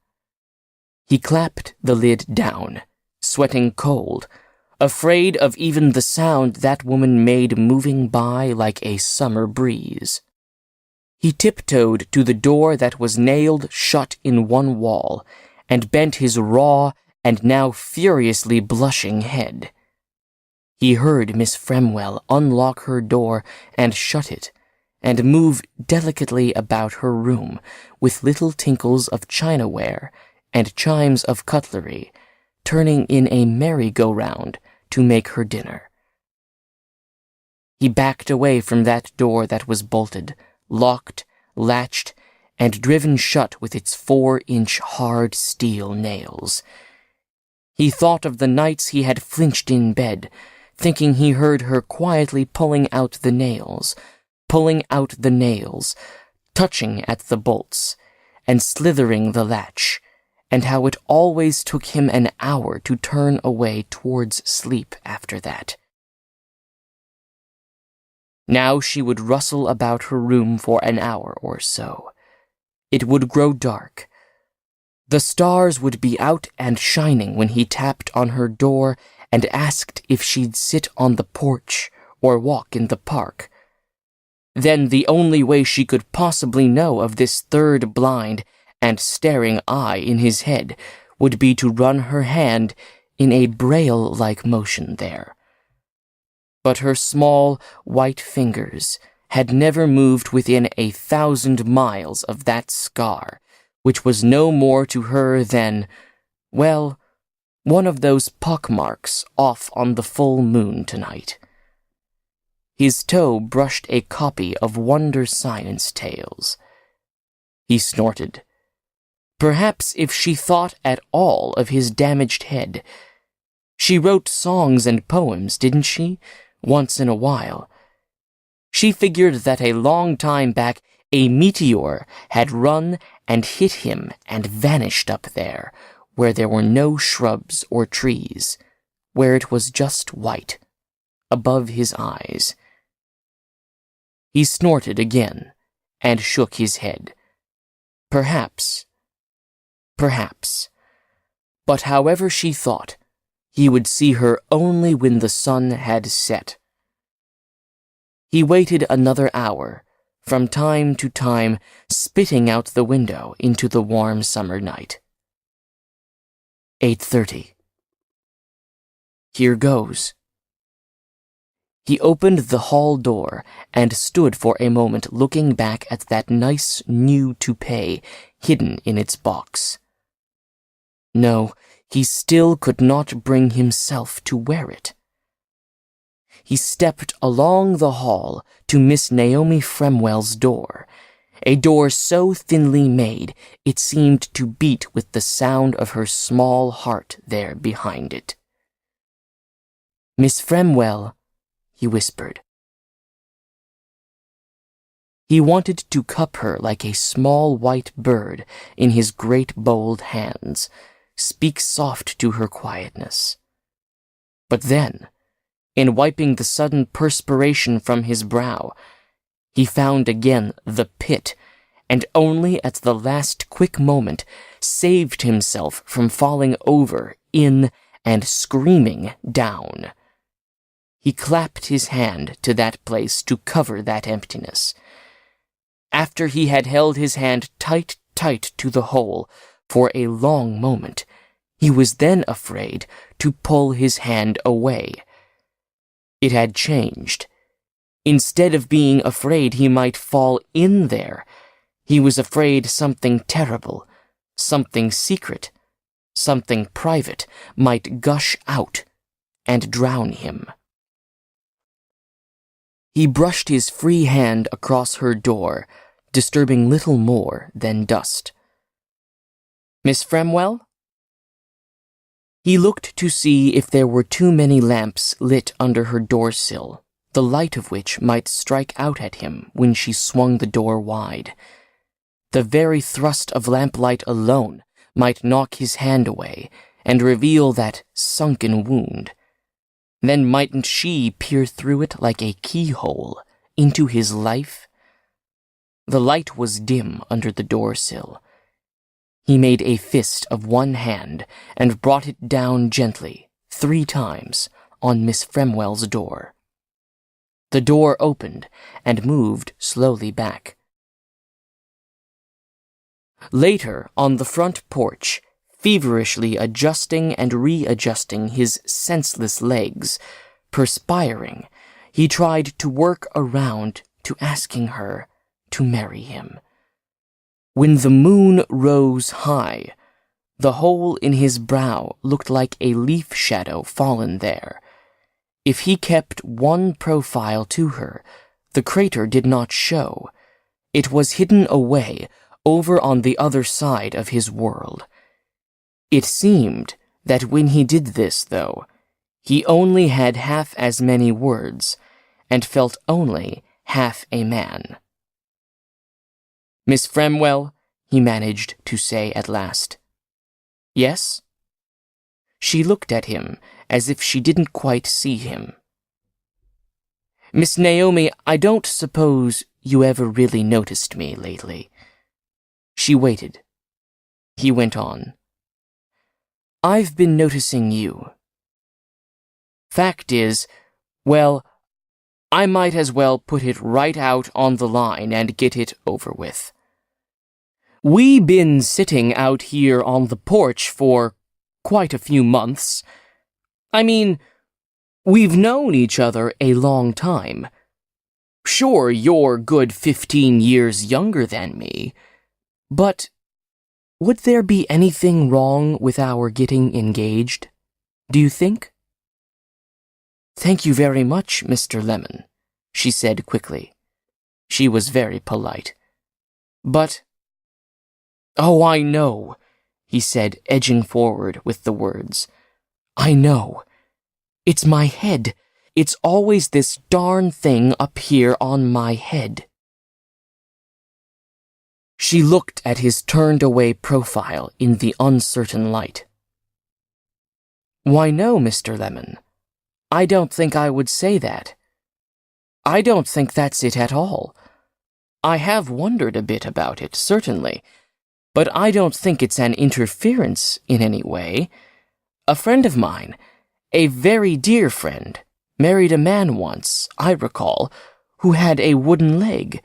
He clapped the lid down, sweating cold, afraid of even the sound that woman made moving by like a summer breeze. He tiptoed to the door that was nailed shut in one wall, and bent his raw and now furiously blushing head. He heard Miss Fremwell unlock her door and shut it, and move delicately about her room with little tinkles of chinaware and chimes of cutlery, turning in a merry-go-round to make her dinner. He backed away from that door that was bolted, locked, latched, and driven shut with its 4-inch hard steel nails. He thought of the nights he had flinched in bed, thinking he heard her quietly pulling out the nails, touching at the bolts, and slithering the latch, and how it always took him an hour to turn away towards sleep after that. Now she would rustle about her room for an hour or so. It would grow dark. The stars would be out and shining when he tapped on her door and asked if she'd sit on the porch or walk in the park. Then the only way she could possibly know of this third blind and staring eye in his head would be to run her hand in a braille-like motion there. But her small, white fingers had never moved within 1,000 miles of that scar, which was no more to her than, well, one of those pockmarks off on the full moon tonight. His toe brushed a copy of Wonder Science Tales. He snorted. Perhaps if she thought at all of his damaged head. She wrote songs and poems, didn't she? Once in a while. She figured that a long time back a meteor had run and hit him and vanished up there, where there were no shrubs or trees, where it was just white, above his eyes. He snorted again and shook his head. Perhaps. But however she thought, he would see her only when the sun had set. He waited another hour, from time to time spitting out the window into the warm summer night. 8:30. Here goes. He opened the hall door and stood for a moment looking back at that nice new toupee hidden in its box. No, he still could not bring himself to wear it. He stepped along the hall to Miss Naomi Fremwell's door, a door so thinly made it seemed to beat with the sound of her small heart there behind it. "Miss Fremwell," he whispered. He wanted to cup her like a small white bird in his great bold hands, speak soft to her quietness. But then, in wiping the sudden perspiration from his brow, he found again the pit, and only at the last quick moment saved himself from falling over, in, and screaming down. He clapped his hand to that place to cover that emptiness. After he had held his hand tight to the hole for a long moment, he was then afraid to pull his hand away. It had changed. Instead of being afraid he might fall in there, he was afraid something terrible, something secret, something private might gush out and drown him. He brushed his free hand across her door, disturbing little more than dust. "Miss Fremwell?" He looked to see if there were too many lamps lit under her door-sill, the light of which might strike out at him when she swung the door wide. The very thrust of lamplight alone might knock his hand away and reveal that sunken wound. Then mightn't she peer through it like a keyhole into his life? The light was dim under the door-sill. He made a fist of one hand and brought it down gently, 3 times, on Miss Fremwell's door. The door opened and moved slowly back. Later, on the front porch, feverishly adjusting and readjusting his senseless legs, perspiring, he tried to work around to asking her to marry him. When the moon rose high, the hole in his brow looked like a leaf shadow fallen there. If he kept one profile to her, the crater did not show. It was hidden away over on the other side of his world. It seemed that when he did this, though, he only had half as many words and felt only half a man. "Miss Fremwell," he managed to say at last. "Yes?" She looked at him as if she didn't quite see him. "Miss Naomi, I don't suppose you ever really noticed me lately." She waited. He went on. "I've been noticing you. Fact is, well, I might as well put it right out on the line and get it over with. We been sitting out here on the porch for quite a few months. I mean, we've known each other a long time. Sure, you're good 15 years younger than me, but would there be anything wrong with our getting engaged, do you think?" "Thank you very much, Mr. Lemon," she said quickly. She was very polite. "But—" "Oh, I know," he said, edging forward with the words. "I know. It's my head. It's always this darn thing up here on my head." She looked at his turned-away profile in the uncertain light. "Why, no, Mr. Lemon. I don't think I would say that. I don't think that's it at all. I have wondered a bit about it, certainly, but I don't think it's an interference in any way. A friend of mine, a very dear friend, married a man once, I recall, who had a wooden leg.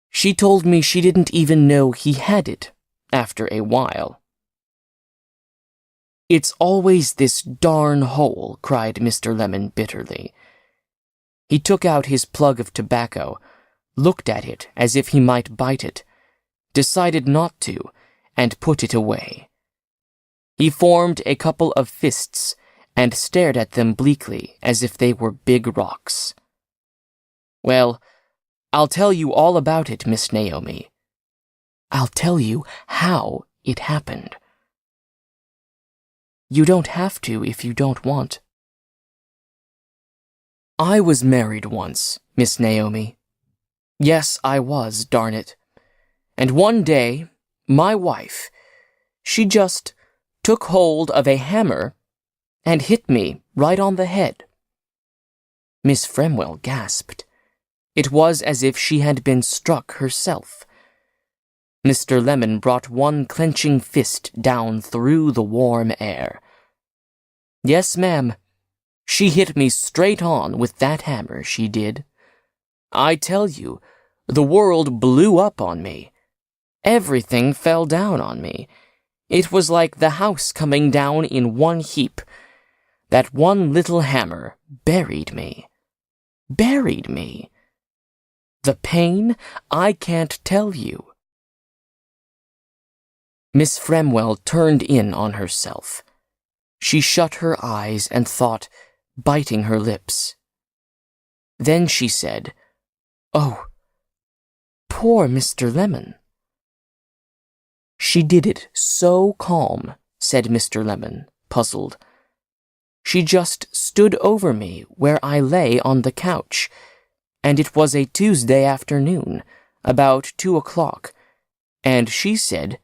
She told me she didn't even know he had it after a while." "It's always this darn hole," cried Mr. Lemon bitterly. He took out his plug of tobacco, looked at it as if he might bite it, decided not to, and put it away. He formed a couple of fists and stared at them bleakly as if they were big rocks. "Well, I'll tell you all about it, Miss Naomi. I'll tell you how it happened." "You don't have to if you don't want." "I was married once, Miss Naomi. Yes, I was, darn it. And one day, my wife, she just took hold of a hammer and hit me right on the head." Miss Fremwell gasped. It was as if she had been struck herself. Mr. Lemon brought one clenching fist down through the warm air. "Yes, ma'am. She hit me straight on with that hammer, she did. I tell you, the world blew up on me. Everything fell down on me. It was like the house coming down in one heap. That one little hammer buried me. Buried me. The pain, I can't tell you." Miss Fremwell turned in on herself. She shut her eyes and thought, biting her lips. Then she said, "Oh, poor Mr. Lemon." "She did it so calm," said Mr. Lemon, puzzled. "She just stood over me where I lay on the couch, and it was a Tuesday afternoon, about 2:00, and she said,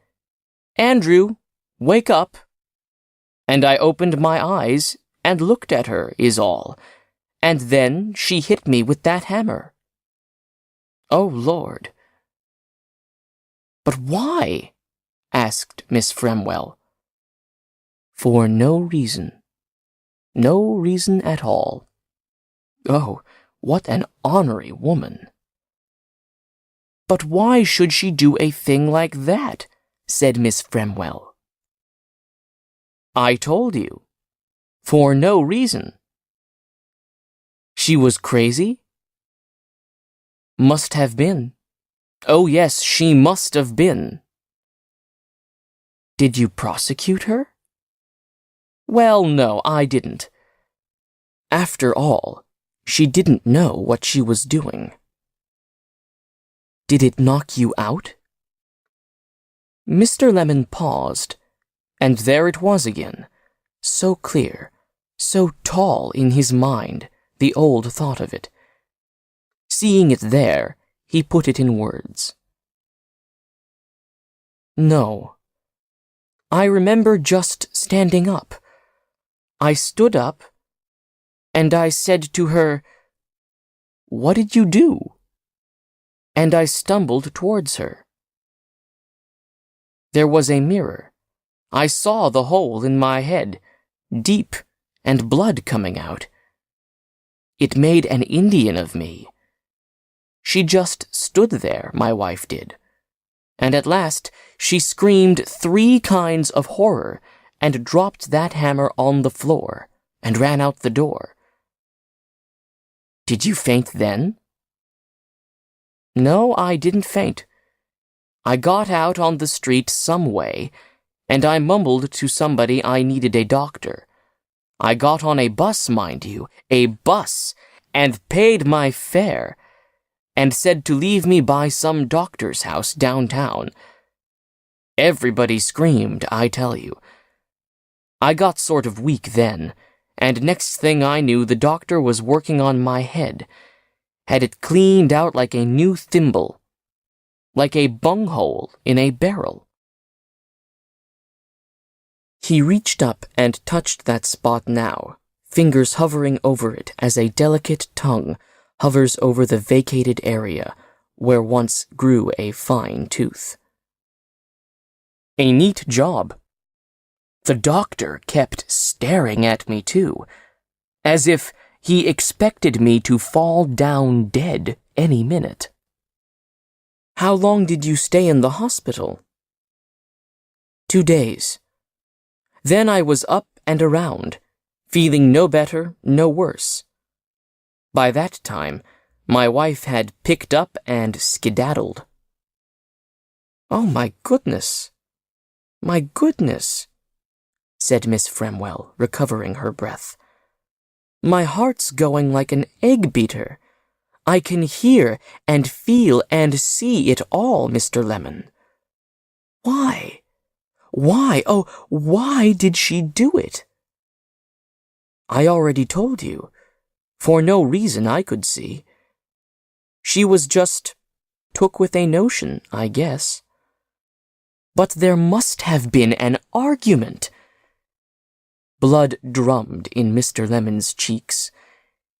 'Andrew, wake up.' And I opened my eyes and looked at her, is all, and then she hit me with that hammer." "Oh, Lord." "But why?" asked Miss Fremwell. "For no reason. No reason at all. Oh, what an ornery woman." "But why should she do a thing like that?" said Miss Fremwell. "I told you. For no reason." She was crazy? Must have been. Oh yes, she must have been. Did you prosecute her? Well, no, I didn't. After all, she didn't know what she was doing. Did it knock you out? Mr. Lemon paused, and there it was again, so clear, so tall in his mind, the old thought of it. Seeing it there, he put it in words. No. I remember just standing up. I stood up, and I said to her, "What did you do?" And I stumbled towards her. There was a mirror. I saw the hole in my head, deep, and blood coming out. It made an Indian of me. She just stood there, my wife did. And at last she screamed 3 kinds of horror and dropped that hammer on the floor and ran out the door. Did you faint then? No, I didn't faint. I got out on the street some way, and I mumbled to somebody I needed a doctor. I got on a bus, mind you, a bus, and paid my fare, and said to leave me by some doctor's house downtown. Everybody screamed, I tell you. I got sort of weak then, and next thing I knew the doctor was working on my head, had it cleaned out like a new thimble, like a bunghole in a barrel. He reached up and touched that spot now, fingers hovering over it as a delicate tongue hovers over the vacated area where once grew a fine tooth. A neat job. The doctor kept staring at me too, as if he expected me to fall down dead any minute. How long did you stay in the hospital? 2 days. Then I was up and around, feeling no better, no worse. By that time, my wife had picked up and skedaddled. Oh, my goodness, said Miss Fremwell, recovering her breath. My heart's going like an egg beater. I can hear and feel and see it all, Mr. Lemon. Why? Oh, why did she do it? I already told you. For no reason I could see. She was just took with a notion, I guess. But there must have been an argument. Blood drummed in Mr. Lemon's cheeks.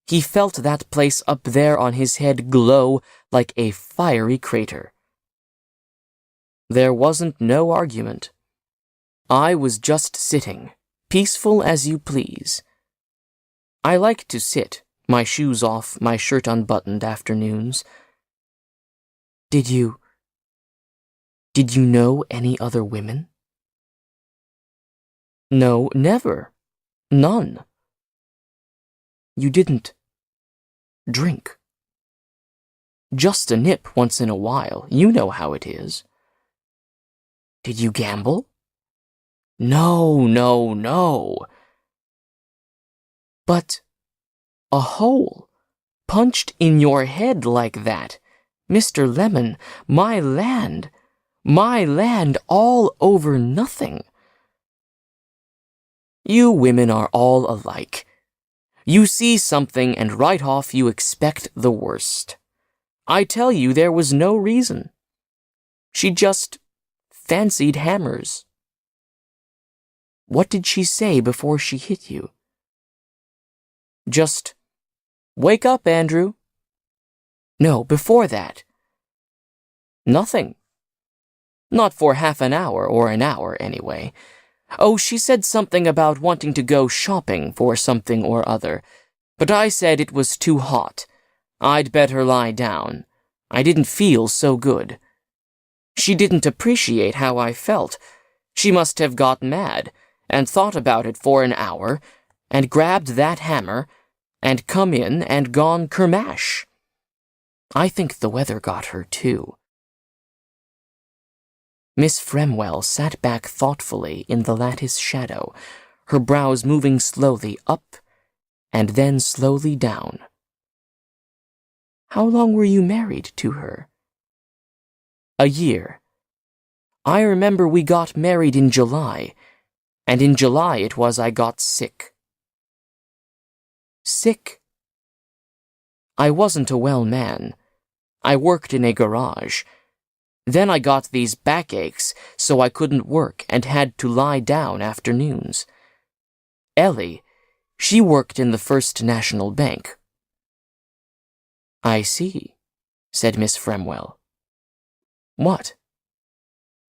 He felt that place up there on his head glow like a fiery crater. There wasn't no argument. I was just sitting, peaceful as you please. I like to sit, my shoes off, my shirt unbuttoned afternoons. Did you know any other women? No, never. None. You didn't drink. Just a nip once in a while. You know how it is. Did you gamble? No. But a hole punched in your head like that, Mr. Lemon, my land all over nothing. You women are all alike. You see something and right off you expect the worst. I tell you there was no reason. She just fancied hammers. What did she say before she hit you? Just, wake up, Andrew. No, before that. Nothing. Not for half an hour or an hour, anyway. Oh, she said something about wanting to go shopping for something or other, but I said it was too hot. I'd better lie down. I didn't feel so good. She didn't appreciate how I felt. She must have got mad and thought about it for an hour and grabbed that hammer and come in and gone kermash. I think the weather got her, too. Miss Fremwell sat back thoughtfully in the lattice shadow, her brows moving slowly up and then slowly down. How long were you married to her? A year. I remember we got married in July, and in July it was I got sick. Sick? I wasn't a well man. I worked in a garage. Then I got these backaches, so I couldn't work and had to lie down afternoons. Ellie, she worked in the First National Bank. I see, said Miss Fremwell. What?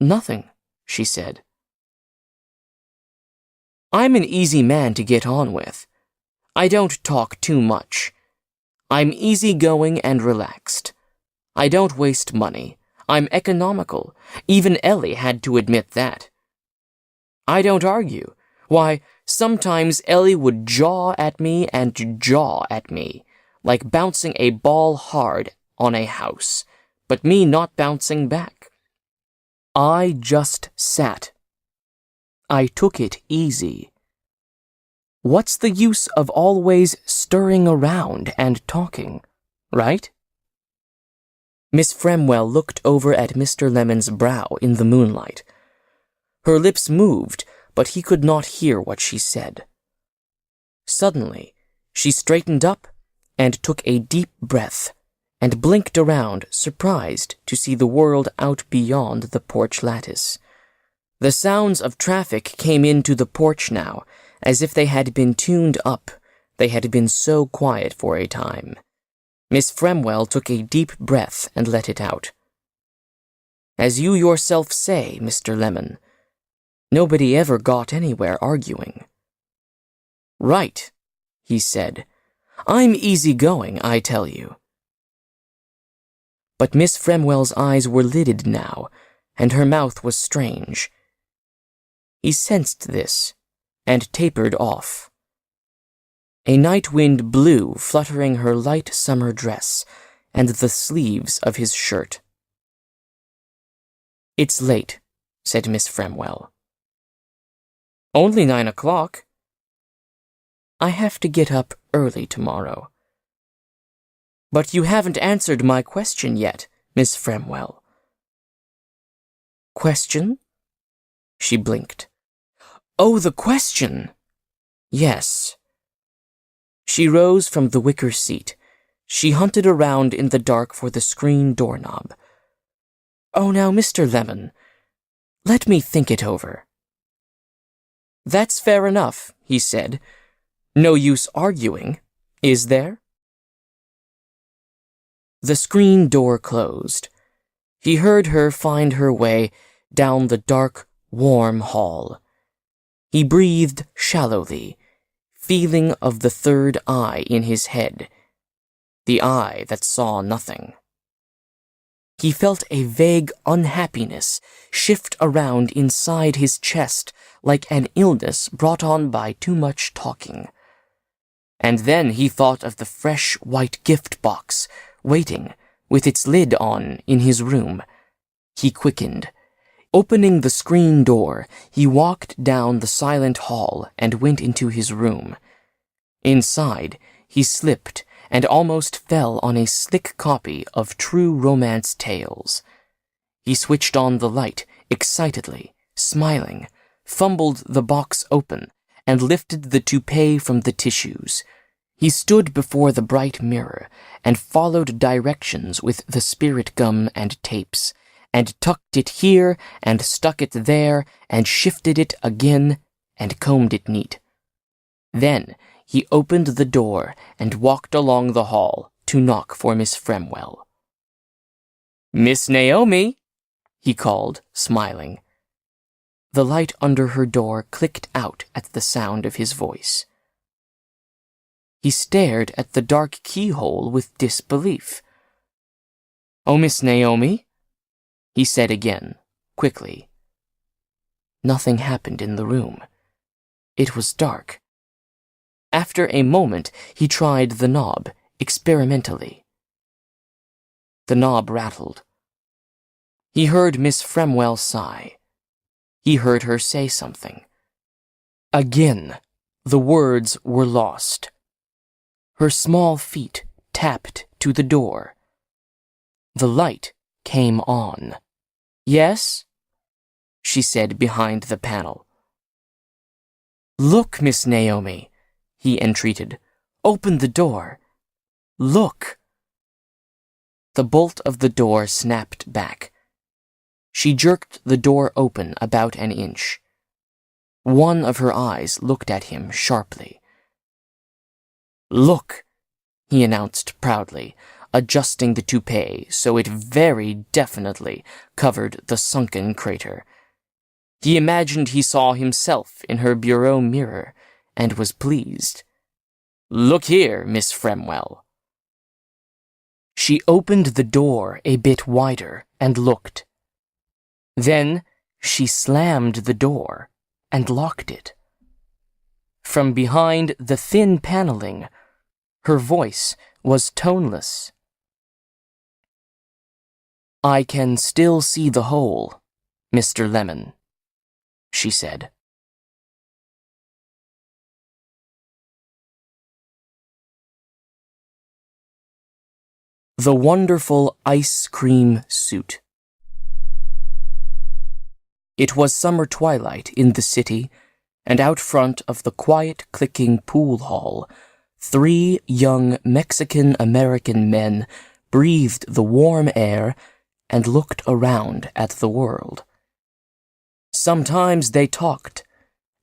Nothing, she said. I'm an easy man to get on with. I don't talk too much. I'm easygoing and relaxed. I don't waste money. I'm economical. Even Ellie had to admit that. I don't argue. Why, sometimes Ellie would jaw at me and jaw at me, like bouncing a ball hard on a house, but me not bouncing back. I just sat. I took it easy. What's the use of always stirring around and talking, right? Miss Fremwell looked over at Mr. Lemon's brow in the moonlight. Her lips moved, but he could not hear what she said. Suddenly, she straightened up and took a deep breath and blinked around, surprised to see the world out beyond the porch lattice. The sounds of traffic came into the porch now, as if they had been tuned up. They had been so quiet for a time. Miss Fremwell took a deep breath and let it out. As you yourself say, Mr. Lemon, nobody ever got anywhere arguing. Right, he said. I'm easygoing, I tell you. But Miss Fremwell's eyes were lidded now, and her mouth was strange. He sensed this, and tapered off. A night wind blew, fluttering her light summer dress and the sleeves of his shirt. It's late, said Miss Fremwell. Only 9 o'clock. I have to get up early tomorrow. But you haven't answered my question yet, Miss Fremwell. Question? She blinked. Oh, the question! Yes. She rose from the wicker seat. She hunted around in the dark for the screen doorknob. Oh, now, Mr. Lemon, let me think it over. That's fair enough, he said. No use arguing, is there? The screen door closed. He heard her find her way down the dark, warm hall. He breathed shallowly, feeling of the third eye in his head, the eye that saw nothing. He felt a vague unhappiness shift around inside his chest like an illness brought on by too much talking. And then he thought of the fresh white gift box, waiting, with its lid on, in his room. He quickened. Opening the screen door, he walked down the silent hall and went into his room. Inside, he slipped and almost fell on a slick copy of True Romance Tales. He switched on the light excitedly, smiling, fumbled the box open, and lifted the toupee from the tissues. He stood before the bright mirror and followed directions with the spirit gum and tapes, and tucked it here and stuck it there and shifted it again and combed it neat. Then he opened the door and walked along the hall to knock for Miss Fremwell. Miss Naomi, he called, smiling. The light under her door clicked out at the sound of his voice. He stared at the dark keyhole with disbelief. Oh, Miss Naomi, he said again, quickly. Nothing happened in the room. It was dark. After a moment, he tried the knob, experimentally. The knob rattled. He heard Miss Fremwell sigh. He heard her say something. Again, the words were lost. Her small feet tapped to the door. The light came on. "Yes?" she said behind the panel. "Look, Miss Naomi," he entreated. "Open the door. Look." The bolt of the door snapped back. She jerked the door open about an inch. One of her eyes looked at him sharply. "Look," he announced proudly, adjusting the toupee so it very definitely covered the sunken crater. He imagined he saw himself in her bureau mirror and was pleased. "Look here, Miss Fremwell." She opened the door a bit wider and looked. Then she slammed the door and locked it. From behind the thin paneling, her voice was toneless. "I can still see the hole, Mr. Lemon," she said. The Wonderful Ice Cream Suit. It was summer twilight in the city, and out front of the quiet, clicking pool hall, 3 young Mexican-American men breathed the warm air and looked around at the world. Sometimes they talked,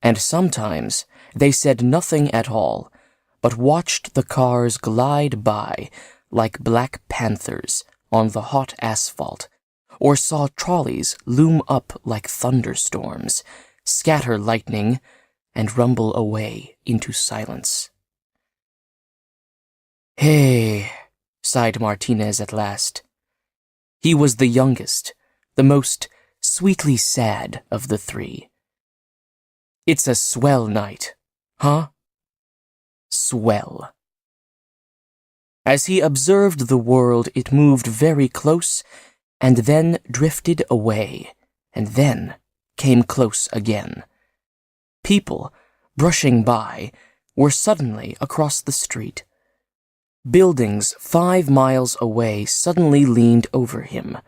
and sometimes they said nothing at all, but watched the cars glide by like black panthers on the hot asphalt, or saw trolleys loom up like thunderstorms, scatter lightning, and rumble away into silence. "Hey," sighed Martinez at last. He was the youngest, the most sweetly sad of the 3. "It's a swell night, huh?" Swell. As he observed the world, it moved very close, and then drifted away, and then came close again. People, brushing by, were suddenly across the street. Buildings 5 miles away suddenly leaned over him.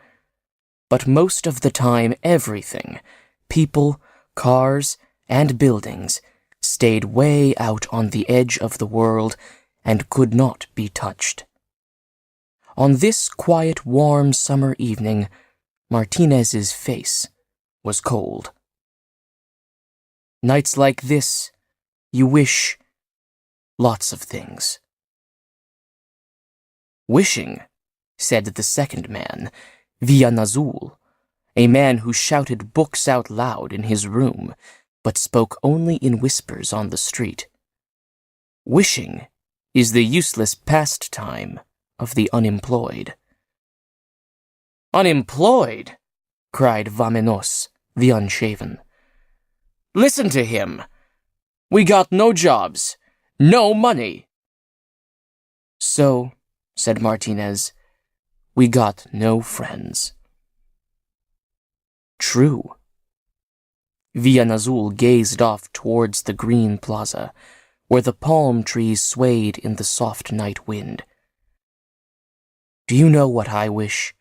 But most of the time everything, people, cars, and buildings, stayed way out on the edge of the world and could not be touched. On this quiet, warm summer evening, Martinez's face was cold. Nights like this, you wish lots of things. "Wishing," said the second man, Villanazul, a man who shouted books out loud in his room, but spoke only in whispers on the street. "Wishing is the useless pastime of the unemployed." "Unemployed?" cried Vamenos, the unshaven. "Listen to him! We got no jobs, no money." "So," said Martinez, "we got no friends." True. Villanazul gazed off towards the green plaza, where the palm trees swayed in the soft night wind. "Do you know what I wish?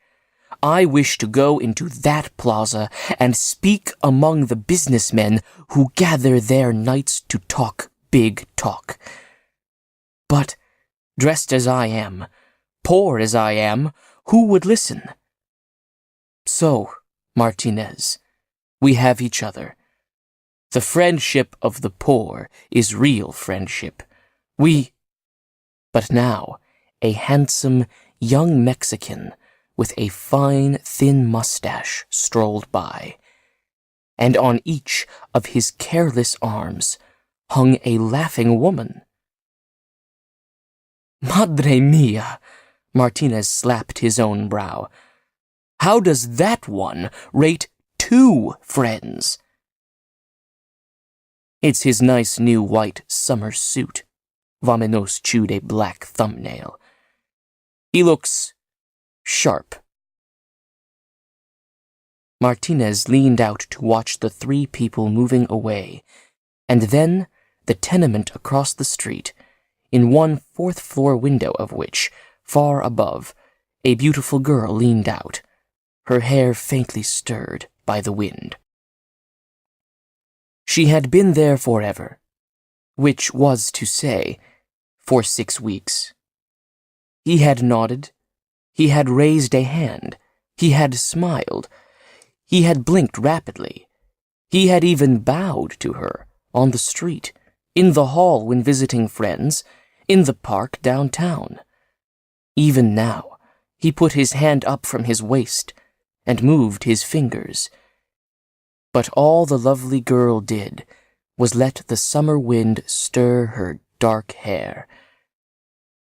I wish to go into that plaza and speak among the businessmen who gather there nights to talk big talk. But, dressed as I am, poor as I am, who would listen? So, Martinez, we have each other. The friendship of the poor is real friendship. But now, a handsome young Mexican with a fine, thin mustache strolled by, and on each of his careless arms hung a laughing woman. Madre mia! Martinez slapped his own brow. How does that one rate 2 friends? It's his nice new white summer suit, Vamenos chewed a black thumbnail. He looks sharp. Martinez leaned out to watch the three people moving away, and then the tenement across the street, in one fourth-floor window of which, far above, a beautiful girl leaned out, her hair faintly stirred by the wind. She had been there forever, which was to say, for 6 weeks. He had nodded, he had raised a hand, he had smiled, he had blinked rapidly, he had even bowed to her on the street, in the hall when visiting friends, in the park downtown. Even now, he put his hand up from his waist and moved his fingers. But all the lovely girl did was let the summer wind stir her dark hair.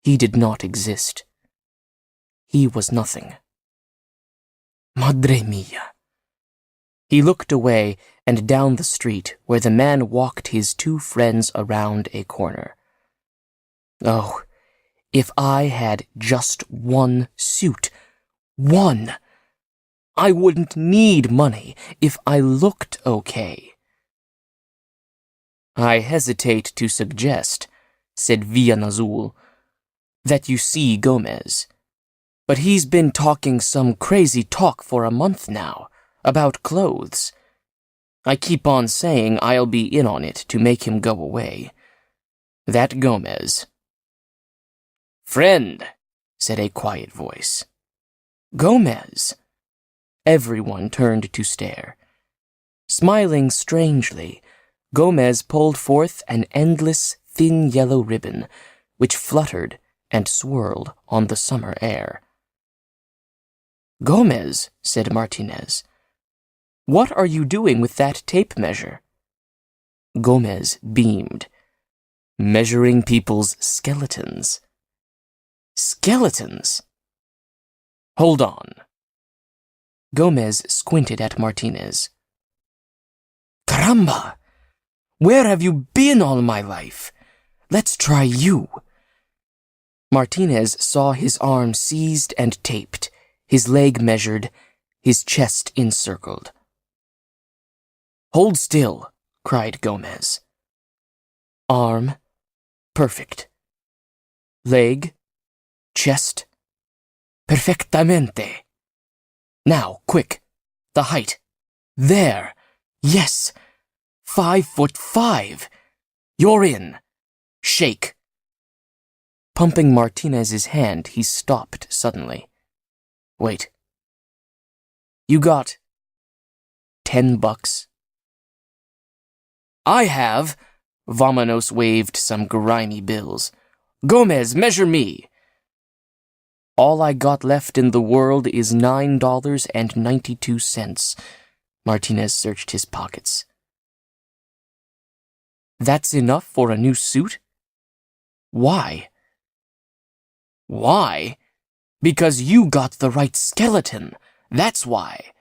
He did not exist. He was nothing. Madre mia. He looked away and down the street where the man walked his two friends around a corner. Oh, if I had just one suit. One! I wouldn't need money if I looked okay. I hesitate to suggest, said Villanazul, that you see Gomez. But he's been talking some crazy talk for a month now, about clothes. I keep on saying I'll be in on it to make him go away. That Gomez. Friend, said a quiet voice. Gomez. Everyone turned to stare. Smiling strangely, Gomez pulled forth an endless, thin yellow ribbon, which fluttered and swirled on the summer air. Gomez, said Martinez, what are you doing with that tape measure? Gomez beamed. Measuring people's skeletons. Skeletons? Hold on. Gomez squinted at Martinez. Caramba! Where have you been all my life? Let's try you. Martinez saw his arm seized and taped, his leg measured, his chest encircled. Hold still, cried Gomez. Arm, perfect. Leg, chest, perfectamente. Now, quick, the height. There, yes, 5'5". You're in. Shake. Pumping Martinez's hand, he stopped suddenly. Wait. You got $10? I have. Vamanos waved some grimy bills. Gomez, measure me. All I got left in the world is $9.92. Martinez searched his pockets. That's enough for a new suit? Why? Why? Because you got the right skeleton. That's why.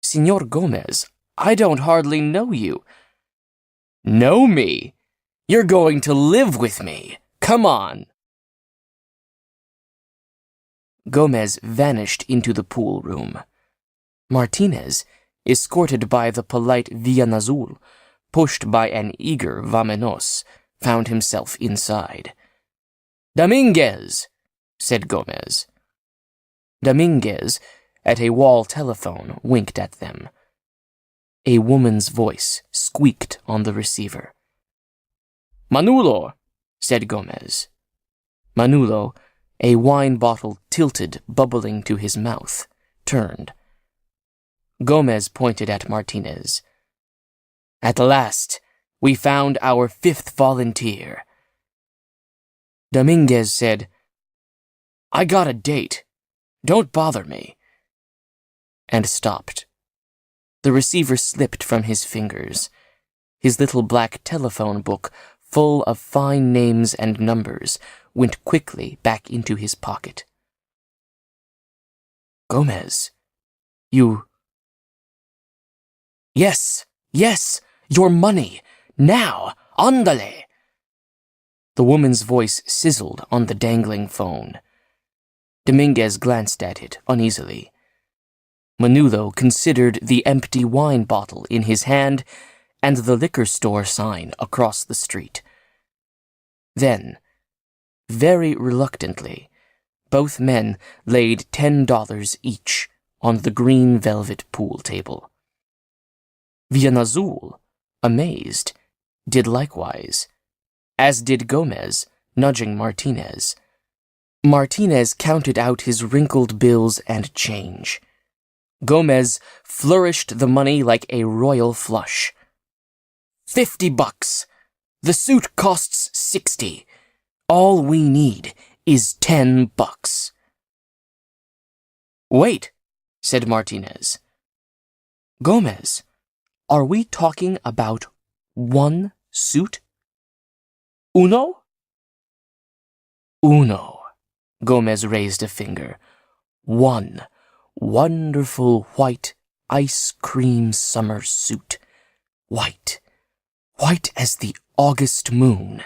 Senor Gomez, I don't hardly know you. Know me? You're going to live with me. Come on. Gomez vanished into the pool room. Martinez, escorted by the polite Villanazul, pushed by an eager Vamenos, found himself inside. Dominguez, said Gomez. Dominguez, at a wall telephone, winked at them. A woman's voice squeaked on the receiver. Manulo, said Gomez. Manulo, a wine bottle tilted, bubbling to his mouth, turned. Gomez pointed at Martinez. At last, we found our 5th volunteer. Dominguez said, I got a date. Don't bother me. And stopped. The receiver slipped from his fingers. His little black telephone book, full of fine names and numbers, went quickly back into his pocket. Gomez, you... Yes, your money, now, ándale. The woman's voice sizzled on the dangling phone. Dominguez glanced at it uneasily. Manolo considered the empty wine bottle in his hand and the liquor store sign across the street. Then, very reluctantly, both men laid $10 each on the green velvet pool table. Villanazul, amazed, did likewise, as did Gomez, nudging Martinez. Martinez counted out his wrinkled bills and change. Gomez flourished the money like a royal flush. $50. The suit costs $60. All we need is $10. Wait, said Martinez. Gomez, are we talking about one suit? Uno? Uno. Gomez raised a finger. One wonderful white ice cream summer suit. White. White as the August moon.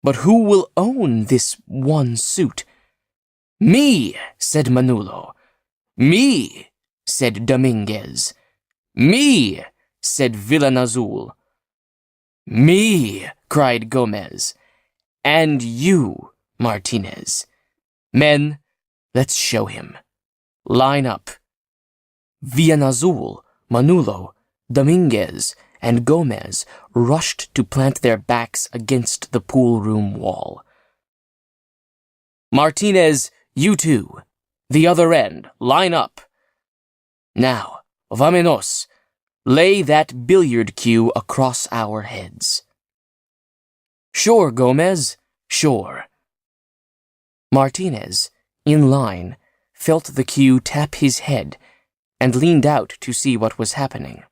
But who will own this one suit? Me, said Manolo. Me, said Dominguez. Me, said Villanazul. Me, cried Gomez. And you, Martinez. Men, let's show him. Line up. Villanazul, Manolo, Dominguez, and Gomez rushed to plant their backs against the pool room wall. Martinez, you two. The other end, line up. Now, vámonos. Lay that billiard cue across our heads. Sure, Gomez, sure. Martinez, in line, felt the cue tap his head and leaned out to see what was happening.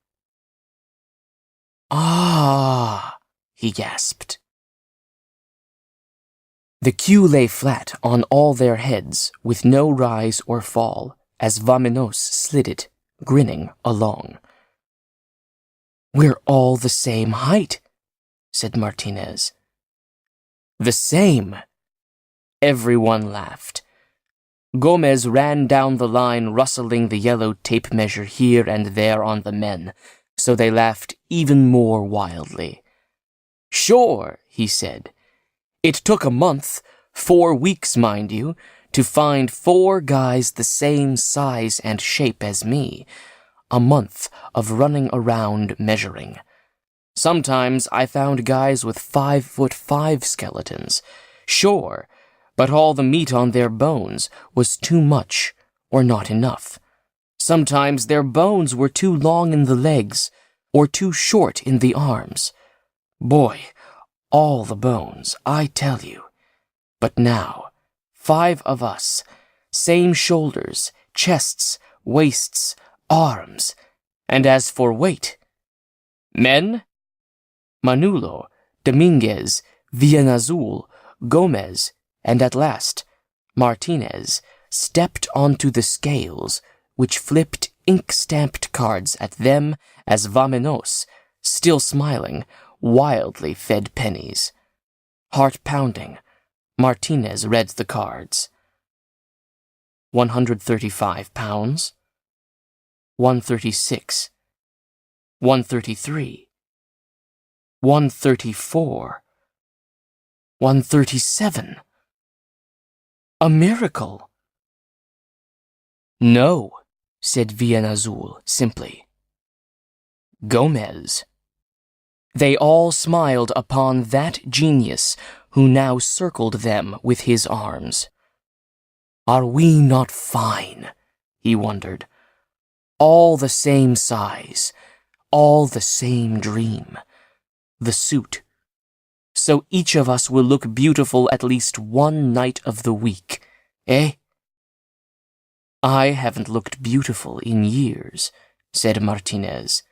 Ah, he gasped. The cue lay flat on all their heads with no rise or fall as Vámonos slid it, grinning, along. We're all the same height, said Martinez. The same. Everyone laughed. Gomez ran down the line, rustling the yellow tape measure here and there on the men, so they laughed even more wildly. Sure, he said. It took a month, 4 weeks, mind you, to find 4 guys the same size and shape as me. A month of running around measuring. Sometimes I found guys with 5'5" skeletons. Sure, but all the meat on their bones was too much or not enough. Sometimes their bones were too long in the legs or too short in the arms. Boy, all the bones, I tell you. But now, 5 of us, same shoulders, chests, waists, arms, and as for weight, men, Manolo, Dominguez, Villanazul, Gomez, and at last, Martinez, stepped onto the scales, which flipped ink-stamped cards at them as Vámonos, still smiling, wildly fed pennies. Heart-pounding, Martinez read the cards. 135 pounds. 136. 133. 134. 137. A miracle. No, said Villanazul simply. Gomez. They all smiled upon that genius who now circled them with his arms. Are we not fine? He wondered. All the same size, all the same dream. The suit. So each of us will look beautiful at least one night of the week, eh? I haven't looked beautiful in years, said Martinez.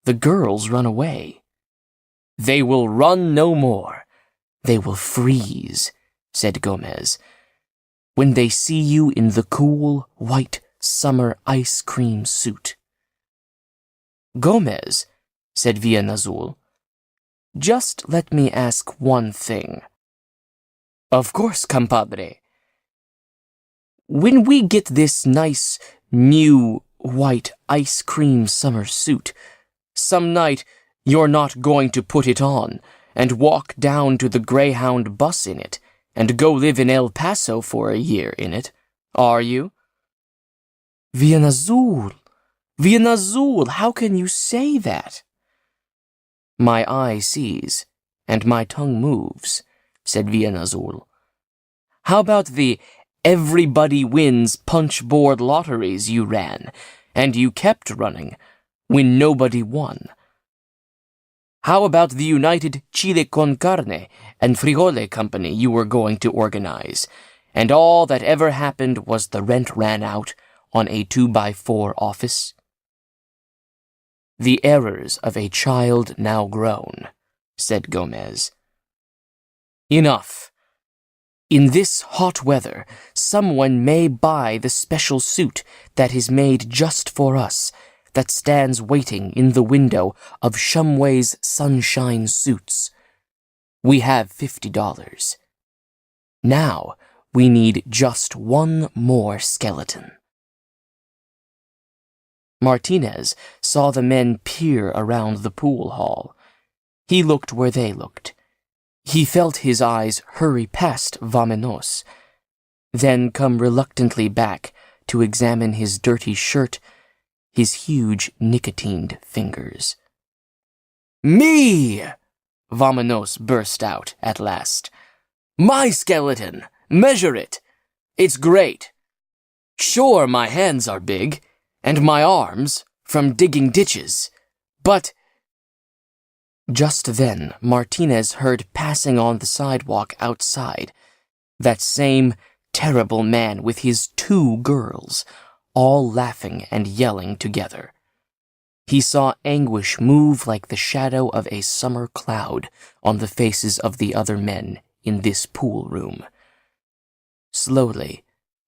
The girls run away. They will run no more. They will freeze, said Gomez. When they see you in the cool, white, summer ice cream suit. Gomez, said Villanazul. just let me ask one thing. Of course, compadre. When we get this nice, new, white ice cream summer suit, some night you're not going to put it on and walk down to the Greyhound bus in it and go live in El Paso for a year in it, are you? Bien azul, how can you say that? My eye sees, and my tongue moves, said Bien Azul. How about the everybody wins punch-board lotteries you ran, and you kept running, when nobody won? How about the United Chile con Carne and Frijole Company you were going to organize, and all that ever happened was the rent ran out on a 2x4 office? The errors of a child now grown, said Gomez. Enough. In this hot weather, someone may buy the special suit that is made just for us, that stands waiting in the window of Shumway's Sunshine Suits. We have $50. Now we need just one more skeleton. Martinez saw the men peer around the pool hall. He looked where they looked. He felt his eyes hurry past Vamenos, then come reluctantly back to examine his dirty shirt, his huge nicotined fingers. Me! Vamenos burst out at last. My skeleton! Measure it! It's great. Sure, my hands are big, and my arms, from digging ditches, but... Just then, Martinez heard passing on the sidewalk outside that same terrible man with his 2 girls, all laughing and yelling together. He saw anguish move like the shadow of a summer cloud on the faces of the other men in this pool room. Slowly,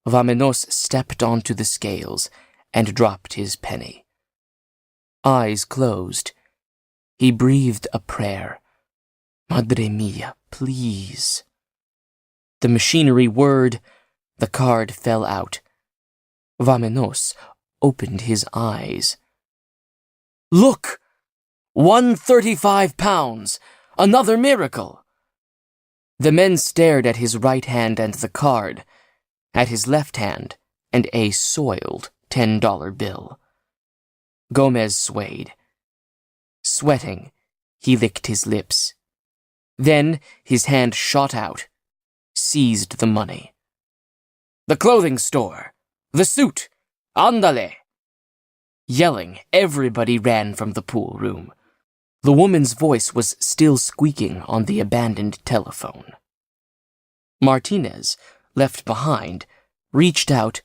Vamenos stepped onto the scales and dropped his penny. Eyes closed, he breathed a prayer. Madre mia, please. The machinery whirred, the card fell out. Vamenos opened his eyes. Look! 135 pounds! Another miracle! The men stared at his right hand and the card, at his left hand and a soiled $10 bill. Gomez swayed. Sweating, he licked his lips. Then his hand shot out, seized the money. The clothing store! The suit! Andale! Yelling, everybody ran from the pool room. The woman's voice was still squeaking on the abandoned telephone. Martinez, left behind, reached out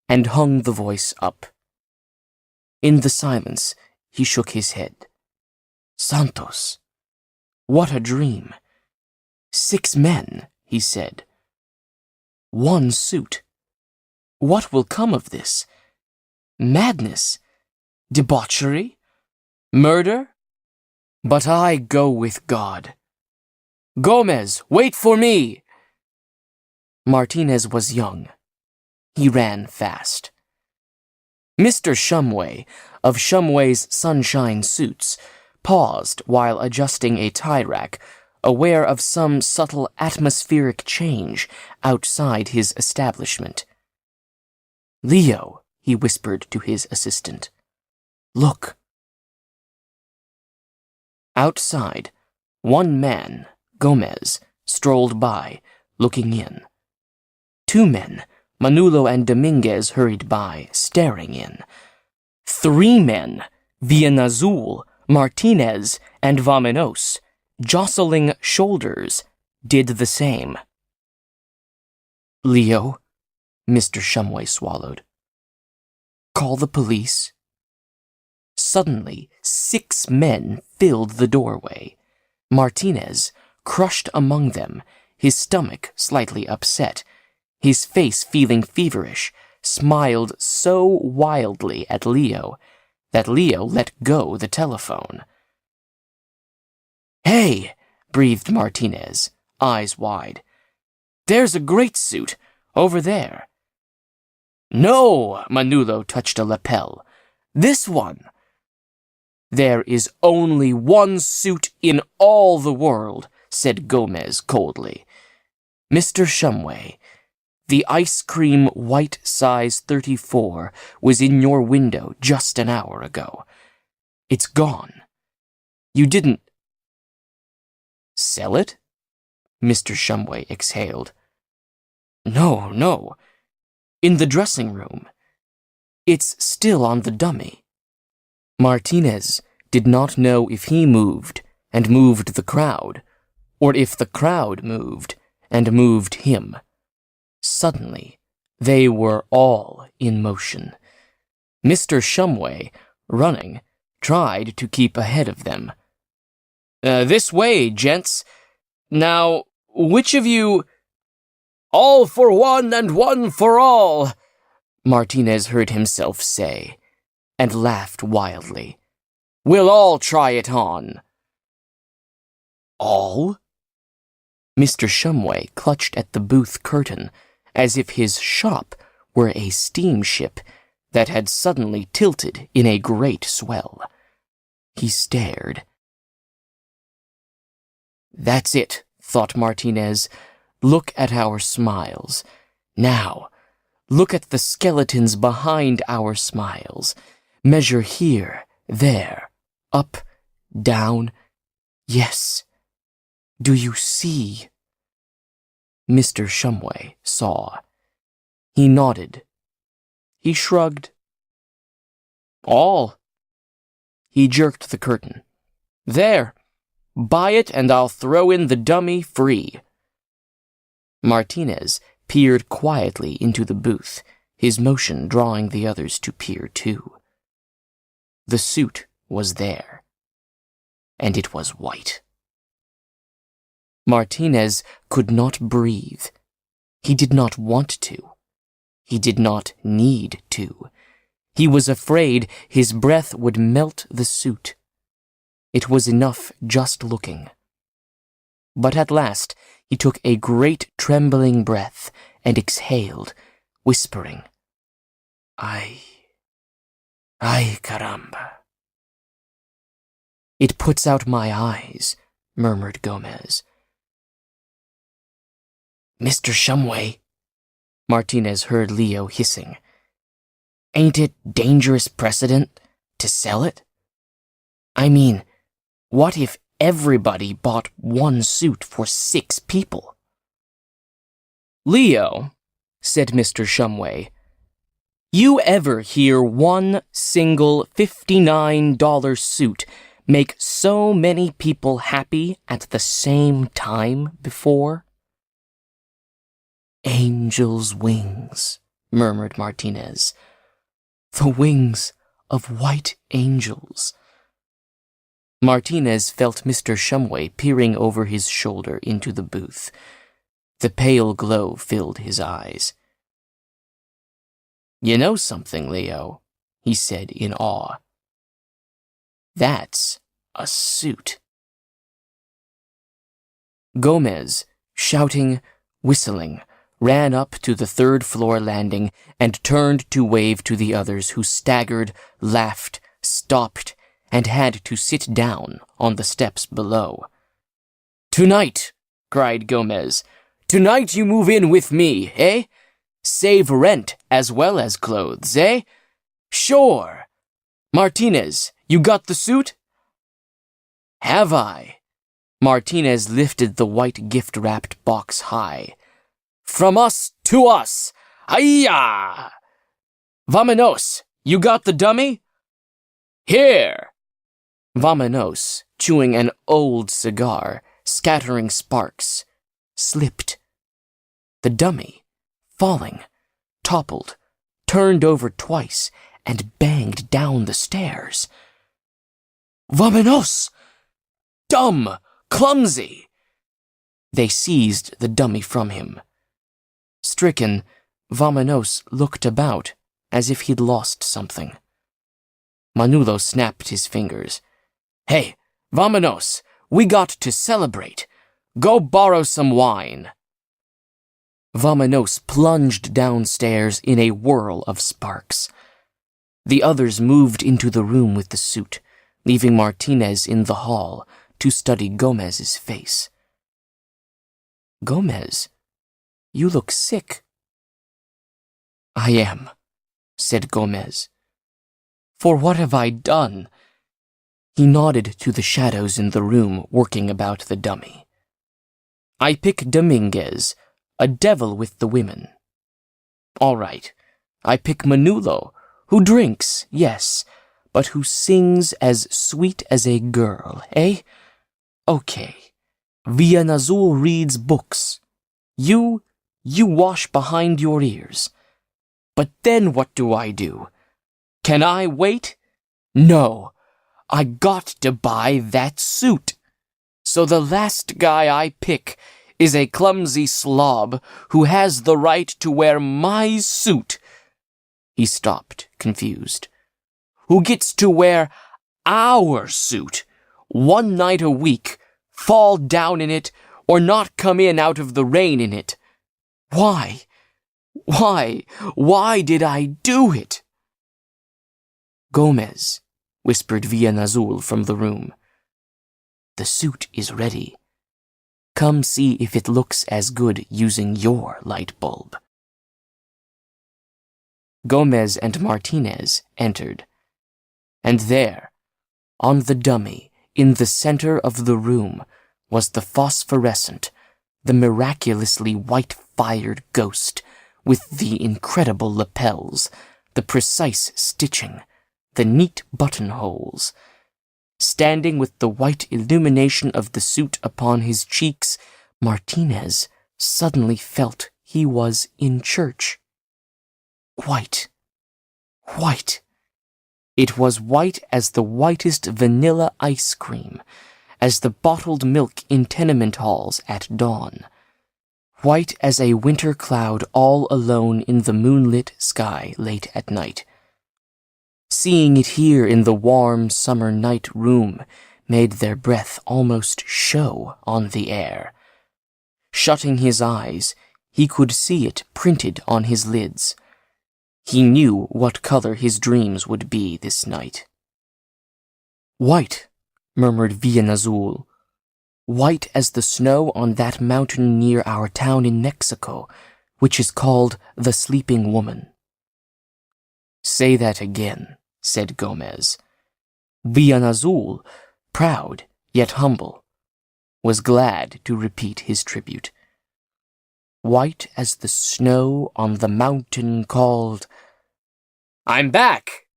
and hung the voice up. In the silence, he shook his head. Santos. What a dream. 6 men, he said. 1 suit. What will come of this? Madness? Debauchery? Murder? But I go with God. Gomez, wait for me! Martinez was young. He ran fast. Mr. Shumway, of Shumway's Sunshine Suits, paused while adjusting a tie rack, aware of some subtle atmospheric change outside his establishment. Leo, he whispered to his assistant. Look. Outside, one man, Gomez, strolled by, looking in. 2 men, Manolo and Dominguez, hurried by, staring in. 3 men, Bien Azul, Martinez, and Vamenos, jostling shoulders, did the same. Leo, Mr. Shumway swallowed. Call the police. Suddenly, 6 men filled the doorway. Martinez, crushed among them, his stomach slightly upset, his face feeling feverish, smiled so wildly at Leo that Leo let go the telephone. Hey, breathed Martinez, eyes wide. There's a great suit, over there. No, Manolo touched a lapel. This one. There is only one suit in all the world, said Gomez coldly. Mr. Shumway, the ice cream white size 34 was in your window just an hour ago. It's gone. You didn't sell it? Mr. Shumway exhaled. No. In the dressing room. It's still on the dummy. Martinez did not know if he moved and moved the crowd, or if the crowd moved and moved him. Suddenly, they were all in motion. Mr. Shumway, running, tried to keep ahead of them. This way, gents. Now, which of you... All for one and one for all, Martinez heard himself say, and laughed wildly. We'll all try it on. All? Mr. Shumway clutched at the booth curtain as if his shop were a steamship that had suddenly tilted in a great swell. He stared. That's it, thought Martinez. Look at our smiles. Now, look at the skeletons behind our smiles. Measure here, there, up, down. Yes. Do you see? Mr. Shumway saw. He nodded. He shrugged. All. He jerked the curtain. There. Buy it and I'll throw in the dummy free. Martinez peered quietly into the booth, his motion drawing the others to peer too. The suit was there, and it was white. Martinez could not breathe. He did not want to. He did not need to. He was afraid his breath would melt the suit. It was enough just looking. But at last he took a great trembling breath and exhaled, whispering, Ay, caramba. It puts out my eyes, murmured Gomez. Mr. Shumway, Martinez heard Leo hissing. Ain't it dangerous precedent to sell it? I mean, what if everybody bought one suit for 6 people? Leo, said Mr. Shumway, you ever hear one single $59 suit make so many people happy at the same time before? Angel's wings, murmured Martinez. The wings of white angels. Martinez felt Mr. Shumway peering over his shoulder into the booth. The pale glow filled his eyes. You know something, Leo, he said in awe. That's a suit. Gomez, shouting, whistling, ran up to the 3rd floor landing and turned to wave to the others who staggered, laughed, stopped, and had to sit down on the steps below. Tonight, cried Gomez, tonight you move in with me, eh? Save rent as well as clothes, eh? Sure. Martinez, you got the suit? Have I? Martinez lifted the white gift-wrapped box high. From us to us! Hi-ya! Vamanos, you got the dummy? Here! Vamanos, chewing an old cigar, scattering sparks, slipped. The dummy, falling, toppled, turned over twice, and banged down the stairs. Vamanos! Dumb! Clumsy! They seized the dummy from him. Stricken, Vamanos looked about as if he'd lost something. Manolo snapped his fingers. Hey, Vamanos, We got to celebrate. Go borrow some wine. Vamanos plunged downstairs in a whirl of sparks. The others moved into the room with the suit, leaving Martinez in the hall to study Gomez's face. Gomez, you look sick. I am, said Gomez. For what have I done? He nodded to the shadows in the room working about the dummy. I pick Dominguez, a devil with the women. All right, I pick Manolo, who drinks, yes, but who sings as sweet as a girl, eh? Okay. Villanazul reads books. You wash behind your ears. But then what do I do? Can I wait? No. I got to buy that suit. So the last guy I pick is a clumsy slob who has the right to wear my suit. He stopped, confused. Who gets to wear our suit 1 night a week, fall down in it, or not come in out of the rain in it. Why? Why did I do it? Gomez, whispered Villanazul from the room. The suit is ready. Come see if it looks as good using your light bulb. Gomez and Martinez entered. And there, on the dummy, in the center of the room, was the phosphorescent, the miraculously white-fired ghost, with the incredible lapels, the precise stitching, the neat buttonholes. Standing with the white illumination of the suit upon his cheeks, Martinez suddenly felt he was in church. White. White. It was white as the whitest vanilla ice cream, as the bottled milk in tenement halls at dawn. White as a winter cloud all alone in the moonlit sky late at night. Seeing it here in the warm summer night room made their breath almost show on the air. Shutting his eyes, he could see it printed on his lids. He knew what color his dreams would be this night. White, murmured Villanazul. White as the snow on that mountain near our town in Mexico, which is called the Sleeping Woman. Say that again, said Gomez. Villanazul, proud yet humble, was glad to repeat his tribute. White as the snow on the mountain called... I'm back!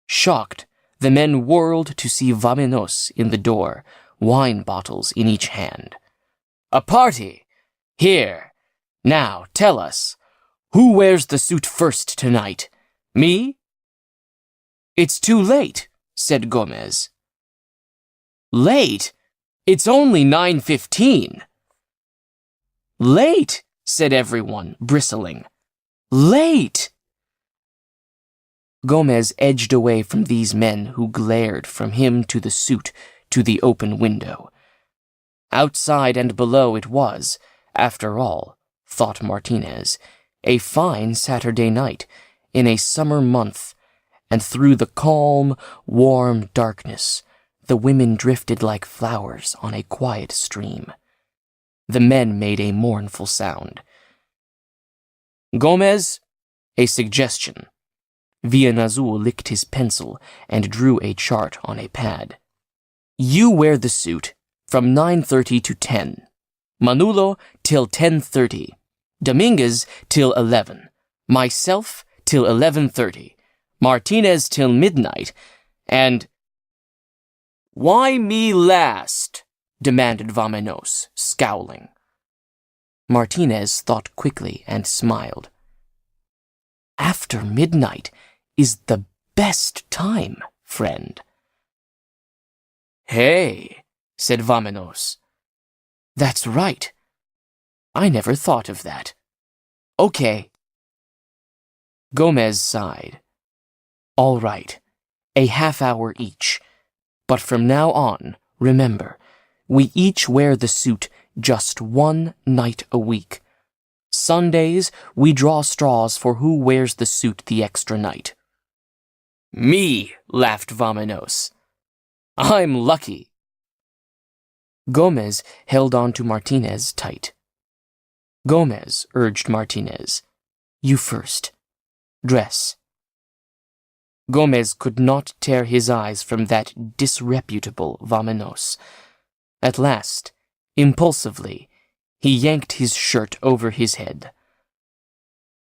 Shocked, the men whirled to see Vamenos in the door, wine bottles in each hand. A party! Here! Now, tell us, who wears the suit first tonight? Me? It's too late, said Gomez. Late? It's only 9:15. Late, said everyone, bristling. Late! Gomez edged away from these men who glared from him to the suit to the open window. Outside and below it was, after all, thought Martinez, a fine Saturday night in a summer month, and through the calm, warm darkness the women drifted like flowers on a quiet stream. The men made a mournful sound. Gomez, a suggestion. Villanazul licked his pencil and drew a chart on a pad. You wear the suit from 9:30 to 10. Manolo till 10:30. Dominguez till 11. Myself till 11:30. Martinez till midnight. And... Why me last? Demanded Vamenos, scowling. Martinez thought quickly and smiled. After midnight is the best time, friend. Hey, said Vamenos. That's right. I never thought of that. Okay. Gomez sighed. All right, a half hour each. But from now on, Remember, we each wear the suit just one night a week. Sundays, we draw straws for who wears the suit the extra night." "Me," laughed Vamenos. "I'm lucky." Gomez held on to Martinez tight. "Gomez," urged Martinez, "you first. Dress." Gomez could not tear his eyes from that disreputable Vamenos. At last, impulsively, he yanked his shirt over his head.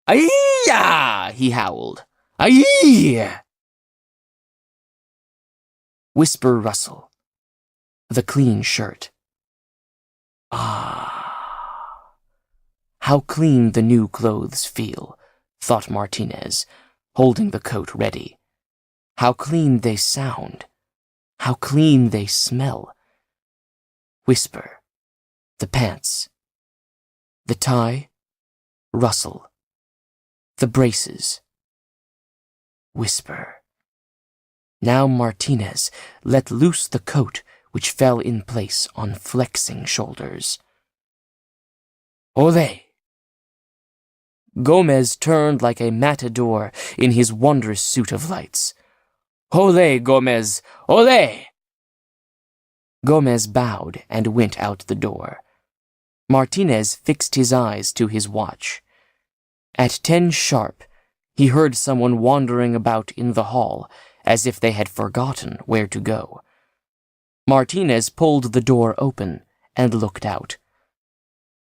"Ay-ya!" he howled. "Ay-ya!" Whisper rustle. The clean shirt. Ah! How clean the new clothes feel, thought Martinez, holding the coat ready. How clean they sound. How clean they smell. Whisper. The pants. The tie. Rustle. The braces. Whisper. Now Martinez let loose the coat, which fell in place on flexing shoulders. Ole! Gomez turned like a matador in his wondrous suit of lights. Ole, Gomez! Ole! Gomez bowed and went out the door. Martinez fixed his eyes to his watch. At 10 sharp, he heard someone wandering about in the hall, as if they had forgotten where to go. Martinez pulled the door open and looked out.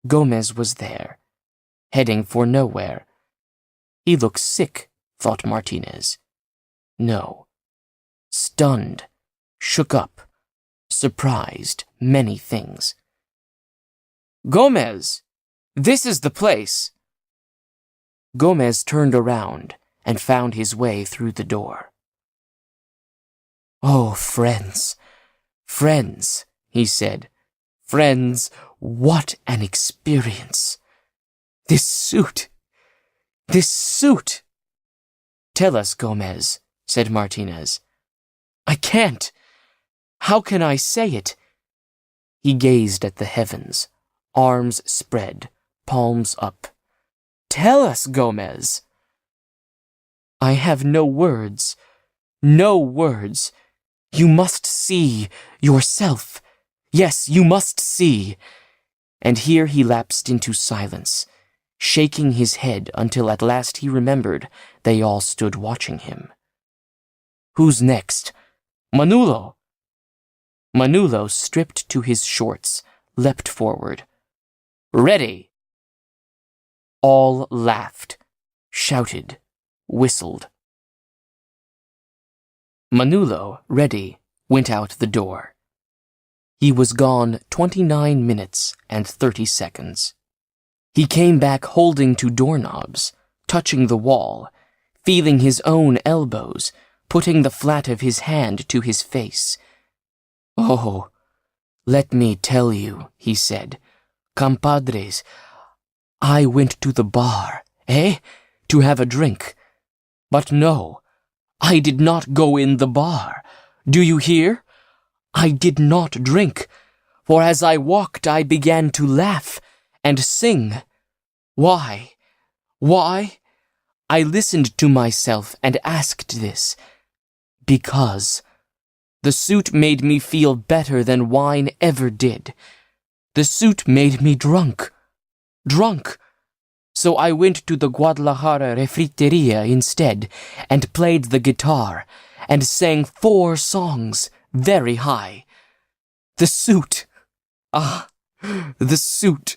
Gomez was there, heading for nowhere. He looked sick, thought Martinez. No. Stunned, shook up, surprised, many things. Gomez! This is the place! Gomez turned around and found his way through the door. Oh, friends, friends, he said. Friends, what an experience! This suit! This suit! Tell us, Gomez, said Martinez. I can't. How can I say it? He gazed at the heavens, arms spread, palms up. Tell us, Gomez. I have no words. No words. You must see yourself. Yes, you must see. And here he lapsed into silence, shaking his head until at last he remembered they all stood watching him. Who's next? Manolo! Manolo, stripped to his shorts, leapt forward. Ready! All laughed, shouted, whistled. Manolo, ready, went out the door. He was gone 29 minutes and 30 seconds. He came back holding to doorknobs, touching the wall, feeling his own elbows, putting the flat of his hand to his face. Oh, let me tell you, he said, compadres, I went to the bar, to have a drink. But no, I did not go in the bar. Do you hear? I did not drink, for as I walked I began to laugh and sing. Why? Why? I listened to myself and asked this. Because the suit made me feel better than wine ever did. The suit made me drunk. Drunk. So I went to the Guadalajara Refriteria instead and played the guitar and sang 4 songs very high. The suit. Ah, the suit.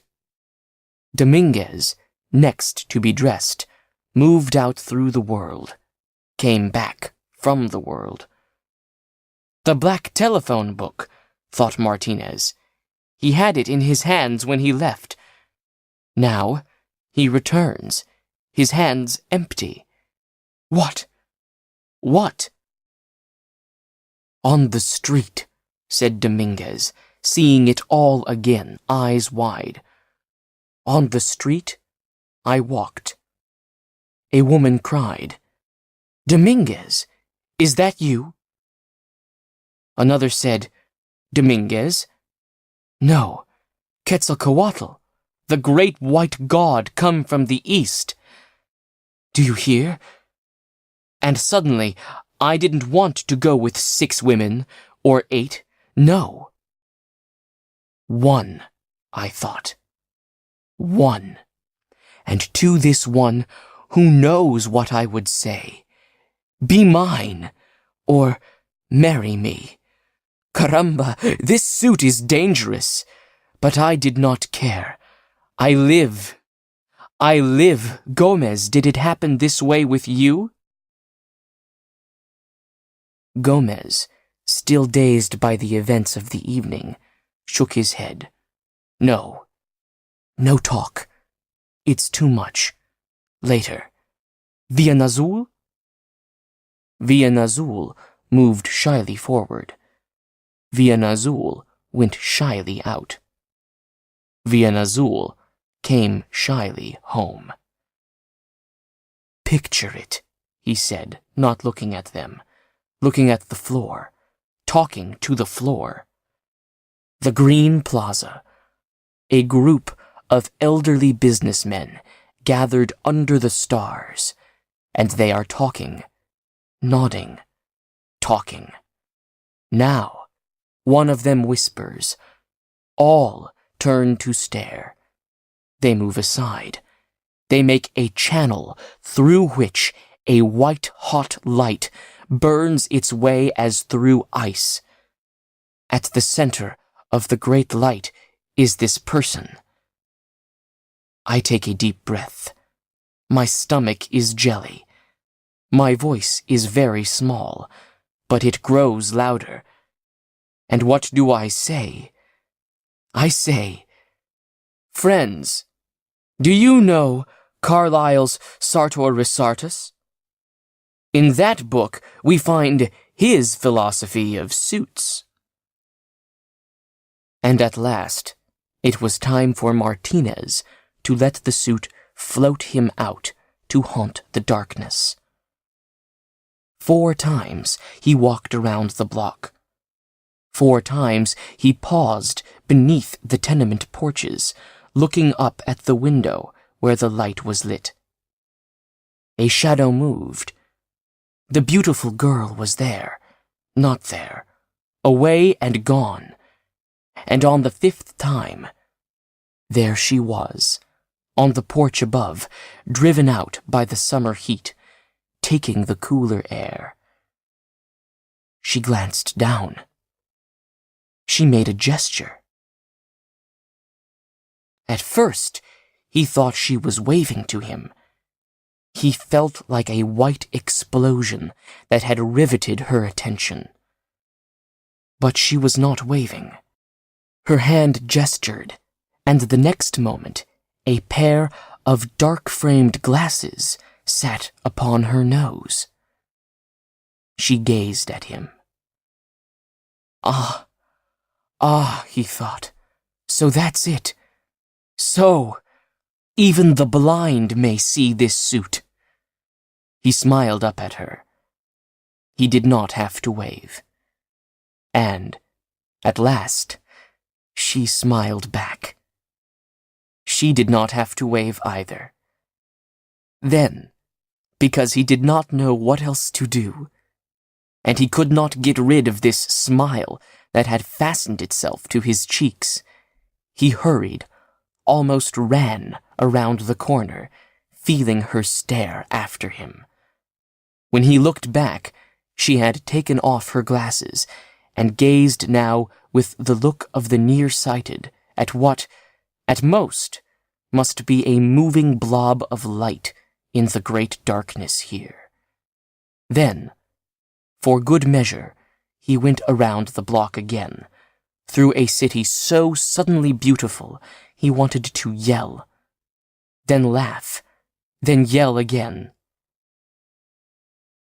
Dominguez, next to be dressed, moved out through the world, came back from the world. The black telephone book, thought Martinez. He had it in his hands when he left. Now he returns, his hands empty. What? What? On the street, said Dominguez, seeing it all again, eyes wide. On the street, I walked. A woman cried, Dominguez, is that you? Another said, Dominguez? No, Quetzalcoatl, the great white god come from the east. Do you hear? And suddenly, I didn't want to go with 6 women, or 8, no. 1, I thought. 1. And to this one, who knows what I would say? Be mine, or marry me. Caramba, this suit is dangerous. But I did not care. I live. Gomez, did it happen this way with you? Gomez, still dazed by the events of the evening, shook his head. No talk. It's too much. Later. Via Nazul? Via Nazul moved shyly forward. Via Nazul went shyly out. Via Nazul came shyly home. Picture it, he said, not looking at them, looking at the floor, talking to the floor. The Green Plaza. A group of elderly businessmen gathered under the stars, and they are talking, nodding, talking. Now, one of them whispers. All turn to stare. They move aside. They make a channel through which a white-hot light burns its way as through ice. At the center of the great light is this person. I take a deep breath. My stomach is jelly. My voice is very small, but it grows louder. And what do I say? I say, friends, do you know Carlyle's Sartor Resartus? In that book, we find his philosophy of suits. And at last, it was time for Martinez to let the suit float him out to haunt the darkness. 4 times he walked around the block. 4 times he paused beneath the tenement porches, looking up at the window where the light was lit. A shadow moved. The beautiful girl was there, not there, away and gone. And on the 5th time, there she was, on the porch above, driven out by the summer heat, taking the cooler air. She glanced down. She made a gesture. At first, he thought she was waving to him. He felt like a white explosion that had riveted her attention. But she was not waving. Her hand gestured, and the next moment, a pair of dark-framed glasses sat upon her nose. She gazed at him. Ah, he thought, so that's it. So, even the blind may see this suit. He smiled up at her. He did not have to wave. And, at last, she smiled back. She did not have to wave either. Then, because he did not know what else to do, and he could not get rid of this smile that had fastened itself to his cheeks, he hurried, almost ran around the corner, feeling her stare after him. When he looked back, she had taken off her glasses and gazed now with the look of the nearsighted at what, at most, must be a moving blob of light in the great darkness here. Then, for good measure, he went around the block again, through a city so suddenly beautiful he wanted to yell, then laugh, then yell again.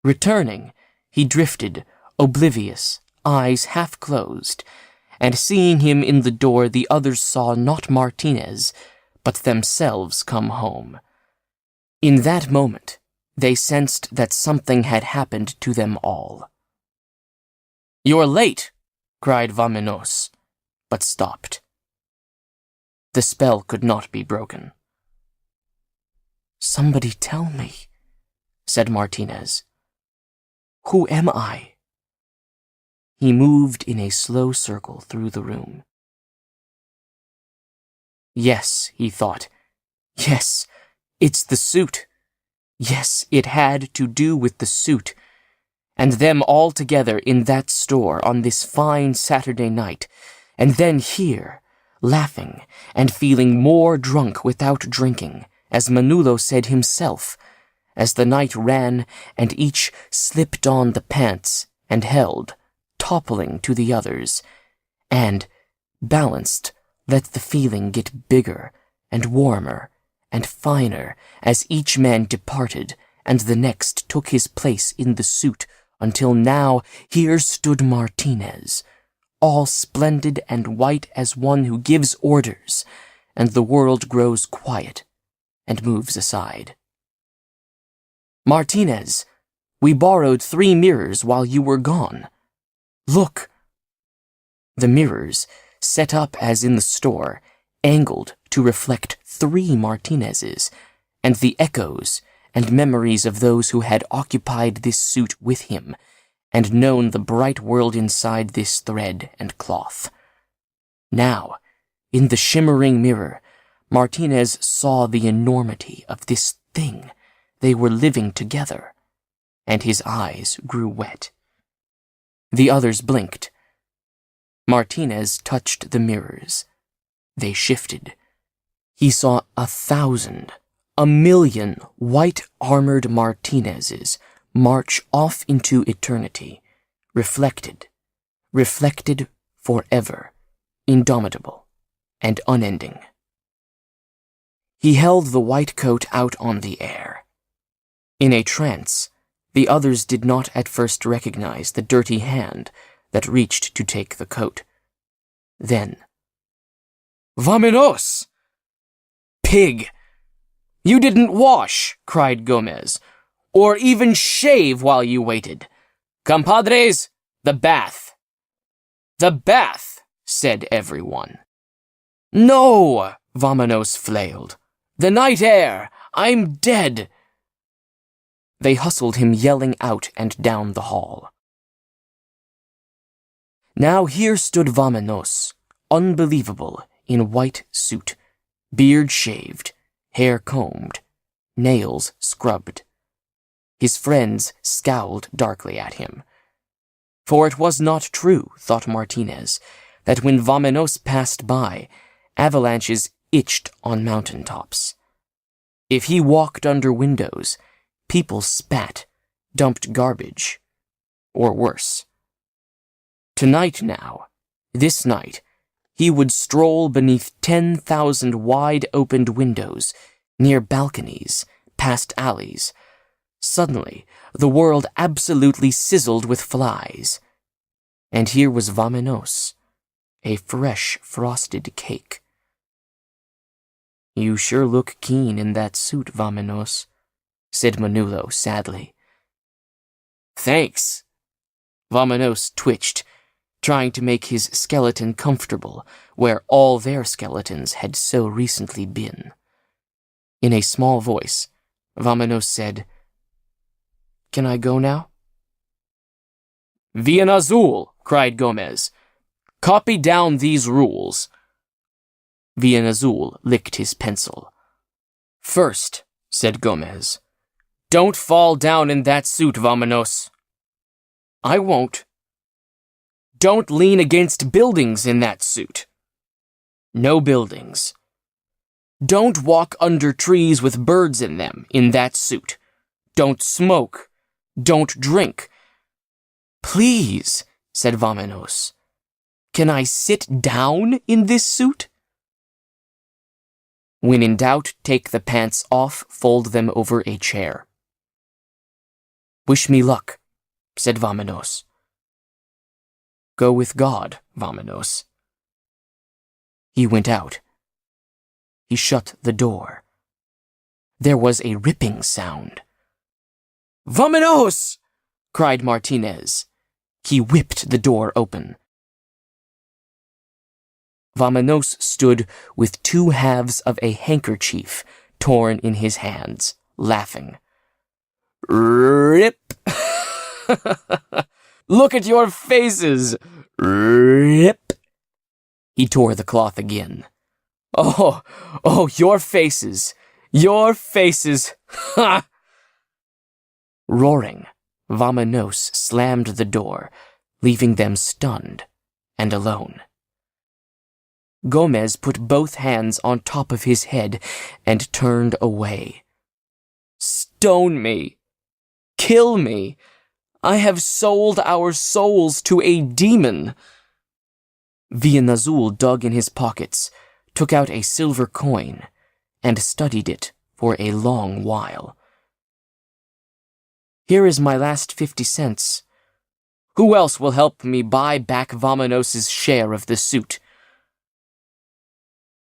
Returning, he drifted, oblivious, eyes half closed, and seeing him in the door, the others saw not Martinez, but themselves come home. In that moment, they sensed that something had happened to them all. "You're late," cried Vamenos, but stopped. The spell could not be broken. "Somebody tell me," said Martinez. "Who am I?" He moved in a slow circle through the room. Yes, he thought. Yes, it's the suit. Yes, it had to do with the suit. And them all together in that store on this fine Saturday night, and then here, laughing and feeling more drunk without drinking, as Manolo said himself, as the night ran and each slipped on the pants and held, toppling to the others, and, balanced, let the feeling get bigger and warmer and finer as each man departed and the next took his place in the suit, until now here stood Martinez, all splendid and white as one who gives orders, and the world grows quiet and moves aside. "Martinez, we borrowed 3 mirrors while you were gone. Look." The mirrors, set up as in the store, angled to reflect 3 Martinezes, and the echoes and memories of those who had occupied this suit with him, and known the bright world inside this thread and cloth. Now, in the shimmering mirror, Martinez saw the enormity of this thing they were living together, and his eyes grew wet. The others blinked. Martinez touched the mirrors. They shifted. He saw 1,000, 1,000,000 white-armored Martinezes march off into eternity, reflected forever, indomitable and unending. He held the white coat out on the air. In a trance, the others did not at first recognize the dirty hand that reached to take the coat. Then, "Vamenos! Pig! You didn't wash," cried Gomez, "or even shave while you waited. Compadres, the bath." "The bath," said everyone. "No," Vamenos flailed. "The night air! I'm dead!" They hustled him yelling out and down the hall. Now here stood Vamenos, unbelievable, in white suit, beard shaved, hair combed, nails scrubbed. His friends scowled darkly at him. For it was not true, thought Martinez, that when Vamenos passed by, avalanches itched on mountain tops. If he walked under windows, people spat, dumped garbage, or worse. Tonight now, this night, he would stroll beneath 10,000 wide-opened windows, near balconies, past alleys. Suddenly, the world absolutely sizzled with flies. And here was Vamenos, a fresh, frosted cake. "You sure look keen in that suit, Vamenos," said Manolo sadly. "Thanks." Vamenos twitched, trying to make his skeleton comfortable where all their skeletons had so recently been. In a small voice, Vamenos said, "Can I go now?" "Bien azul," cried Gomez. "Copy down these rules." Bien azul licked his pencil. "First," said Gomez, "don't fall down in that suit, Vamenos." "I won't." "Don't lean against buildings in that suit." "No buildings." "Don't walk under trees with birds in them in that suit. Don't smoke. Don't drink." "Please," said Vamenos, "can I sit down in this suit?" "When in doubt, take the pants off, fold them over a chair." "Wish me luck," said Vamenos. "Go with God, Vamenos." He went out. He shut the door. There was a ripping sound. "Vamenos!" cried Martinez. He whipped the door open. Vamanos stood with two halves of a handkerchief torn in his hands, laughing. Rip! Look at your faces! Rip! He tore the cloth again. Oh, your faces! Your faces! Ha! Roaring, Vamanos slammed the door, leaving them stunned and alone. Gomez put both hands on top of his head and turned away. Stone me! Kill me! I have sold our souls to a demon! Villanazul dug in his pockets, took out a silver coin, and studied it for a long while. Here is my last 50 cents. Who else will help me buy back Vamanos's share of the suit?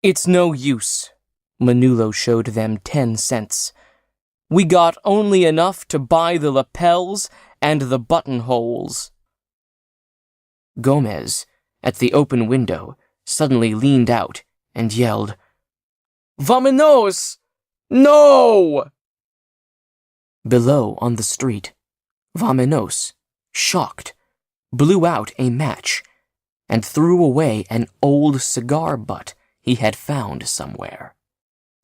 It's no use. Manolo showed them 10 cents. We got only enough to buy the lapels and the buttonholes. Gomez, at the open window, suddenly leaned out and yelled, Vamanos! No! Below on the street, Vamanos, shocked, blew out a match and threw away an old cigar butt he had found somewhere.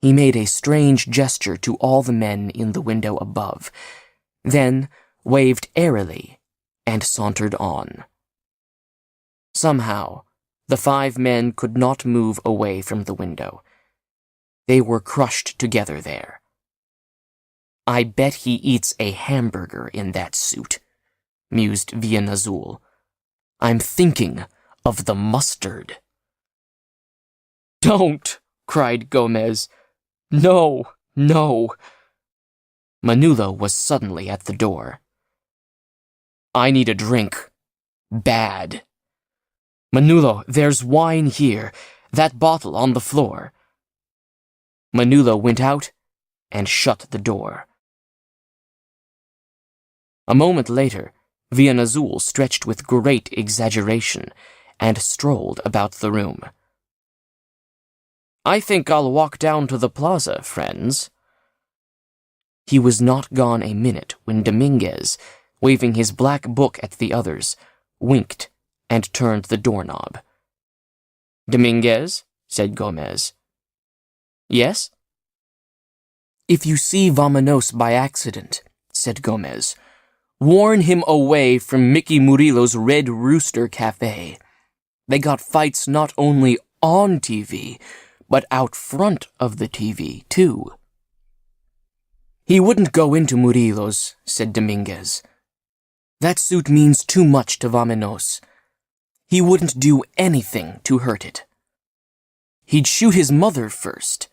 He made a strange gesture to all the men in the window above, then waved airily and sauntered on. Somehow, the 5 men could not move away from the window. They were crushed together there. I bet he eats a hamburger in that suit, mused Villanazul. I'm thinking of the mustard. Don't, cried Gomez. No, no. Manolo was suddenly at the door. I need a drink. Bad. Manolo, there's wine here. That bottle on the floor. Manolo went out and shut the door. A moment later, Villanazul stretched with great exaggeration and strolled about the room. I think I'll walk down to the plaza, friends. He was not gone a minute when Dominguez, waving his black book at the others, winked and turned the doorknob. Dominguez, said Gomez. Yes? If you see Vamanos by accident, said Gomez, warn him away from Mickey Murillo's Red Rooster Cafe. They got fights not only on TV, but out front of the TV, too. He wouldn't go into Murillo's, said Dominguez. That suit means too much to Vamanos. He wouldn't do anything to hurt it. He'd shoot his mother first,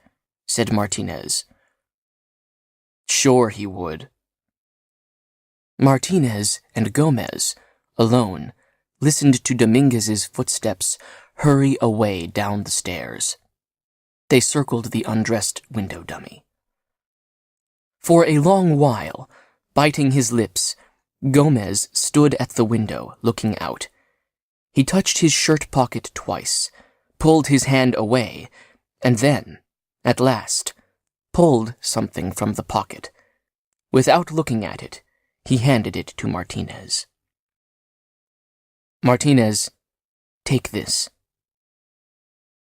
said Martinez. Sure he would. Martinez and Gomez, alone, listened to Dominguez's footsteps hurry away down the stairs. They circled the undressed window dummy. For a long while, biting his lips, Gomez stood at the window, looking out. He touched his shirt pocket twice, pulled his hand away, and then, at last, pulled something from the pocket. Without looking at it, he handed it to Martinez. Martinez, take this.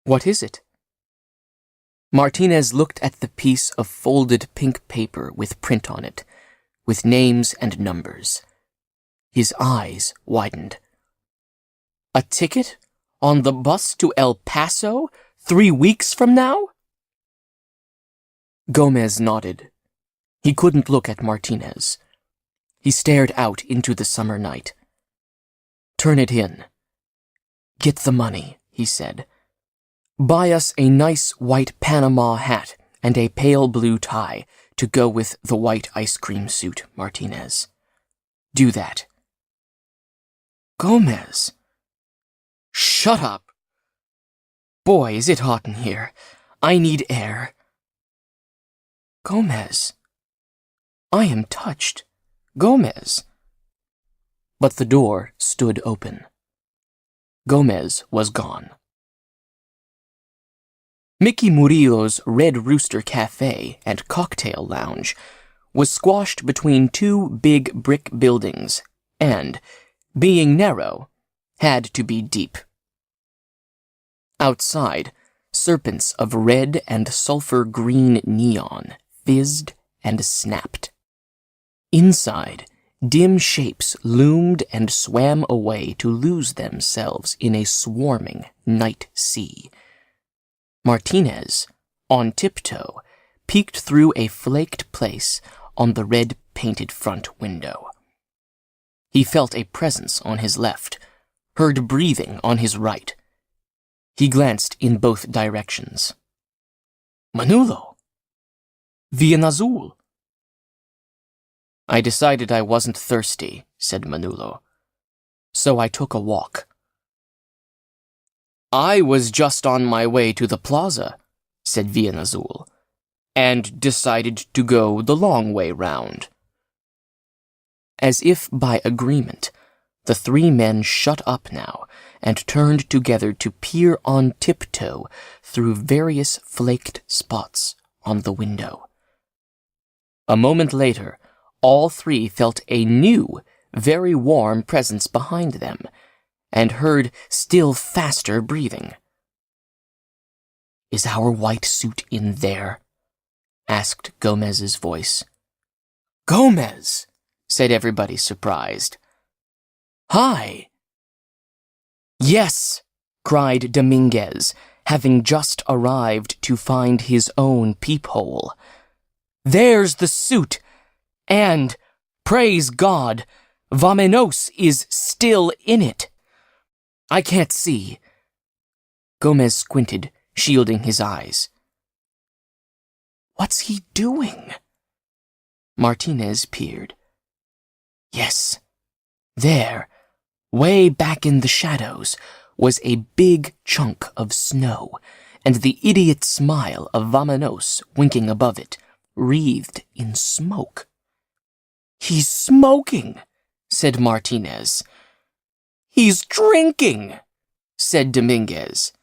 What is it? Martinez looked at the piece of folded pink paper with print on it, with names and numbers. His eyes widened. A ticket on the bus to El Paso 3 weeks from now? Gomez nodded. He couldn't look at Martinez. He stared out into the summer night. Turn it in. Get the money, he said. Buy us a nice white Panama hat and a pale blue tie to go with the white ice cream suit, Martinez. Do that. Gomez. Shut up. Boy, is it hot in here. I need air. Gomez. I am touched. Gomez. But the door stood open. Gomez was gone. Mickey Murillo's Red Rooster Cafe and Cocktail Lounge was squashed between two big brick buildings and, being narrow, had to be deep. Outside, serpents of red and sulfur-green neon fizzed and snapped. Inside, dim shapes loomed and swam away to lose themselves in a swarming night sea. Martinez, on tiptoe, peeked through a flaked place on the red-painted front window. He felt a presence on his left, heard breathing on his right. He glanced in both directions. Manolo! Villanazul! I decided I wasn't thirsty, said Manolo, so I took a walk. I was just on my way to the plaza, said Villanazul, and decided to go the long way round. As if by agreement, the three men shut up now and turned together to peer on tiptoe through various flaked spots on the window. A moment later, all three felt a new, very warm presence behind them, and heard still faster breathing. Is our white suit in there? Asked Gomez's voice. Gomez! Said everybody surprised. Hi! Yes! Cried Dominguez, having just arrived to find his own peephole. There's the suit! And, praise God, Vamenos is still in it. I can't see. Gomez squinted, shielding his eyes. What's he doing? Martinez peered. Yes, there, way back in the shadows, was a big chunk of snow, and the idiot smile of Vamenos winking above it, wreathed in smoke. He's smoking, said Martinez. He's drinking, said Dominguez.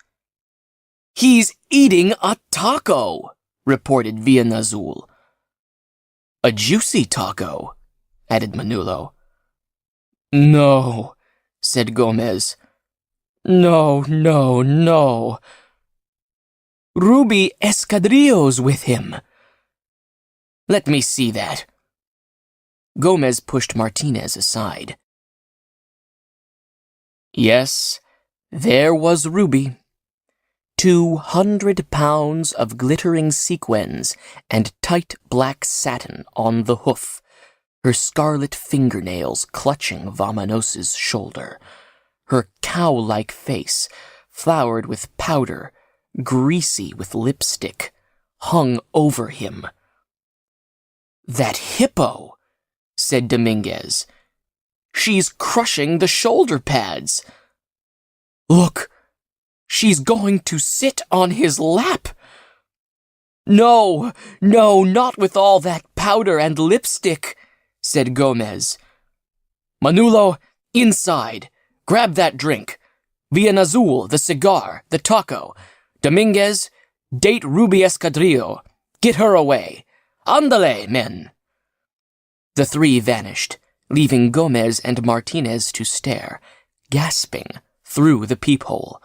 He's eating a taco, reported Villanazul. A juicy taco, added Manolo. No, said Gomez. No. Ruby Escadrillo's with him. Let me see that. Gomez pushed Martinez aside. Yes, there was Ruby. 200 pounds of glittering sequins and tight black satin on the hoof, her scarlet fingernails clutching Vamenos's shoulder, her cow-like face, floured with powder, greasy with lipstick, hung over him. That hippo, said Dominguez. She's crushing the shoulder pads. Look, she's going to sit on his lap. No, not with all that powder and lipstick, said Gomez. Manolo, inside. Grab that drink. Villanazul, the cigar, the taco. Dominguez, date Ruby Escadrillo. Get her away. Andale, men. The three vanished, leaving Gomez and Martinez to stare, gasping, through the peephole.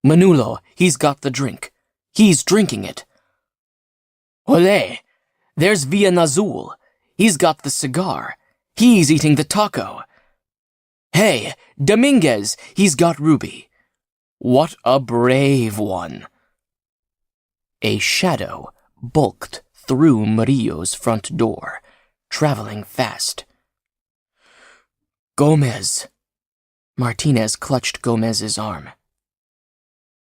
Manolo, he's got the drink. He's drinking it. Olé, there's Villanazul. He's got the cigar. He's eating the taco. Hey, Dominguez, he's got Ruby. What a brave one. A shadow bulked through Murillo's front door, traveling fast. Gomez. Martinez clutched Gomez's arm.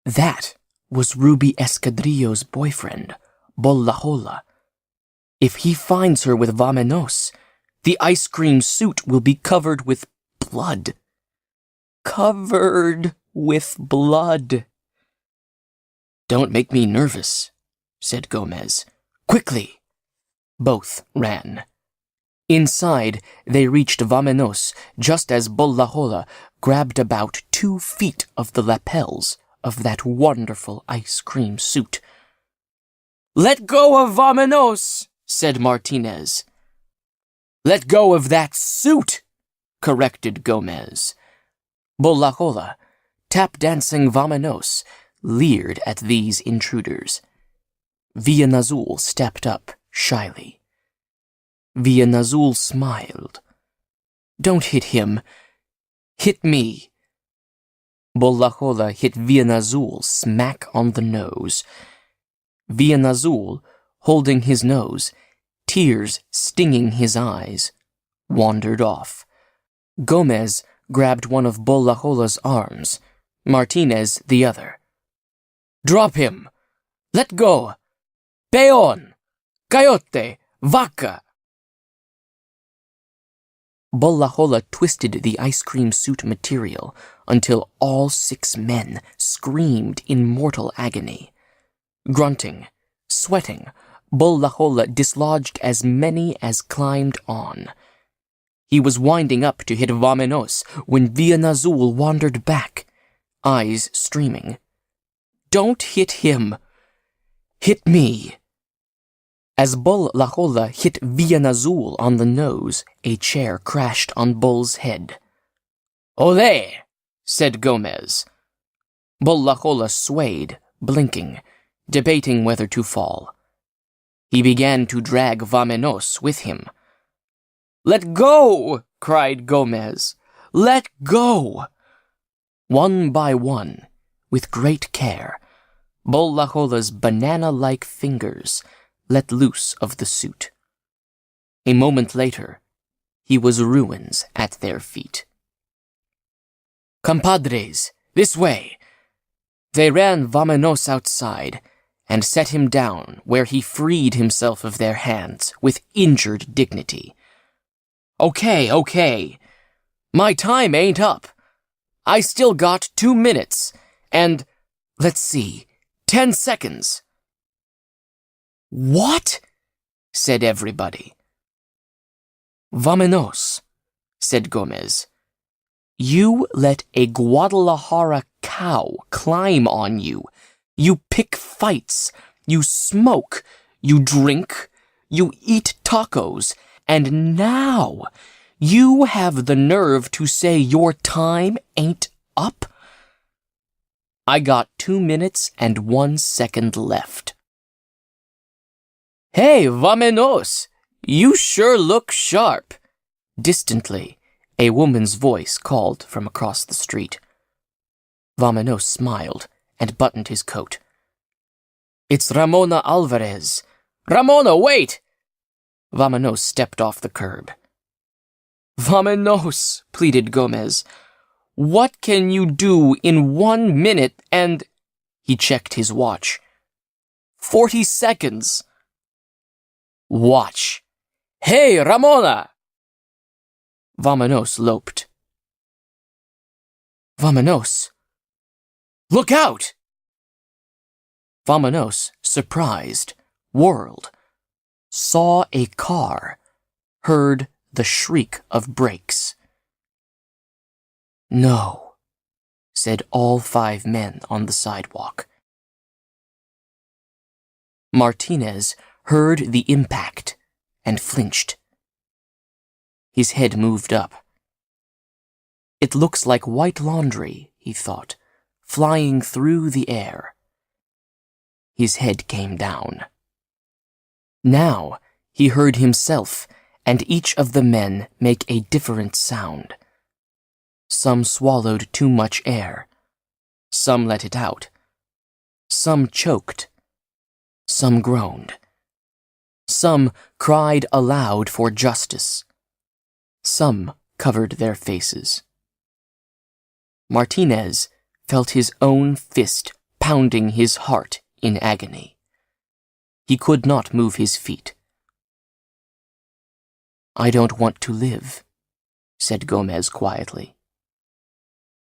That was Ruby Escadrillo's boyfriend, Bollajola. If he finds her with Vamenos, the ice cream suit will be covered with blood. Covered with blood. Don't make me nervous, said Gomez. Quickly. Both ran. Inside, they reached Vamenos just as Bollajola grabbed about 2 feet of the lapels of that wonderful ice cream suit. "Let go of Vamanos," said Martinez. "Let go of that suit," corrected Gomez. Bolajola, tap-dancing Vamanos, leered at these intruders. Villanazul stepped up shyly. Villanazul smiled. "Don't hit him. Hit me." Bolajola hit Villanazul smack on the nose. Villanazul, holding his nose, tears stinging his eyes, wandered off. Gomez grabbed one of Bolajola's arms, Martinez the other. "Drop him! Let go! Peon! Coyote! Vaca!" Bolajola twisted the ice cream suit material until all 6 men screamed in mortal agony. Grunting, sweating, Bolajola dislodged as many as climbed on. He was winding up to hit Vamanos when Villanazul wandered back, eyes streaming. "Don't hit him. Hit me." As Bolajola hit Villanazul on the nose, a chair crashed on Bull's head. "Ole!" said Gomez. Bolajola swayed, blinking, debating whether to fall. He began to drag Vamanos with him. "Let go!" cried Gomez. "Let go!" One by one, with great care, Bolajola's banana-like fingers let loose of the suit. A moment later, he was ruins at their feet. "Compadres, this way!" They ran Vamanos outside and set him down where he freed himself of their hands with injured dignity. Okay. My time ain't up. I still got 2 minutes and, let's see, 10 seconds. "What?" said everybody. "Vamanos," said Gomez. "You let a Guadalajara cow climb on you. You pick fights. You smoke. You drink. You eat tacos. And now you have the nerve to say your time ain't up? I got 2 minutes and 1 second left." "Hey, Vamanos, you sure look sharp." Distantly, a woman's voice called from across the street. Vamanos smiled and buttoned his coat. "It's Ramona Alvarez. Ramona, wait!" Vamanos stepped off the curb. "Vamanos," pleaded Gomez, "what can you do in 1 minute and—" He checked his watch. 40 seconds. "Watch. Hey, Ramona!" Vamanos loped. "Vamanos! Look out!" Vamanos, surprised, whirled, saw a car, heard the shriek of brakes. "No," said all 5 men on the sidewalk. Martinez heard the impact and flinched. His head moved up. It looks like white laundry, he thought, flying through the air. His head came down. Now he heard himself and each of the men make a different sound. Some swallowed too much air. Some let it out. Some choked. Some groaned. Some cried aloud for justice. Some covered their faces. Martinez felt his own fist pounding his heart in agony. He could not move his feet. "I don't want to live," said Gomez quietly.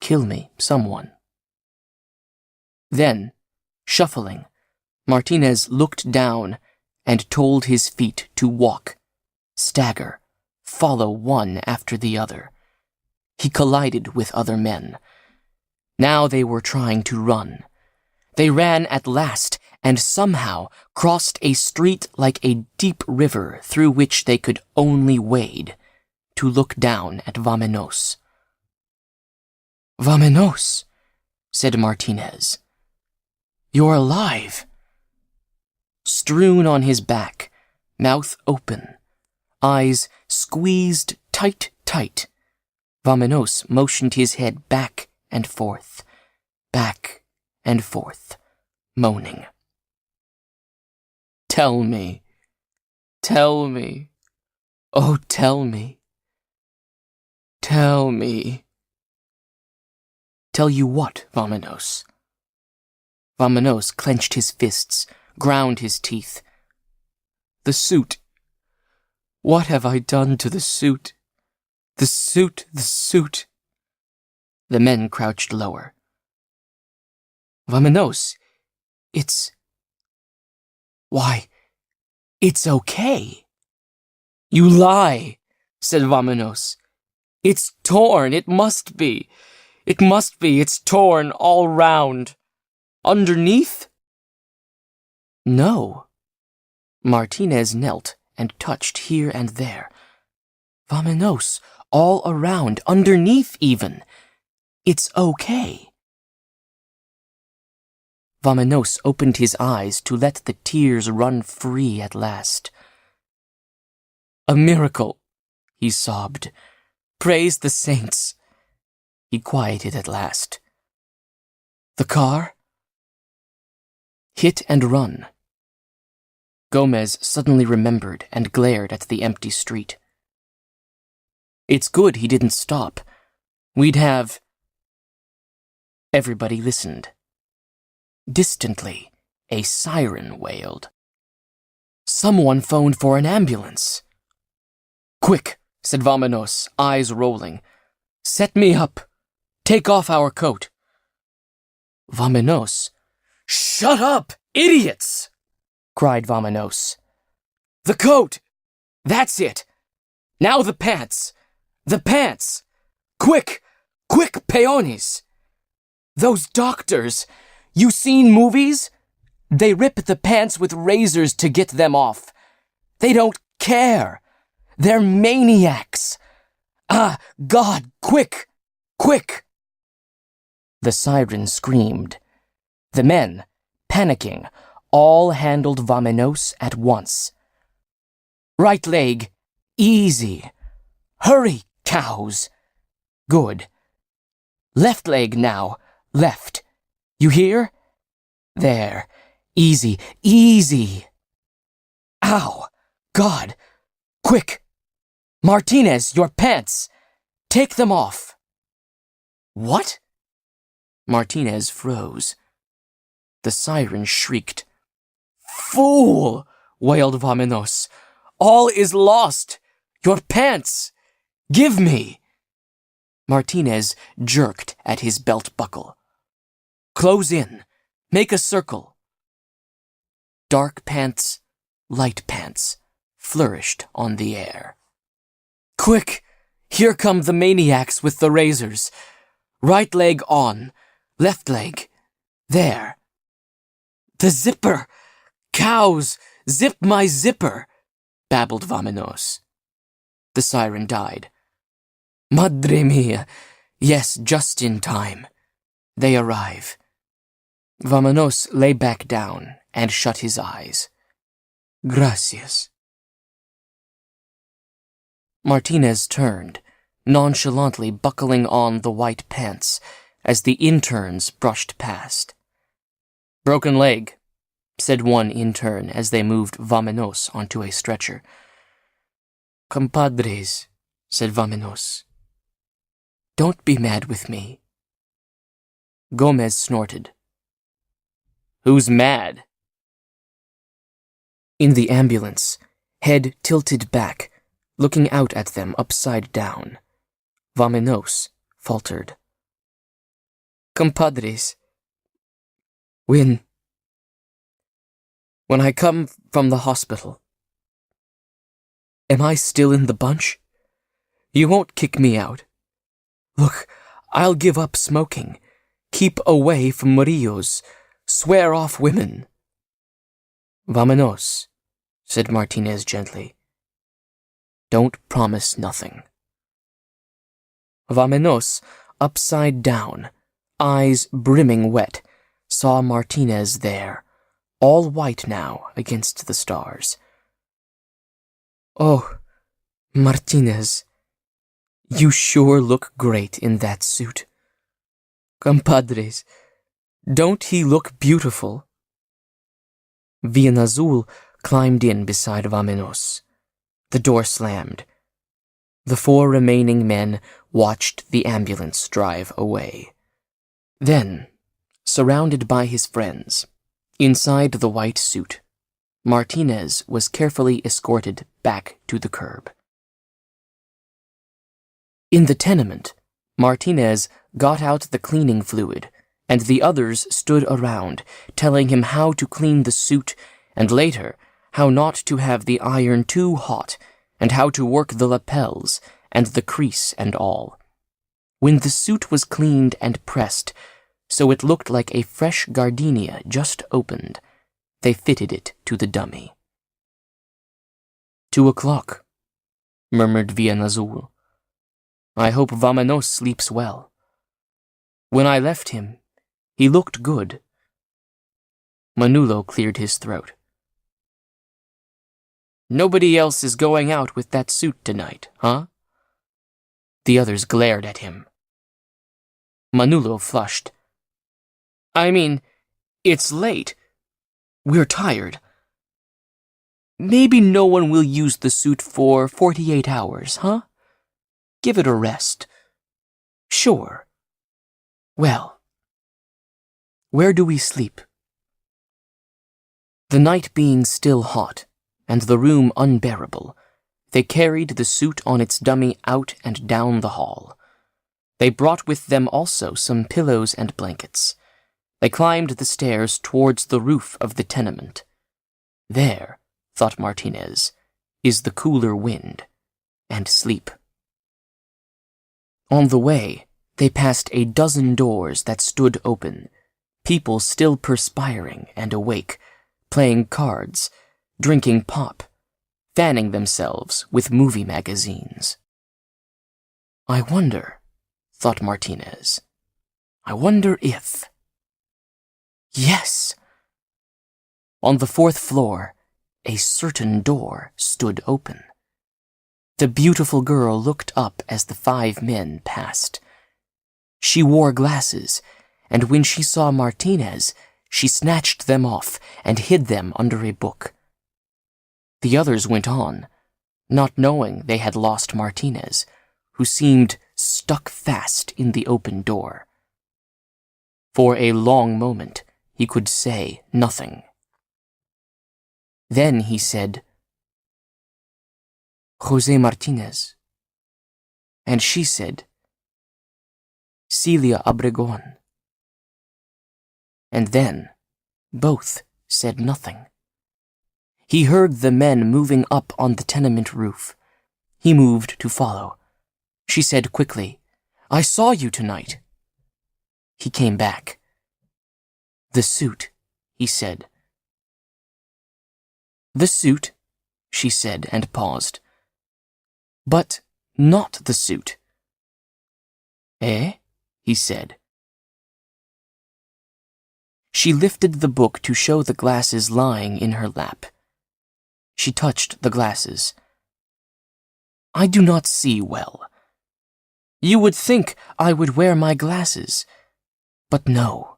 "Kill me, someone." Then, shuffling, Martinez looked down and told his feet to walk, stagger, follow one after the other. He collided with other men. Now they were trying to run. They ran at last and somehow crossed a street like a deep river through which they could only wade to look down at Vamenos. "Vamenos," said Martinez. "You're alive." Strewn on his back, mouth open, eyes squeezed tight, Vamenos motioned his head back and forth, moaning. "Tell me, oh tell me, tell me." "Tell you what, Vamenos?" Vamenos clenched his fists, ground his teeth. "The suit. What have I done to the suit? The suit, the suit." The men crouched lower. "Vamenos, why, it's okay." "You lie," said Vamenos. "It's torn, it must be. It's torn all round. Underneath?" "No." Martinez knelt and touched here and there. "Vamenos, all around, underneath even. It's okay." Vamenos opened his eyes to let the tears run free at last. "A miracle," he sobbed. "Praise the saints." He quieted at last. "The car?" "Hit and run." Gomez suddenly remembered and glared at the empty street. "It's good he didn't stop. We'd have—" Everybody listened. Distantly, a siren wailed. Someone phoned for an ambulance. "Quick," said Vamenos, eyes rolling. "Set me up. Take off our coat." Vamenos. "Shut up, idiots!" cried Vamenos. "The coat! That's it! Now the pants! The pants! Quick! Quick, peones! Those doctors! You seen movies? They rip the pants with razors to get them off. They don't care. They're maniacs. Ah, God, quick! Quick!" The siren screamed. The men, panicking, all handled Vamenos at once. "Right leg, easy. Hurry, cows. Good. Left leg now, left. You hear? There, easy, easy. Ow, God, quick. Martinez, your pants. Take them off." "What?" Martinez froze. The siren shrieked. "Fool!" wailed Vamenos. "All is lost! Your pants! Give me!" Martinez jerked at his belt buckle. "Close in. Make a circle." Dark pants, light pants flourished on the air. "Quick! Here come the maniacs with the razors. Right leg on, left leg. There. The zipper! Cows! Zip my zipper!" babbled Vamenos. The siren died. "Madre mia! Yes, just in time. They arrive." Vamenos lay back down and shut his eyes. "Gracias." Martinez turned, nonchalantly buckling on the white pants as the interns brushed past. "Broken leg," said one intern as they moved Vamenos onto a stretcher. "Compadres," said Vamenos. "Don't be mad with me." Gomez snorted. "Who's mad?" In the ambulance, head tilted back, looking out at them upside down, Vamenos faltered. "Compadres, when I come from the hospital, am I still in the bunch? You won't kick me out? Look, I'll give up smoking. Keep away from Murillos. Swear off women. Vámonos, said Martinez gently. Don't promise nothing. Vámonos, upside down, eyes brimming wet, saw Martinez there, all white now against the stars. Oh, Martinez, you sure look great in that suit. Compadres, don't he look beautiful? Villanazul climbed in beside Vámonos. The door slammed. The 4 remaining men watched the ambulance drive away. Then, surrounded by his friends, inside the white suit, Martinez was carefully escorted back to the curb. In the tenement, Martinez got out the cleaning fluid, and the others stood around, telling him how to clean the suit, and later, how not to have the iron too hot, and how to work the lapels, and the crease and all. When the suit was cleaned and pressed, so it looked like a fresh gardenia just opened, they fitted it to the dummy. 2 o'clock, murmured Villanazul. I hope Vámonos sleeps well. When I left him, he looked good. Manolo cleared his throat. Nobody else is going out with that suit tonight, huh? The others glared at him. Manolo flushed. I mean, it's late. We're tired. Maybe no one will use the suit for 48 hours, huh? Give it a rest. Sure. Well, where do we sleep? The night being still hot, and the room unbearable, they carried the suit on its dummy out and down the hall. They brought with them also some pillows and blankets. They climbed the stairs towards the roof of the tenement. There, thought Martinez, is the cooler wind, and sleep. On the way, they passed a dozen doors that stood open, people still perspiring and awake, playing cards, drinking pop, fanning themselves with movie magazines. I wonder, thought Martinez, I wonder if... Yes! On the 4th floor, a certain door stood open. The beautiful girl looked up as the 5 men passed. She wore glasses, and when she saw Martinez, she snatched them off and hid them under a book. The others went on, not knowing they had lost Martinez, who seemed stuck fast in the open door. For a long moment, he could say nothing. Then he said, José Martinez. And she said, Celia Obregón. And then, both said nothing. He heard the men moving up on the tenement roof. He moved to follow. She said quickly, I saw you tonight. He came back. The suit, he said. The suit, she said and paused. But not the suit. Eh? He said. She lifted the book to show the glasses lying in her lap. She touched the glasses. I do not see well. You would think I would wear my glasses, but no.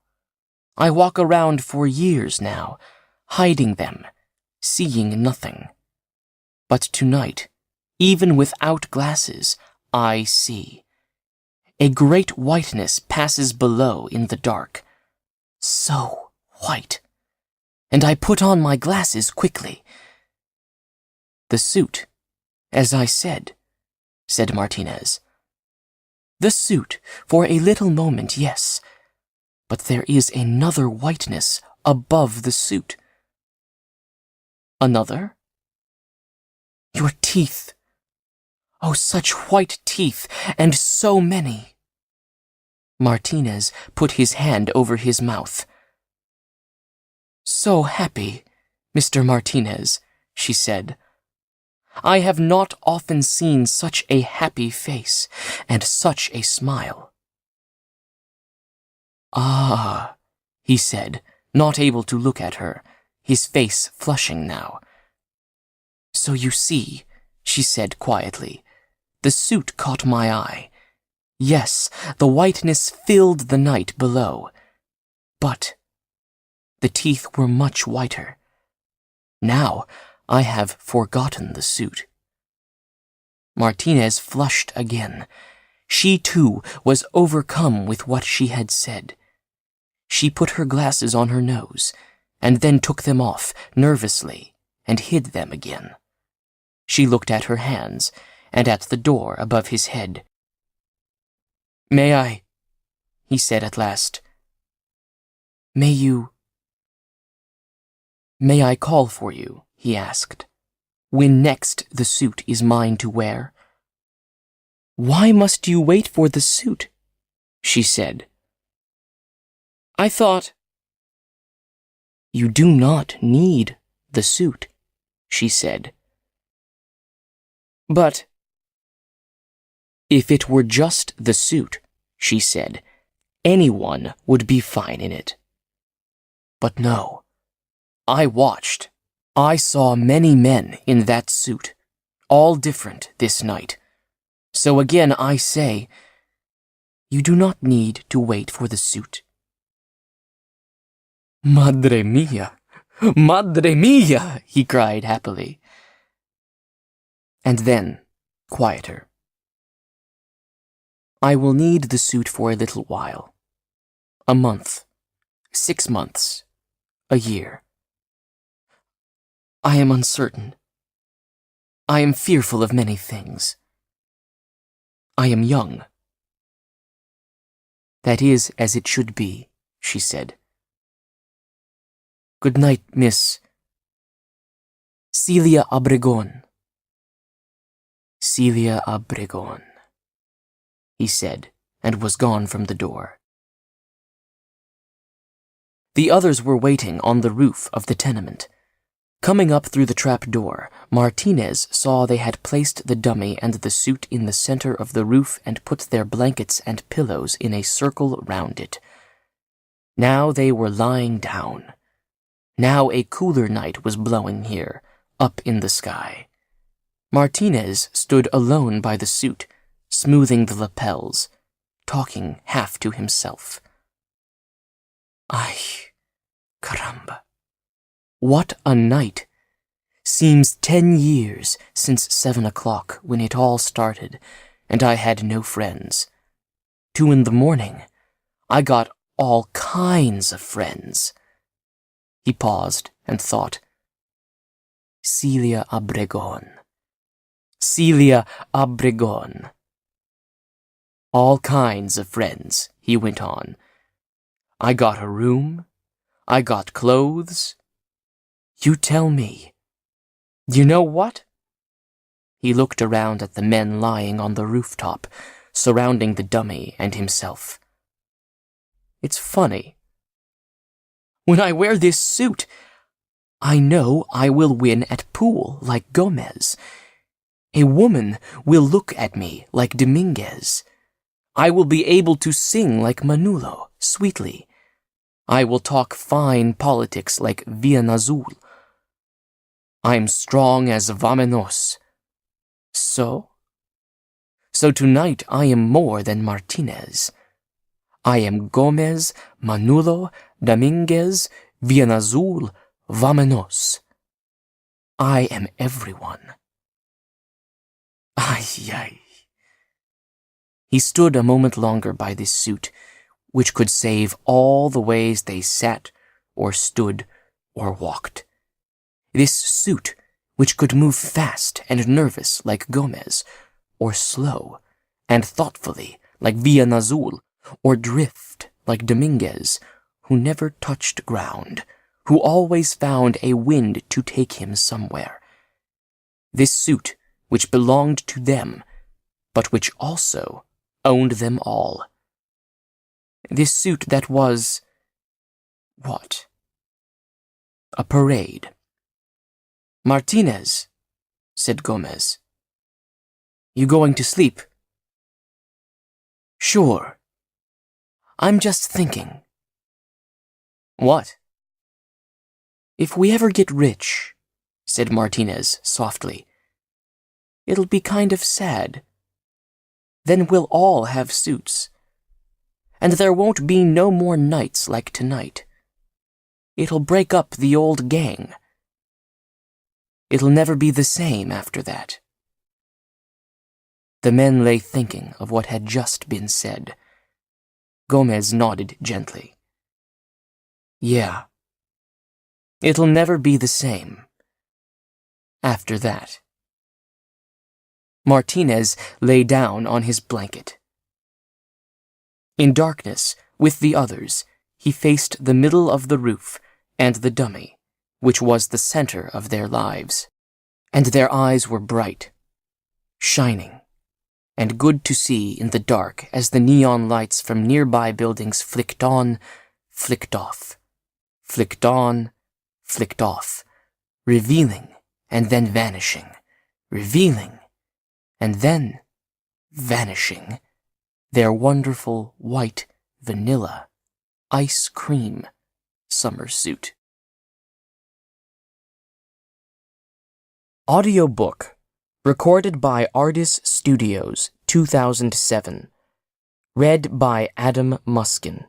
I walk around for years now, hiding them, seeing nothing. But tonight, even without glasses, I see. A great whiteness passes below in the dark. So white. And I put on my glasses quickly. The suit, as I said Martinez. The suit, for a little moment, yes. But there is another whiteness above the suit. Another? Your teeth. Oh, such white teeth, and so many. Martinez put his hand over his mouth. "So happy, Mr. Martinez," she said. "I have not often seen such a happy face and such a smile." "Ah," he said, not able to look at her, his face flushing now. "So you see," she said quietly, "the suit caught my eye. Yes, the whiteness filled the night below. But the teeth were much whiter. Now I have forgotten the suit." Martinez flushed again. She, too, was overcome with what she had said. She put her glasses on her nose, and then took them off nervously and hid them again. She looked at her hands and at the door above his head. "May I?" he said at last. "May I call for you?" he asked. "When next the suit is mine to wear?" "Why must you wait for the suit?" she said. "I thought—" "You do not need the suit," she said. "But—" "If it were just the suit," she said, "anyone would be fine in it. But no. I watched. I saw many men in that suit, all different this night. So again I say, you do not need to wait for the suit." "Madre mia! Madre mia!" he cried happily. And then, quieter. "I will need the suit for a little while. A month, 6 months, a year. I am uncertain. I am fearful of many things. I am young." "That is as it should be," she said. "Good night, Miss Celia Obregon." "Celia Obregon," he said, and was gone from the door. The others were waiting on the roof of the tenement. Coming up through the trap door, Martinez saw they had placed the dummy and the suit in the center of the roof and put their blankets and pillows in a circle round it. Now they were lying down. Now a cooler night was blowing here, up in the sky. Martinez stood alone by the suit, smoothing the lapels, talking half to himself. "Ay, caramba. What a night! Seems 10 years since 7 o'clock when it all started, and I had no friends. 2 in the morning, I got all kinds of friends." He paused and thought. Celia Obregon. Celia Obregon. "All kinds of friends," he went on. "I got a room. I got clothes. You tell me. You know what?" He looked around at the men lying on the rooftop, surrounding the dummy and himself. "It's funny. When I wear this suit, I know I will win at pool like Gomez. A woman will look at me like Dominguez. I will be able to sing like Manolo, sweetly. I will talk fine politics like Villanazul. I'm strong as Vamenos. So tonight I am more than Martinez. I am Gomez, Manolo, Dominguez, Villanazul, Vamenos. I am everyone. Ay, ay." He stood a moment longer by this suit, which could save all the ways they sat, or stood, or walked. This suit, which could move fast and nervous like Gomez, or slow and thoughtfully like Villanazul, or drift like Dominguez, who never touched ground, who always found a wind to take him somewhere. This suit, which belonged to them, but which also owned them all. This suit that was... what? A parade. "Martinez," said Gomez. "You going to sleep?" "Sure. I'm just thinking." "What?" "If we ever get rich," said Martinez softly, "it'll be kind of sad. Then we'll all have suits. And there won't be no more nights like tonight. It'll break up the old gang. It'll never be the same after that." The men lay thinking of what had just been said. Gomez nodded gently. "Yeah. It'll never be the same after that." Martinez lay down on his blanket. In darkness, with the others, he faced the middle of the roof and the dummy, which was the center of their lives. And their eyes were bright, shining, and good to see in the dark as the neon lights from nearby buildings flicked on, flicked off, flicked on, flicked off, revealing and then vanishing, revealing and then vanishing, their wonderful white vanilla ice cream summer suit. Audiobook, recorded by Artis Studios, 2007. Read by Adam Muskin.